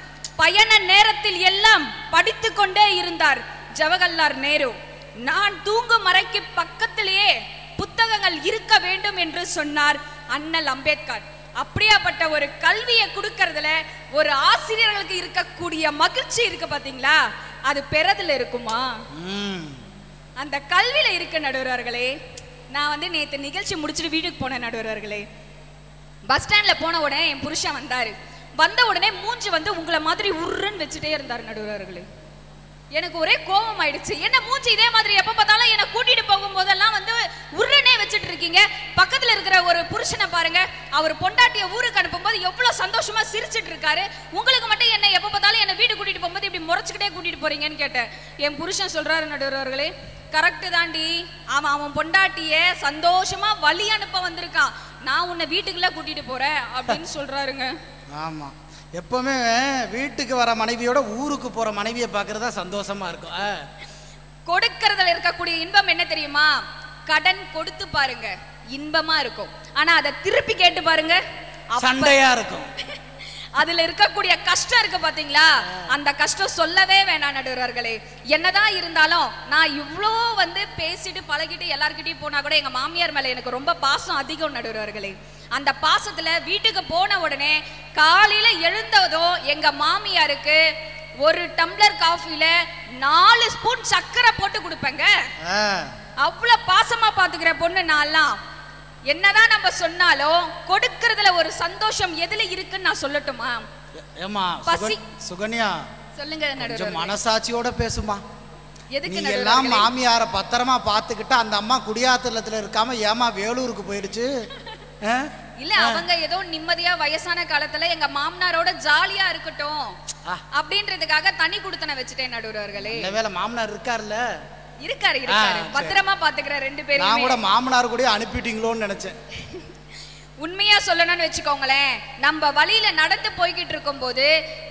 பயண நேரத்தில் எல்லாம் படித்து கொண்டே இருந்தார் ஜவஹர்லால் நேரு. நான் தூங்கும் அறைக்கு பக்கத்திலேயே புத்தகங்கள் இருக்க வேண்டும் என்று சொன்னார் அண்ணல் அம்பேத்கர். அப்படியாப்பட்ட ஒரு கல்வியை கொடுக்கறதுல ஒரு ஆசிரியர்களுக்கு இருக்கக்கூடிய மகிழ்ச்சி இருக்கு பாத்தீங்களா, அது பெறதுல இருக்குமா? அந்த கல்வியில இருக்க நடுவர்களே. நான் வந்து நேத்து நிகழ்ச்சி முடிச்சுட்டு வீட்டுக்கு போனேன் நடுவர்களே. பஸ் ஸ்டாண்ட்ல போன உடனே என் புருஷன் வந்தாரு. வந்த உடனே மூஞ்சி வந்து உங்களை மாதிரி உருன்னு வச்சுட்டே இருந்தாரு நடுவர்களே. எனக்கு ஒரே கோபம் ஆயிடுச்சு. என்ன மூஞ்சி இதே மாதிரி எப்ப பார்த்தாலும் என்ன கூட்டிட்டு போகும் போதெல்லாம் வந்து உருன்னே வச்சுட்டு இருக்கீங்க. பக்கத்துல இருக்கிற ஒரு புருஷனை பாருங்க, அவர் பொண்டாட்டிய ஊருக்கு அனுப்பும்போது எவ்வளவு சந்தோஷமா சிரிச்சிட்டு இருக்காரு. உங்களுக்கு மட்டும் என்ன எப்ப பார்த்தாலும் என்ன வீடு கூட்டிட்டு போகும்போது இப்படி முறைச்சுக்கிட்டே கூட்டிட்டு போறீங்கன்னு கேட்டேன். என் புருஷன் சொல்றாரு நடுவர்களே, கரெக்ட் தாண்டி, அவன் பொண்டாட்டிய சந்தோஷமா வழி அனுப்ப வந்திருக்கான், நான் உன்னை வீட்டுக்குள்ள கூட்டிட்டு போறேன் அப்படின்னு சொல்றாருங்க. ஆமா, எப்பவுமே வீட்டுக்கு வர மனைவியோட ஊருக்கு போற மனைவியை பார்க்கறதா சந்தோஷமா இருக்கும். கொடுக்கறதுல இருக்கக்கூடிய இன்பம் என்ன தெரியுமா? கடன் கொடுத்து பாருங்க இன்பமா இருக்கும், ஆனா அதை திருப்பி கேட்டு பாருங்க சண்டையா இருக்கும். அதுல இருக்கக்கூடிய கஷ்டம் இருக்கு பாத்தீங்களா, அந்த கஷ்டம் சொல்லவே வேணாம் நடுவர்களே. என்னதான் இருந்தாலும் நான் இவ்வளோ வந்து பேசிட்டு பழகிட்டு எல்லார்கிட்டயும் போனா கூட எங்க மாமியார் மேல எனக்கு ரொம்ப பாசம் அதிகம் நடுவர்களே. அந்த பாசத்துல வீட்டுக்கு போன உடனே காலையில எழுந்ததும் எங்க மாமியாருக்கு ஒரு டம்ளர் காஃபில 4 ஸ்பூன் சக்கரை போட்டு கொடுப்பேங்க. அவ்வளவு பாசமா பாத்துக்கிற பொண்ணு நான்லாம். என்னதான் நம்ம சொன்னாலும் கொடுக்கறதுல ஒரு சந்தோஷம் எதுல இருக்குன்னு நான் சொல்லட்டுமா? ஏமா சுகன்யா, சொல்லுங்க நடுவர்களே. மனசாட்சியோட பேசுமா. எதுக்கு நீ எல்லாம் மாமியார பத்திரமா பாத்துக்கிட்டு அந்த அம்மா குடியாத்தலத்துல இருக்காம ஏமா வேலூருக்கு போயிடுச்சு? இல்ல, அவங்க ஏதோ நிம்மதியா வயசான காலத்துல எங்க மாமனாரோட ஜாலியா இருக்கட்டும் அப்படின்றதுக்காக தனி குடுத்தன வச்சுட்டேன் நடுவர்களே. வேலை மாமனார் இருக்காருல்ல? இருக்காரு, பத்திரமா பாத்துக்கிற 2 பேரும். நான் கூட மாமனார் கூட அனுப்பிட்டீங்களோன்னு நினைச்சேன். உண்மையா சொல்லணும்னு வச்சுக்கோங்களேன், நம்ம வழியில நடந்து போய்கிட்டு இருக்கும் போது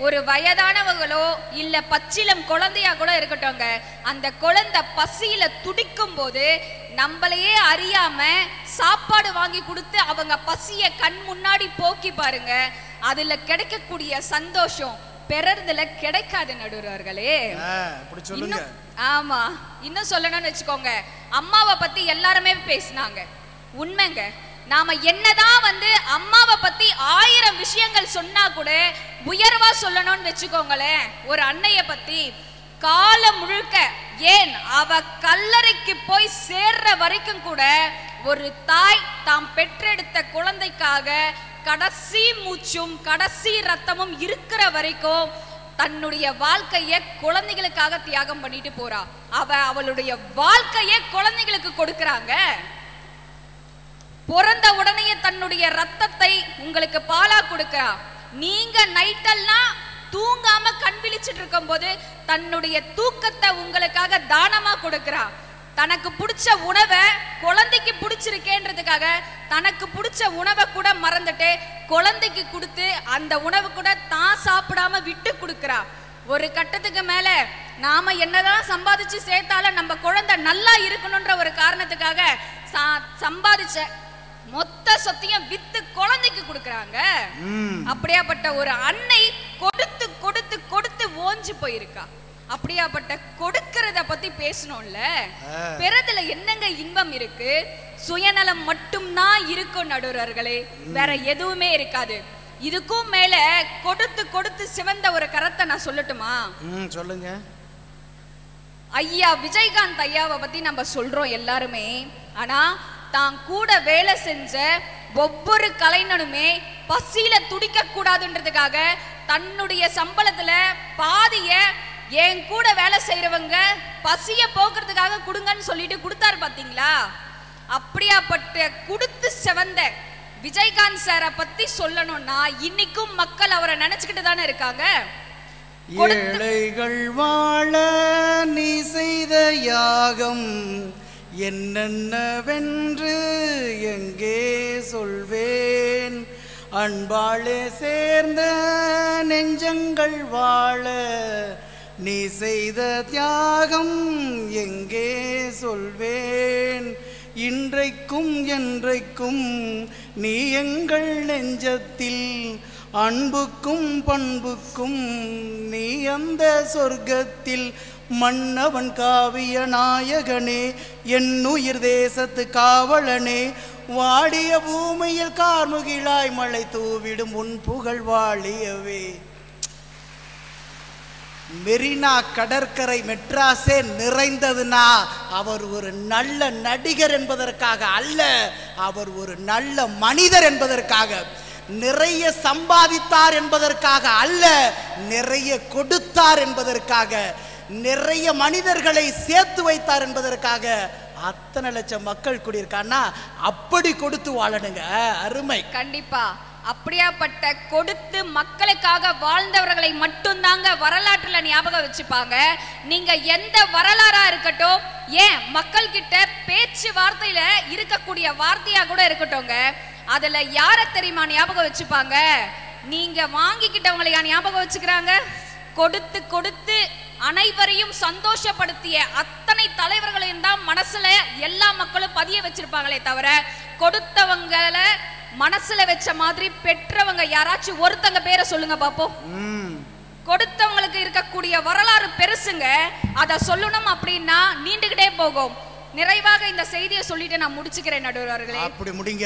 ஒரு வயதானவங்களோ இல்ல பச்சிலம் குழந்தையா கூட இருக்கட்டும்ங்க, அந்த குழந்தை பசியில துடிக்கும் போது நம்மளையே அறியாம சாப்பாடு வாங்கி கொடுத்து அவங்க பசிய கண் முன்னாடி போக்கி பாருங்க, அதுல கிடைக்கக்கூடிய சந்தோஷம் பெறறதுல கிடைக்காது நடுவர்களே. ஆமா, இன்னும் சொல்லணும்னு வச்சுக்கோங்க, அம்மாவை பத்தி எல்லாருமே பேசினாங்க. உண்மைங்க, நாம என்னதான் வந்து அம்மாவை பத்தி 1000 விஷயங்கள் சொன்னா கூட உயர்வா சொல்லணும்னு வச்சுக்கோங்களேன், ஒரு அன்னைய பத்தி காலம் முழுக்க, ஏன் அவ கல்லறைக்கு போய் சேர்ற வரைக்கும் கூட ஒரு தாய் தாம் பெற்றெடுத்த குழந்தைக்காக கடைசி மூச்சும் கடைசி ரத்தமும் இருக்கிற வரைக்கும் தன்னுடைய வாழ்க்கைய குழந்தைகளுக்காக தியாகம் பண்ணிட்டு போறா. அவளுடைய வாழ்க்கைய குழந்தைகளுக்கு கொடுக்கறாங்க. பிறந்த உடனே தன்னுடைய ரத்தத்தை உங்களுக்கு பாலா கொடுக்கறா. நீங்க நைட்டெல்லாம் தூங்காம கண் விழிச்சிட்டு இருக்கும் போது தன்னுடைய தூக்கத்தை உங்களுக்காக தானமா கொடுக்கறா. தனக்கு பிடிச்ச உணவை குழந்தைக்கு பிடிச்சிருக்கேன்றதுக்காக தனக்கு பிடிச்ச உணவை கூட மறந்துட்டு குழந்தைக்கு கொடுத்து அந்த உணவு கூட தான் சாப்பிடாம விட்டு கொடுக்கறா. ஒரு கட்டத்துக்கு மேல நாம என்னதான் சம்பாதிச்சு சேர்த்தாலும் நம்ம குழந்தை நல்லா இருக்கணும்ன்ற ஒரு காரணத்துக்காக சம்பாதிச்ச மொத்த சொத்தையும் வித்து குழந்தைக்கு கொடுக்கறாங்க. அப்படியாப்பட்ட ஒரு அன்னை கொடுத்து கொடுத்து கொடுத்து ஓஞ்சு போயிருக்கா. அப்படியாப்பட்ட கொடுக்கறத பத்தி பேசணும்ல, பிறதுல என்னங்க இன்பம் இருக்கு? சுயநலம் மட்டும்தான் இருக்கும் நடுவர்களே, வேற எதுவுமே இருக்காது. இதுக்கும் மேல கொடுத்து கொடுத்து சிவந்த ஒரு கரத்தை நான் சொல்லட்டுமா? சொல்லுங்க. ஐயா விஜயகாந்த் ஐயாவை பத்தி நம்ம சொல்றோம் எல்லாருமே, ஆனா தான் கூட வேலை செஞ்ச ஒவ்வொரு கலைஞனுமே பசியில துடிக்க கூடாதுன்றதுக்காக தன்னுடைய சம்பளத்துல பாதிய என் கூட வேலை செய்யறவங்க பசிய போக்குறதுக்காக கொடுங்கன்னு சொல்லிட்டு கொடுத்தாரு பாத்தீங்களா? அப்படியாப்பட்ட கொடுத்து செவந்த விஜயகாந்த் சாரை பத்தி சொல்லணும்னா இன்னைக்கும் மக்கள் அவரை நினைச்சுக்கிட்டு தானே இருக்காங்க. ஏழைகள் வாழ நீ செய்த யாகம் என்னென்னவென்று எங்கே சொல்வேன், அன்பாளே சேர்ந்த நெஞ்சங்கள் வாழ நீ செய்த தியாகம் எங்கே சொல்வேன், இன்றைக்கும் என்றைக்கும் நீ எங்கள் நெஞ்சத்தில் அன்புக்கும் பண்புக்கும் நீ அந்த சொர்க்கத்தில் மன்னவன் காவிய நாயகனே, என் உயிர் தேசத்து காவலனே, வாடிய பூமியில் கார்முகிலாய் மழை தூவிடும் உன் புகழ் வாழியவே. மெரினா கடற்கரை மெட்ராஸே நிறைந்ததுனா அவர் ஒரு நல்ல நடிகர் என்பதற்காக அல்ல, அவர் ஒரு நல்ல மனிதர் என்பதற்காக. நிறைய சம்பாதித்தார் என்பதற்காக அல்ல, நிறைய கொடுத்தார் என்பதற்காக, நிறைய மனிதர்களை சேர்த்து வைத்தார் என்பதற்காக. அத்தனை லட்சம் மக்கள் கூடியிருக்கான்னா அப்படி கொடுத்து வாழணுங்க. அருமை. கண்டிப்பா அப்படியாப்பட்ட கொடுத்து மக்களுக்காக வாழ்ந்தவர்களை மட்டும்தாங்க வரலாற்றுல ஞாபகம் வச்சுப்பாங்க. நீங்க எந்த வரலாறா இருக்கட்டும், ஏன் மக்கள் கிட்ட பேச்சு வார்த்தையில இருக்கக்கூடிய வார்த்தையா கூட இருக்கட்டும்ங்க, அதுல யார தெரியுமா ஞாபகம் வச்சுப்பாங்க? நீங்க வாங்கிக்கிட்டவங்களையா ஞாபகம் வச்சுக்கிறாங்க? கொடுத்து கொடுத்து அனைவரையும் சந்தோஷப்படுத்திய அத்தனை தலைவர்களையும் தான் மனசுல எல்லா மக்களும் பதிய வச்சிருப்பாங்களே தவிர, கொடுத்தவங்களை மனசுல வச்ச மாதிரி பெற்றவங்க யாராச்சும் ஒருத்தங்க பேரை சொல்லுங்க பாப்போம். கொடுத்தவங்களுக்கு இருக்கக்கூடிய வரலாறு பெருசுங்க. அத சொல்லணும் அப்படின்னா நீண்டுகிட்டே போகும். நிறைவாக இந்த செய்தியை சொல்லிட்டு நான் முடிச்சுக்கிறேன் நடுவர் அவர்களே. அப்படி முடிங்க.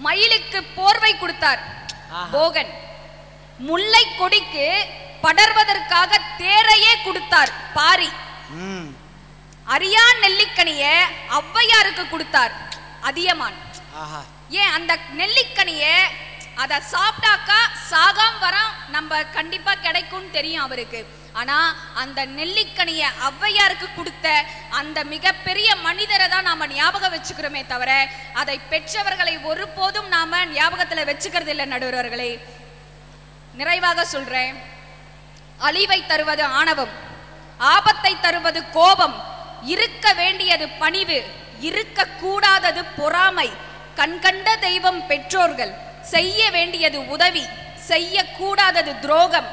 மயிலுக்கு போர்வை கொடுத்தார் போகன். முல்லை கொடிக்கு படர்வதற்காக தேரையே கொடுத்தார் பாரி. அரியான் நெல்லிக்கனிய ஔவையாருக்கு கொடுத்தார் அதியமான். ஏன் அந்த நெல்லிக்கனிய அத சாப்பிட்டாக்கா சாகாம வரம் நம்ம கண்டிப்பா கிடைக்கும் தெரியும் அவருக்கு. ஆனா அந்த நெல்லிக்கனிய ஔவையாருக்கு கொடுத்த அந்த மிகப்பெரிய மனிதரை தான் நாம ஞாபகம் வச்சுக்கிறோமே தவிர, அதை பெற்றவர்களை ஒருபோதும் நாம ஞாபகத்துல வச்சுக்கிறது இல்லை நடுவர்களே. நிறைவாக சொல்றேன், அழிவை தருவது ஆணவம், ஆபத்தை தருவது கோபம், இருக்க வேண்டியது பணிவு, இருக்க கூடாதது பொறாமை, கண்கண்ட தெய்வம் பெற்றோர்கள், செய்ய வேண்டியது உதவி, செய்ய கூடாதது துரோகம்,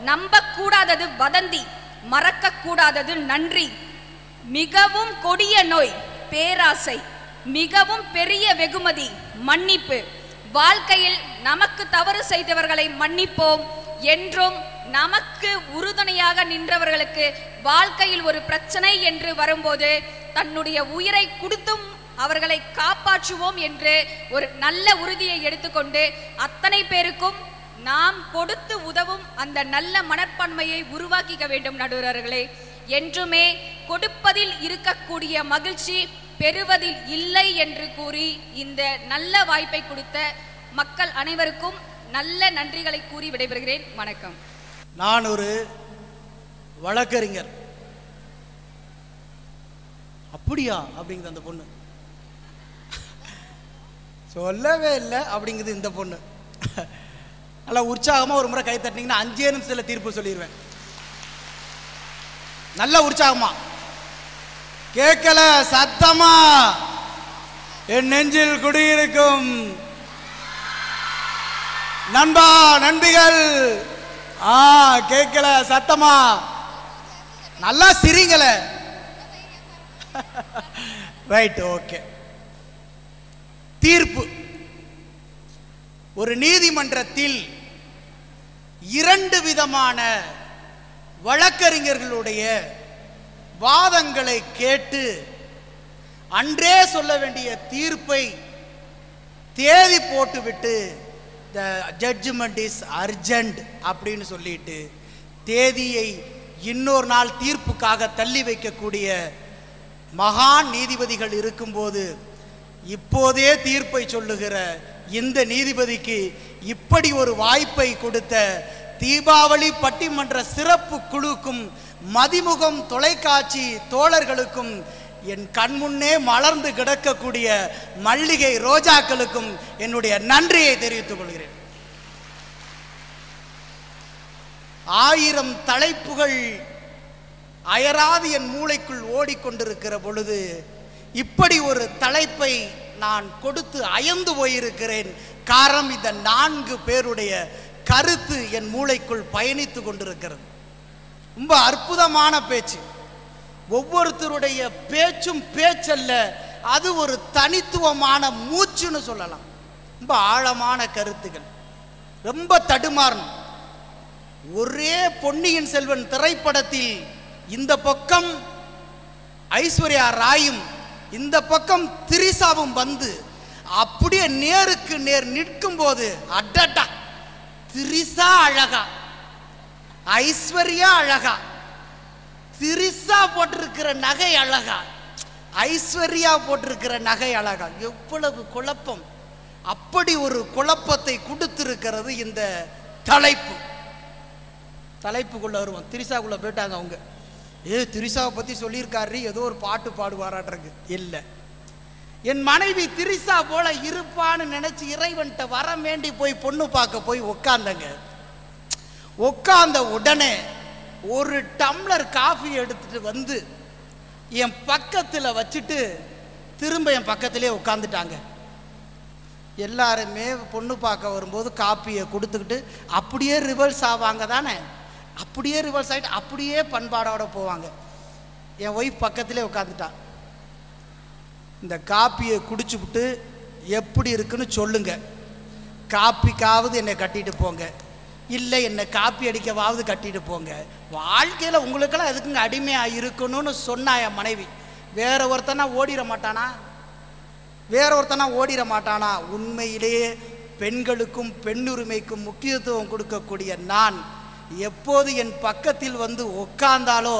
நம்ப கூடாதது வதந்தி, மறக்க கூடாதது நன்றி, மிகவும் கொடிய நோய் பேராசை, மிகவும் பெரிய வெகுமதி மன்னிப்பு. வாழ்க்கையில் நமக்கு தவறு செய்தவர்களை மன்னிப்போம். என்றும் நமக்கு உறுதுணையாக நின்றவர்களுக்கு வாழ்க்கையில் ஒரு பிரச்சனை என்று வரும்போது தன்னுடைய உயிரை கொடுத்தும் அவர்களை காப்பாற்றுவோம் என்று ஒரு நல்ல உறுதியை எடுத்துக்கொண்டு அத்தனை பேருக்கும் நாம் கொடுத்து உதவும் அந்த நல்ல மனப்பான்மையை உருவாக்கிக்க வேண்டும் நடுவர்களே. என்றுமே கொடுப்பதில் இருக்கக்கூடிய மகிழ்ச்சி பெறுவதில் இல்லை என்று கூறி இந்த நல்ல வாய்ப்பை கொடுத்த மக்கள் அனைவருக்கும் நல்ல நன்றிகளை கூறி விடைபெறுகிறேன். வணக்கம். நான் ஒரு வழக்கறிஞர். அப்படியா அப்படிங்குது அந்த பொண்ணு, சொல்லவே இல்லை அப்படிங்குது இந்த பொண்ணு. நல்லா உற்சாகமாக ஒரு முறை கை தட்டினீங்கன்னா 5 நிமிஷத்தில் தீர்ப்பு சொல்லிடுவேன். நல்ல உற்சாகமா கேட்கல சத்தமா என் நெஞ்சில் குடியிருக்கும் நண்பா நண்பிகள், கேட்கல சத்தமா நல்லா சிரிங்கள. Right, okay. தீர்ப்பு. ஒரு நீதிமன்றத்தில் 2 விதமான வழக்கறிஞர்களுடைய வாதங்களை கேட்டு அன்றே சொல்ல வேண்டிய தீர்ப்பை தேதி போட்டுவிட்டு த ஜட்ஜ்மெண்ட் இஸ் அர்ஜென்ட் அப்படின்னு சொல்லிட்டு தேதியை இன்னொரு நாள் தீர்ப்புக்காக தள்ளி வைக்கக்கூடிய மகான் நீதிபதிகள் இருக்கும்போது இப்போதே தீர்ப்பை சொல்லுகிற இந்த நீதிபதிக்கு இப்படி ஒரு வாய்ப்பை கொடுத்த தீபாவளி பட்டிமன்ற சிறப்பு குழுக்கும் மதிமுகம் தொலைக்காட்சி தோழர்களுக்கும் என் கண்முன்னே மலர்ந்து கிடக்கக்கூடிய மல்லிகை ரோஜாக்களுக்கும் என்னுடைய நன்றியை தெரிவித்துக் கொள்கிறேன். 1000 தலைப்புகள் அயராது என் மூளைக்குள் ஓடிக்கொண்டிருக்கிற பொழுது இப்படி ஒரு தலைப்பை நான் கொடுத்து அயர்ந்து போயிருக்கிறேன். காரணம், இந்த 4 பேருடைய கருத்து என் மூளைக்குள் பயணித்து கொண்டிருக்கிறது. ரொம்ப அற்புதமான பேச்சு. ஒவ்வொருத்தருடைய பேச்சும் பேச்சல்ல, அது ஒரு தனித்துவமான மூச்சுன்னு சொல்லலாம். ரொம்ப ஆழமான கருத்துகள், ரொம்ப தடுமாறணும். ஒரே பொன்னியின் செல்வன் திரைப்படத்தில் இந்த பக்கம் ஐஸ்வர்யா ராயும் இந்த பக்கம் திரிசாவும் வந்து அப்படியே நேருக்கு நேர் நிற்கும் போது அடடா, திரிசா அழகா, ஐஸ்வர்யா அழகா, திரிசா போட்டிருக்கிற நகை அழகா, ஐஸ்வர்யா போட்டிருக்கிற நகை அழகா. எவ்வளவு குழப்பம்! அப்படி ஒரு குழப்பத்தை கொடுத்திருக்கிறது இந்த தலைப்பு. தலைப்புக்குள்ள வருவோம். திரிசாக்குள்ள போயிட்டாங்க அவங்க. திரிசாவை பத்தி சொல்லியிருக்காரு, ஏதோ ஒரு பாட்டு பாடுவாராட்டுருக்கு. இல்லை, என் மனைவி திரிசா போல இருப்பான்னு நினைச்சு இறைவன்கிட்ட வர வேண்டி போய் பொண்ணு பார்க்க போய் உட்கார்ந்தங்க. உட்கார்ந்த உடனே ஒரு டம்ளர் காஃபி எடுத்துட்டு வந்து என் பக்கத்தில் வச்சுட்டு திரும்ப என் பக்கத்திலே உட்காந்துட்டாங்க. எல்லாருமே பொண்ணு பார்க்க வரும்போது காப்பியை கொடுத்துக்கிட்டு அப்படியே ரிவர்ஸ் ஆவாங்க தானே, அப்படியே ரிவர்ஸ் ஆகிட்டு அப்படியே பண்பாடோட போவாங்க. என் ஒய்ஃப் பக்கத்திலே உட்காந்துட்டான். இந்த காப்பியை குடிச்சுவிட்டு எப்படி இருக்குன்னு சொல்லுங்க, காப்பிக்காவது என்னை கட்டிட்டு போங்க, இல்லை என்னை காப்பி அடிக்கவாவது கட்டிட்டு போங்க. வாழ்க்கையில் உங்களுக்கெல்லாம் எதுக்குங்க அடிமையாக இருக்கணும்னு சொன்னா என் மனைவி. வேற ஒருத்தனா ஓடிட மாட்டானா? வேற ஒருத்தனா ஓடிட மாட்டானா? உண்மையிலேயே பெண்களுக்கும் பெண்ணுரிமைக்கும் முக்கியத்துவம் கொடுக்கக்கூடிய நான் எப்போது என் பக்கத்தில் வந்து உட்கார்ந்தாலோ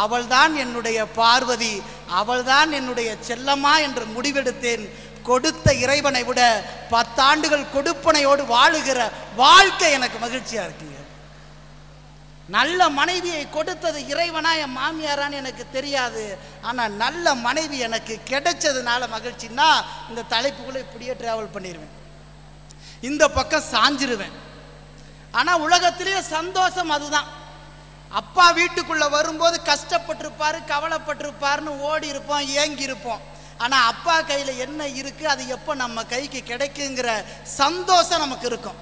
அவள்தான் என்னுடைய பார்வதி, அவள்தான் என்னுடைய செல்லம்மா என்று முடிவெடுத்தேன். கொடுத்த இறைவனை விட 10 ஆண்டுகள் கொடுப்பனையோடு வாழுகிற வாழ்க்கை எனக்கு மகிழ்ச்சியா இருக்குங்க. நல்ல மனைவியை கொடுத்தது இறைவனா என் மாமியாரான்னு எனக்கு தெரியாது, ஆனால் நல்ல மனைவி எனக்கு கிடைச்சதுனால மகிழ்ச்சின்னா இந்த தலைப்புக்குள்ளே இப்படியே டிராவல் பண்ணிடுவேன், இந்த பக்கம் சாஞ்சிருவேன். ஆனால் உலகத்திலேயே சந்தோஷம் அதுதான். அப்பா வீட்டுக்குள்ளே வரும்போது கஷ்டப்பட்டிருப்பாரு, கவலைப்பட்டிருப்பாருன்னு ஓடி இருப்போம், ஏங்கி இருப்போம். ஆனால் அப்பா கையில் என்ன இருக்குது, அது எப்போ நம்ம கைக்கு கிடைக்குங்கிற சந்தோஷம் நமக்கு இருக்கும்.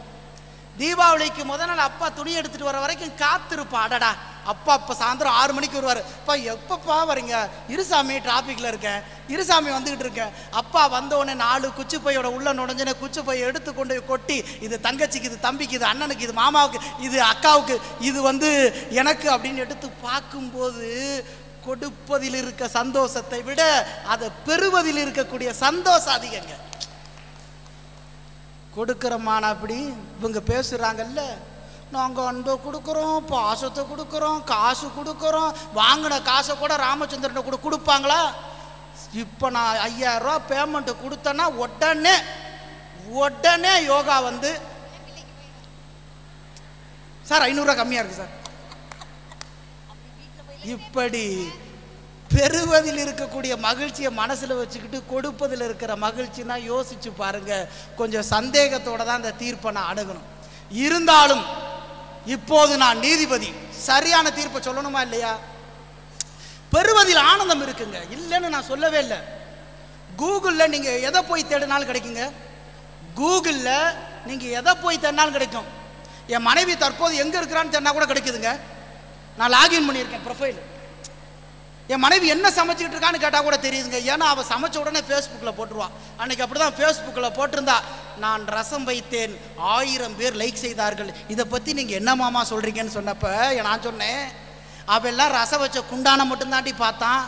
தீபாவளிக்கு முதல் நாள் அப்பா துணி எடுத்துகிட்டு வர வரைக்கும் காத்திருப்பா. அடடா, அப்பா இப்போ சாயந்தரம் 6 மணிக்கு வருவார். அப்பா எப்பப்பா வரீங்க? இருசாமி டிராஃபிக்கில் இருக்கேன், இருசாமி வந்துக்கிட்டு இருக்கேன். அப்பா வந்தோடனே 4 குச்சி பையோட உள்ள நுழைஞ்சோடனே குச்சி பையை எடுத்து கொண்டு கொட்டி, இது தங்கச்சிக்கு, இது தம்பிக்கு, இது அண்ணனுக்கு, இது மாமாவுக்கு, இது அக்காவுக்கு, இது எனக்கு அப்படின்னு எடுத்து பார்க்கும்போது கொடுப்பதில் இருக்க சந்தோஷத்தை விட அதை பெறுவதில் இருக்கக்கூடிய சந்தோஷம் அதிகங்க. கொடுக்குறமான அப்படி இவங்க பேசுகிறாங்கல்ல, நாங்கள் அன்பை கொடுக்குறோம், பாசத்தை கொடுக்குறோம், காசு கொடுக்குறோம். வாங்கின காசை கூட ராமச்சந்திரனை கூட கொடுப்பாங்களா? இப்போ நான் 5000 ரூபா பேமெண்ட்டு கொடுத்தேன்னா உடனே யோகா வந்து, சார் 500 ரூபா கம்மியாக இருக்குது சார். இப்படி பெறுவதில் இருக்கக்கூடிய மகிழ்ச்சியை மனசில் வச்சுக்கிட்டு கொடுப்பதில் இருக்கிற மகிழ்ச்சினா யோசிச்சு பாருங்க. கொஞ்சம் சந்தேகத்தோட தான் இந்த தீர்ப்பை நான் அணுகணும். இருந்தாலும் இப்போது நான் நீதிபதி, சரியான தீர்ப்பை சொல்லணுமா இல்லையா? பெறுவதில் ஆனந்தம் இருக்குங்க, இல்லைன்னு நான் சொல்லவே இல்லை. கூகுளில் நீங்கள் எதை போய் தேடினாலும் கிடைக்குங்க. கூகுளில் நீங்கள் எதை போய் தேடினாலும் கிடைக்கும். என் மனைவி தற்போது எங்கே இருக்கிறான்னு தேடினா கூட கிடைக்குதுங்க. நான் லாகின் பண்ணியிருக்கேன் ப்ரொஃபைல். என் மனைவி என்ன சமைச்சிக்கிட்டு இருக்கான்னு கேட்டால் கூட தெரியுதுங்க. ஏன்னா அவள் சமைச்ச உடனே ஃபேஸ்புக்கில் போட்டுருவான். அன்றைக்கி அப்படி தான் ஃபேஸ்புக்கில் போட்டிருந்தா, நான் ரசம் வைத்தேன், 1000 பேர் லைக் செய்தார்கள், இதை பற்றி நீங்கள் என்ன மாமா சொல்கிறீங்கன்னு சொன்னப்போ நான் சொன்னேன், அவெல்லாம் ரசம் வச்ச குண்டான மட்டும்தாண்டி பார்த்தான்,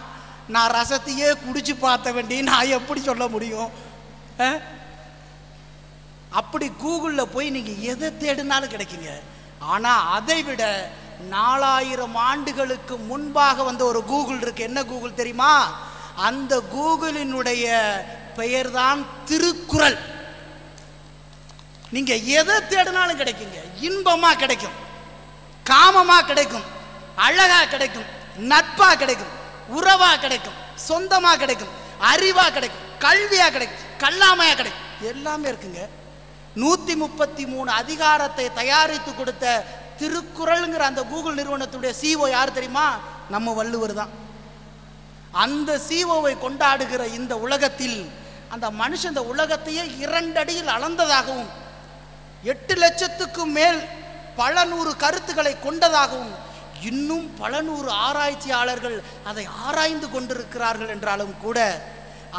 நான் ரசத்தையே குடிச்சு பார்த்த வேண்டி நான் எப்படி சொல்ல முடியும்? அப்படி கூகுளில் போய் நீங்கள் எதை தேடினாலும் கிடைக்குங்க. ஆனால் அதை விட 4000 ஆண்டுகளுக்கு முன்பாக வந்த ஒரு கூகுள் இருக்கு. என்ன கூகுள் தெரியுமா? அந்த கூகுளினுடைய பெயர் தான் திருக்குறள். நீங்க எதை தேடினாலும் கிடைக்குங்க. இன்பமா கிடைக்கும், காமமா கிடைக்கும், அழகா கிடைக்கும், நட்பா கிடைக்கும், உறவா கிடைக்கும், சொந்தமா கிடைக்கும், அறிவா கிடைக்கும், கல்வியா கிடைக்கும், கல்லாமையா கிடைக்கும், எல்லாமே இருக்குங்க. 133 அதிகாரத்தை தயாரித்து கொடுத்த திருக்குறள்ங்கிற அந்த கூகுள் நிறுவனத்துடைய CEO யார் தெரியுமா? நம்ம வள்ளுவர் தான். அந்த CEOவை கொண்டாடுகிற இந்த உலகத்தில் அந்த மனுஷன் இந்த உலகத்தையே 2 அடியில் அளந்ததாகவும் 8 லட்சத்துக்கும் மேல் பல 100 கருத்துக்களை கொண்டதாகவும் இன்னும் பல 100 ஆராய்ச்சியாளர்கள் அதை ஆராய்ந்து கொண்டிருக்கிறார்கள் என்றாலும் கூட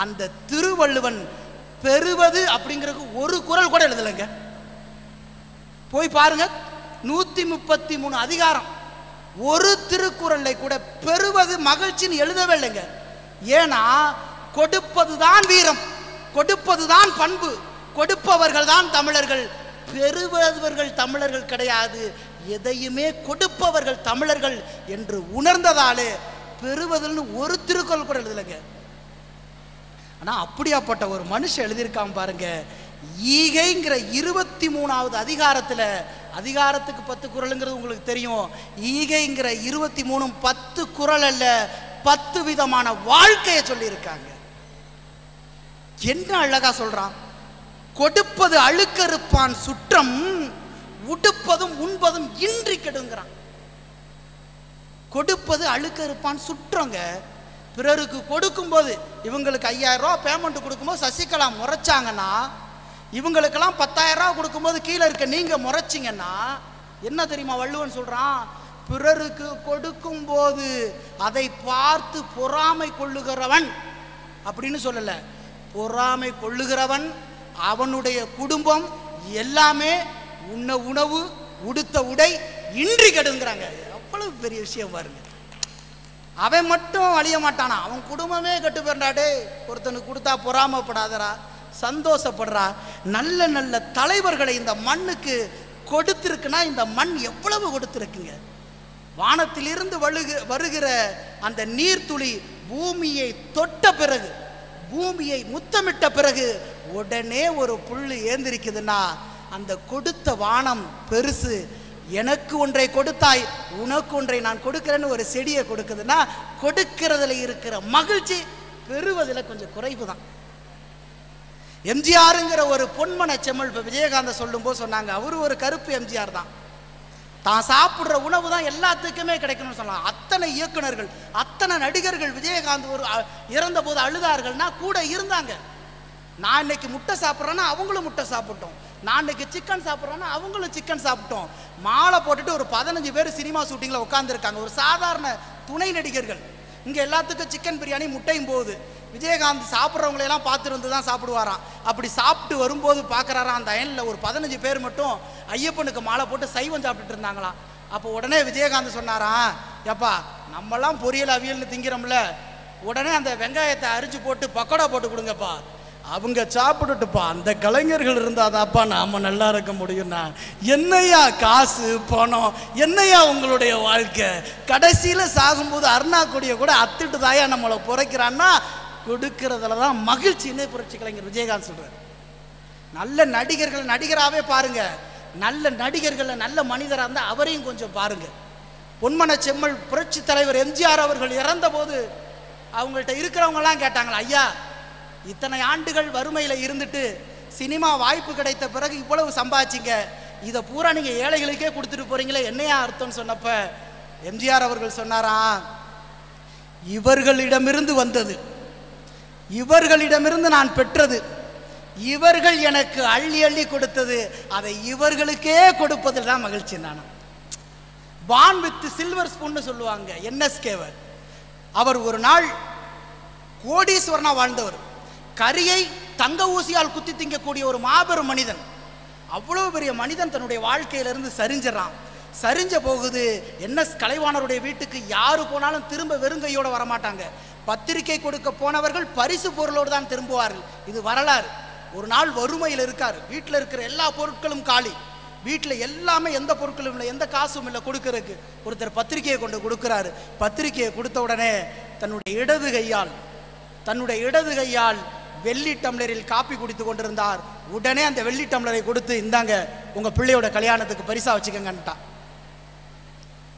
அந்த திருவள்ளுவன் பெறுவது அப்படிங்கிறது ஒரு குறள் கூட எழுதலைங்க. போய் பாருங்க, 133 அதிகாரம், ஒரு திருக்குறளை கூட பெறுவது மகிழ்ச்சின்னு எழுதவே இல்லைங்க. ஏன்னா கொடுப்பதுதான் வீரம், கொடுப்பதுதான் பண்பு, கொடுப்பவர்கள் தான் தமிழர்கள், பெறுபவர்கள் தமிழர்கள் கிடையாது. எதையுமே கொடுப்பவர்கள் தமிழர்கள் என்று உணர்ந்ததாலே பெறுவதில்னு ஒரு திருக்குறள் கூட எழுதலைங்க. ஆனா அப்படியாப்பட்ட ஒரு மனுஷன் எழுதியிருக்கான் பாருங்க. ஈகைங்கிற 23வது அதிகாரத்துல, அதிகாரத்துக்கு 10 குறளுங்கிறது உங்களுக்கு தெரியும். ஈகைங்கிற 23 10 குறள் அல்ல, 10 விதமான வாழ்க்கையை சொல்லி இருக்காங்க. என்ன அழகா சொல்றான். கொடுப்பது அழுக்கறுப்பான் சுற்றம், உடுப்பதும் உண்பதும் இன்றி கெடுங்கிறான். கொடுப்பது அழுக்கறுப்பான் சுற்றங்க. பிறருக்கு கொடுக்கும்போது, இவங்களுக்கு 5000 ரூபா பேமெண்ட் கொடுக்கும்போது சசிகலா முறைச்சாங்கன்னா, இவங்களுக்கெல்லாம் 10,000 ரூபா கொடுக்கும்போது கீழே இருக்க நீங்க முறைச்சிங்கன்னா என்ன தெரியுமா வள்ளுவன் சொல்றான்? பிறருக்கு கொடுக்கும் போது அதை பார்த்து பொறாமை கொள்ளுகிறவன் அப்படின்னு சொல்லல, பொறாமை கொள்ளுகிறவன் அவனுடைய குடும்பம் எல்லாமே உண்ண உணவு உடுத்த உடை இன்றி கெடுங்கிறாங்க. அவ்வளவு பெரிய விஷயம் பாருங்க. அவன் மட்டும் அழிய மாட்டானா, அவன் குடும்பமே கெட்டு போறாடே. ஒருத்தனுக்கு கொடுத்தா பொறாமப்படாதரா, சந்தோஷப்படுறா. நல்ல நல்ல தலைவர்களை இந்த மண்ணுக்கு கொடுத்திருக்குன்னா இந்த மண் எவ்வளவு கொடுத்திருக்குங்க. வானத்திலிருந்து வருகிற அந்த நீர்த்துளி பூமியை தொட்ட பிறகு, பூமியை முத்தமிட்ட பிறகு உடனே ஒரு புல்லு ஏந்திருக்குதுன்னா அந்த கொடுத்த வானம் பெருசு. எனக்கு ஒன்றை கொடுத்தாய், உனக்கு ஒன்றை நான் கொடுக்கிறேன்னு ஒரு செடியை கொடுக்குதுன்னா கொடுக்கிறதுல இருக்கிற மகிழ்ச்சி பெறுவதில் கொஞ்சம் குறைவு தான். எம்ஜிஆருங்கிற ஒரு பொன்மன செம்மல் இப்போ விஜயகாந்த் சொல்லும்போது சொன்னாங்க, அவரு ஒரு கருப்பு எம்ஜிஆர் தான். தான் சாப்பிட்ற உணவு தான் எல்லாத்துக்குமே கிடைக்கணும்னு சொல்லலாம். அத்தனை இயக்குனர்கள், அத்தனை நடிகர்கள் விஜயகாந்த் ஒரு இறந்த போது அழுதார்கள்னா கூட இருந்தாங்க. நான் இன்னைக்கு முட்டை சாப்பிட்றேன்னா அவங்களும் முட்டை சாப்பிட்டோம், நான் இன்னைக்கு சிக்கன் சாப்பிட்றேன்னா அவங்களும் சிக்கன் சாப்பிட்டோம். மாலை போட்டுட்டு ஒரு 15 பேர் சினிமா ஷூட்டிங்கில் உட்காந்துருக்காங்க, ஒரு சாதாரண துணை நடிகர்கள். இங்கே எல்லாத்துக்கும் சிக்கன் பிரியாணி முட்டையும் போகுது. விஜயகாந்த் சாப்பிட்றவங்களையெல்லாம் பார்த்துருந்து தான் சாப்பிடுவாராம். அப்படி சாப்பிட்டு வரும்போது பார்க்குறாராம், அந்த அயனில் ஒரு 15 பேர் மட்டும் ஐயப்பனுக்கு மாலை போட்டு சைவம் சாப்பிட்டுட்டு இருந்தாங்களாம். அப்போ உடனே விஜயகாந்த் சொன்னாராம், எப்பா நம்மெல்லாம் பொரியல் அவியல்னு திங்கிறோம்ல, உடனே அந்த வெங்காயத்தை அரிஞ்சு போட்டு பக்கோடா போட்டு கொடுங்கப்பா, அவங்க சாப்பிட்டுட்டுப்பா, அந்த கலைஞர்கள் இருந்தாதாப்பா நாம நல்லா இருக்க முடியும்னா. என்னையா காசு பணம், என்னையா உங்களுடைய வாழ்க்கை? கடைசியில் சாகும்போது அருணாக்குடியை கூட அத்துட்டு தாயா நம்மளை புரைக்கிறான்னா கொடுக்கறதுல தான் மகிழ்ச்சின்னு புரட்சி கலைஞர் விஜயகாந்த் சொல்றாரு. நல்ல நடிகர்கள் நடிகராகவே பாருங்க, நல்ல நடிகர்கள் நல்ல மனிதராக இருந்தால் அவரையும் கொஞ்சம் பாருங்க. பொன்மன செம்மல் புரட்சி தலைவர் எம்ஜிஆர் அவர்கள் இறந்த போது அவங்கள்ட்ட இருக்கிறவங்கலாம் கேட்டாங்களா, ஐயா இத்தனை ஆண்டுகள் வறுமையில் இருந்துட்டு சினிமா வாய்ப்பு கிடைத்த பிறகு இவ்வளவு சம்பாதிச்சிங்க, இதை பூரா நீங்கள் ஏழைகளுக்கே கொடுத்துட்டு போறீங்களே, என்னையா அர்த்தம்னு சொன்னப்ப எம்ஜிஆர் அவர்கள் சொன்னாராம், இவர்களிடமிருந்து வந்தது, இவர்களிடமிருந்து நான் பெற்றது, இவர்கள் எனக்கு அள்ளி அள்ளி கொடுத்தது, அதை இவர்களுக்கே கொடுப்பதில் தான் மகிழ்ச்சி. நான் பான் வித் சில்வர் ஸ்பூன்னு சொல்லுவாங்க என்எஸ்கேவர். அவர் ஒரு நாள் கோடீஸ்வரனா வாழ்ந்தவர், கரியை தங்க ஊசியால் குத்தி திங்கக்கூடிய ஒரு மாபெரும் மனிதன். அவ்வளோ பெரிய மனிதன் தன்னுடைய வாழ்க்கையிலிருந்து சரிஞ்சிடறான். சரிஞ்ச போகுது என்எஸ் கலைவாணருடைய வீட்டுக்கு யாரு போனாலும் திரும்ப வெறுங்கையோடு வரமாட்டாங்க. பத்திரிகை கொடுக்க போனவர்கள் பரிசு பொருளோடு தான் திரும்புவார்கள். இது வரலாறு. ஒரு நாள் வறுமையில் இருக்கார், வீட்டில் இருக்கிற எல்லா பொருட்களும் காலி, வீட்டில் எல்லாமே எந்த பொருட்களும் இல்லை, எந்த காசும் இல்லை கொடுக்கறதுக்கு. ஒருத்தர் பத்திரிகையை கொண்டு கொடுக்குறாரு. பத்திரிகையை கொடுத்த உடனே தன்னுடைய இடது கையால் வெள்ளி டம்ளரில் காப்பி குடித்து கொண்டிருந்தார். உடனே அந்த வெள்ளி டம்ளரை கொடுத்து, இந்தாங்க உங்கள் பிள்ளையோட கல்யாணத்துக்கு பரிசா வச்சுக்கங்கன்ட்டான்.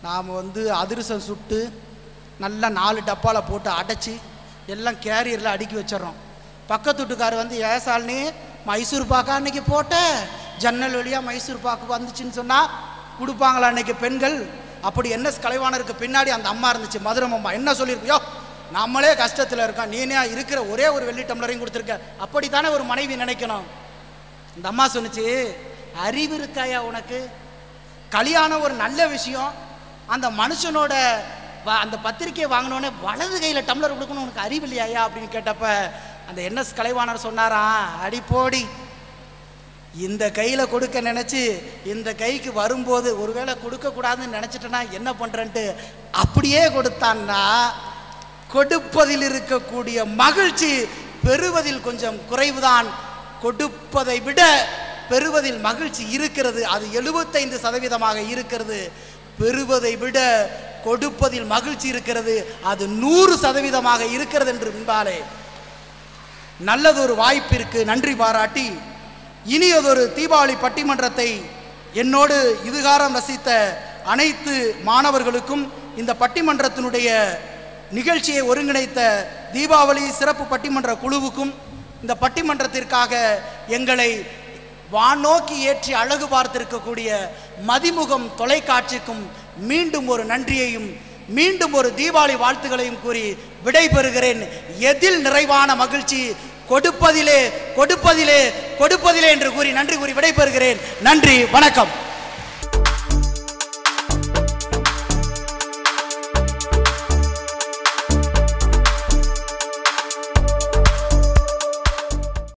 நாம் அதிரசம் சுட்டு நல்லா 4 டப்பாவில் போட்டு அடைச்சி எல்லாம் கேரியரில் அடுக்கி வச்சிடறோம். பக்கத்து வீட்டுக்கார் ஏசால்னே மைசூர் பாக்கா அன்னைக்கு போட்ட ஜன்னல் வழியாக மைசூர் பாக்கு வந்துச்சுன்னு சொன்னால் கொடுப்பாங்களா அன்னைக்கு பெண்கள்? அப்படி என்எஸ் கலைவாணருக்கு பின்னாடி அந்த அம்மா இருந்துச்சு, மதுரம் அம்மா. என்ன சொல்லியிருக்கியோ, நம்மளே கஷ்டத்தில் இருக்கோம், நீனே இருக்கிற ஒரே ஒரு வெள்ளி டம்ளரையும் கொடுத்துருக்க, அப்படித்தானே ஒரு மனைவி நினைக்கணும். இந்த அம்மா சொன்னிச்சு, அறிவு இருக்காயா உனக்கு? கல்யாணம் ஒரு நல்ல விஷயம், அந்த மனுஷனோட அந்த பத்திரிக்கையை வாங்கினோடனே வலது கையில் டம்ளர் கொடுக்கணும், உனக்கு அறிவு இல்லையா அப்படின்னு கேட்டப்ப அந்த என்எஸ் கலைவாணர் சொன்னாராம், அடி போடி, இந்த கையில் கொடுக்க நினச்சி இந்த கைக்கு வரும்போது ஒருவேளை கொடுக்கக்கூடாதுன்னு நினச்சிட்டேன்னா என்ன பண்ணுறேன்ட்டு அப்படியே கொடுத்தான்னா கொடுப்பதில் இருக்கக்கூடிய மகிழ்ச்சி பெறுவதில் கொஞ்சம் குறைவுதான். கொடுப்பதை விட பெறுவதில் மகிழ்ச்சி இருக்கிறது. அது 75% இருக்கிறது. பெறுவதை விட கொடுப்பதில் மகிழ்ச்சி இருக்கிறது. அது 100% இருக்கிறது என்று முன்பாலே நல்லதொரு வாய்ப்பிற்கு நன்றி பாராட்டி இனியதொரு தீபாவளி பட்டிமன்றத்தை என்னோடு இதுகாரம் ரசித்த அனைத்து மாணவர்களுக்கும், இந்த பட்டிமன்றத்தினுடைய நிகழ்ச்சியை ஒருங்கிணைத்த தீபாவளி சிறப்பு பட்டிமன்ற குழுவுக்கும், இந்த பட்டிமன்றத்திற்காக எங்களை வானோக்கி ஏற்றி அழகு பார்த்திருக்கக்கூடிய மதிமுகம் தொலைக்காட்சிக்கும் மீண்டும் ஒரு நன்றியையும் மீண்டும் ஒரு தீபாவளி வாழ்த்துக்களையும் கூறி விடைபெறுகிறேன். எதில் நிறைவான மகிழ்ச்சி? கொடுப்பதிலே கொடுப்பதிலே கொடுப்பதிலே என்று கூறி நன்றி கூறி விடைபெறுகிறேன். நன்றி, வணக்கம்.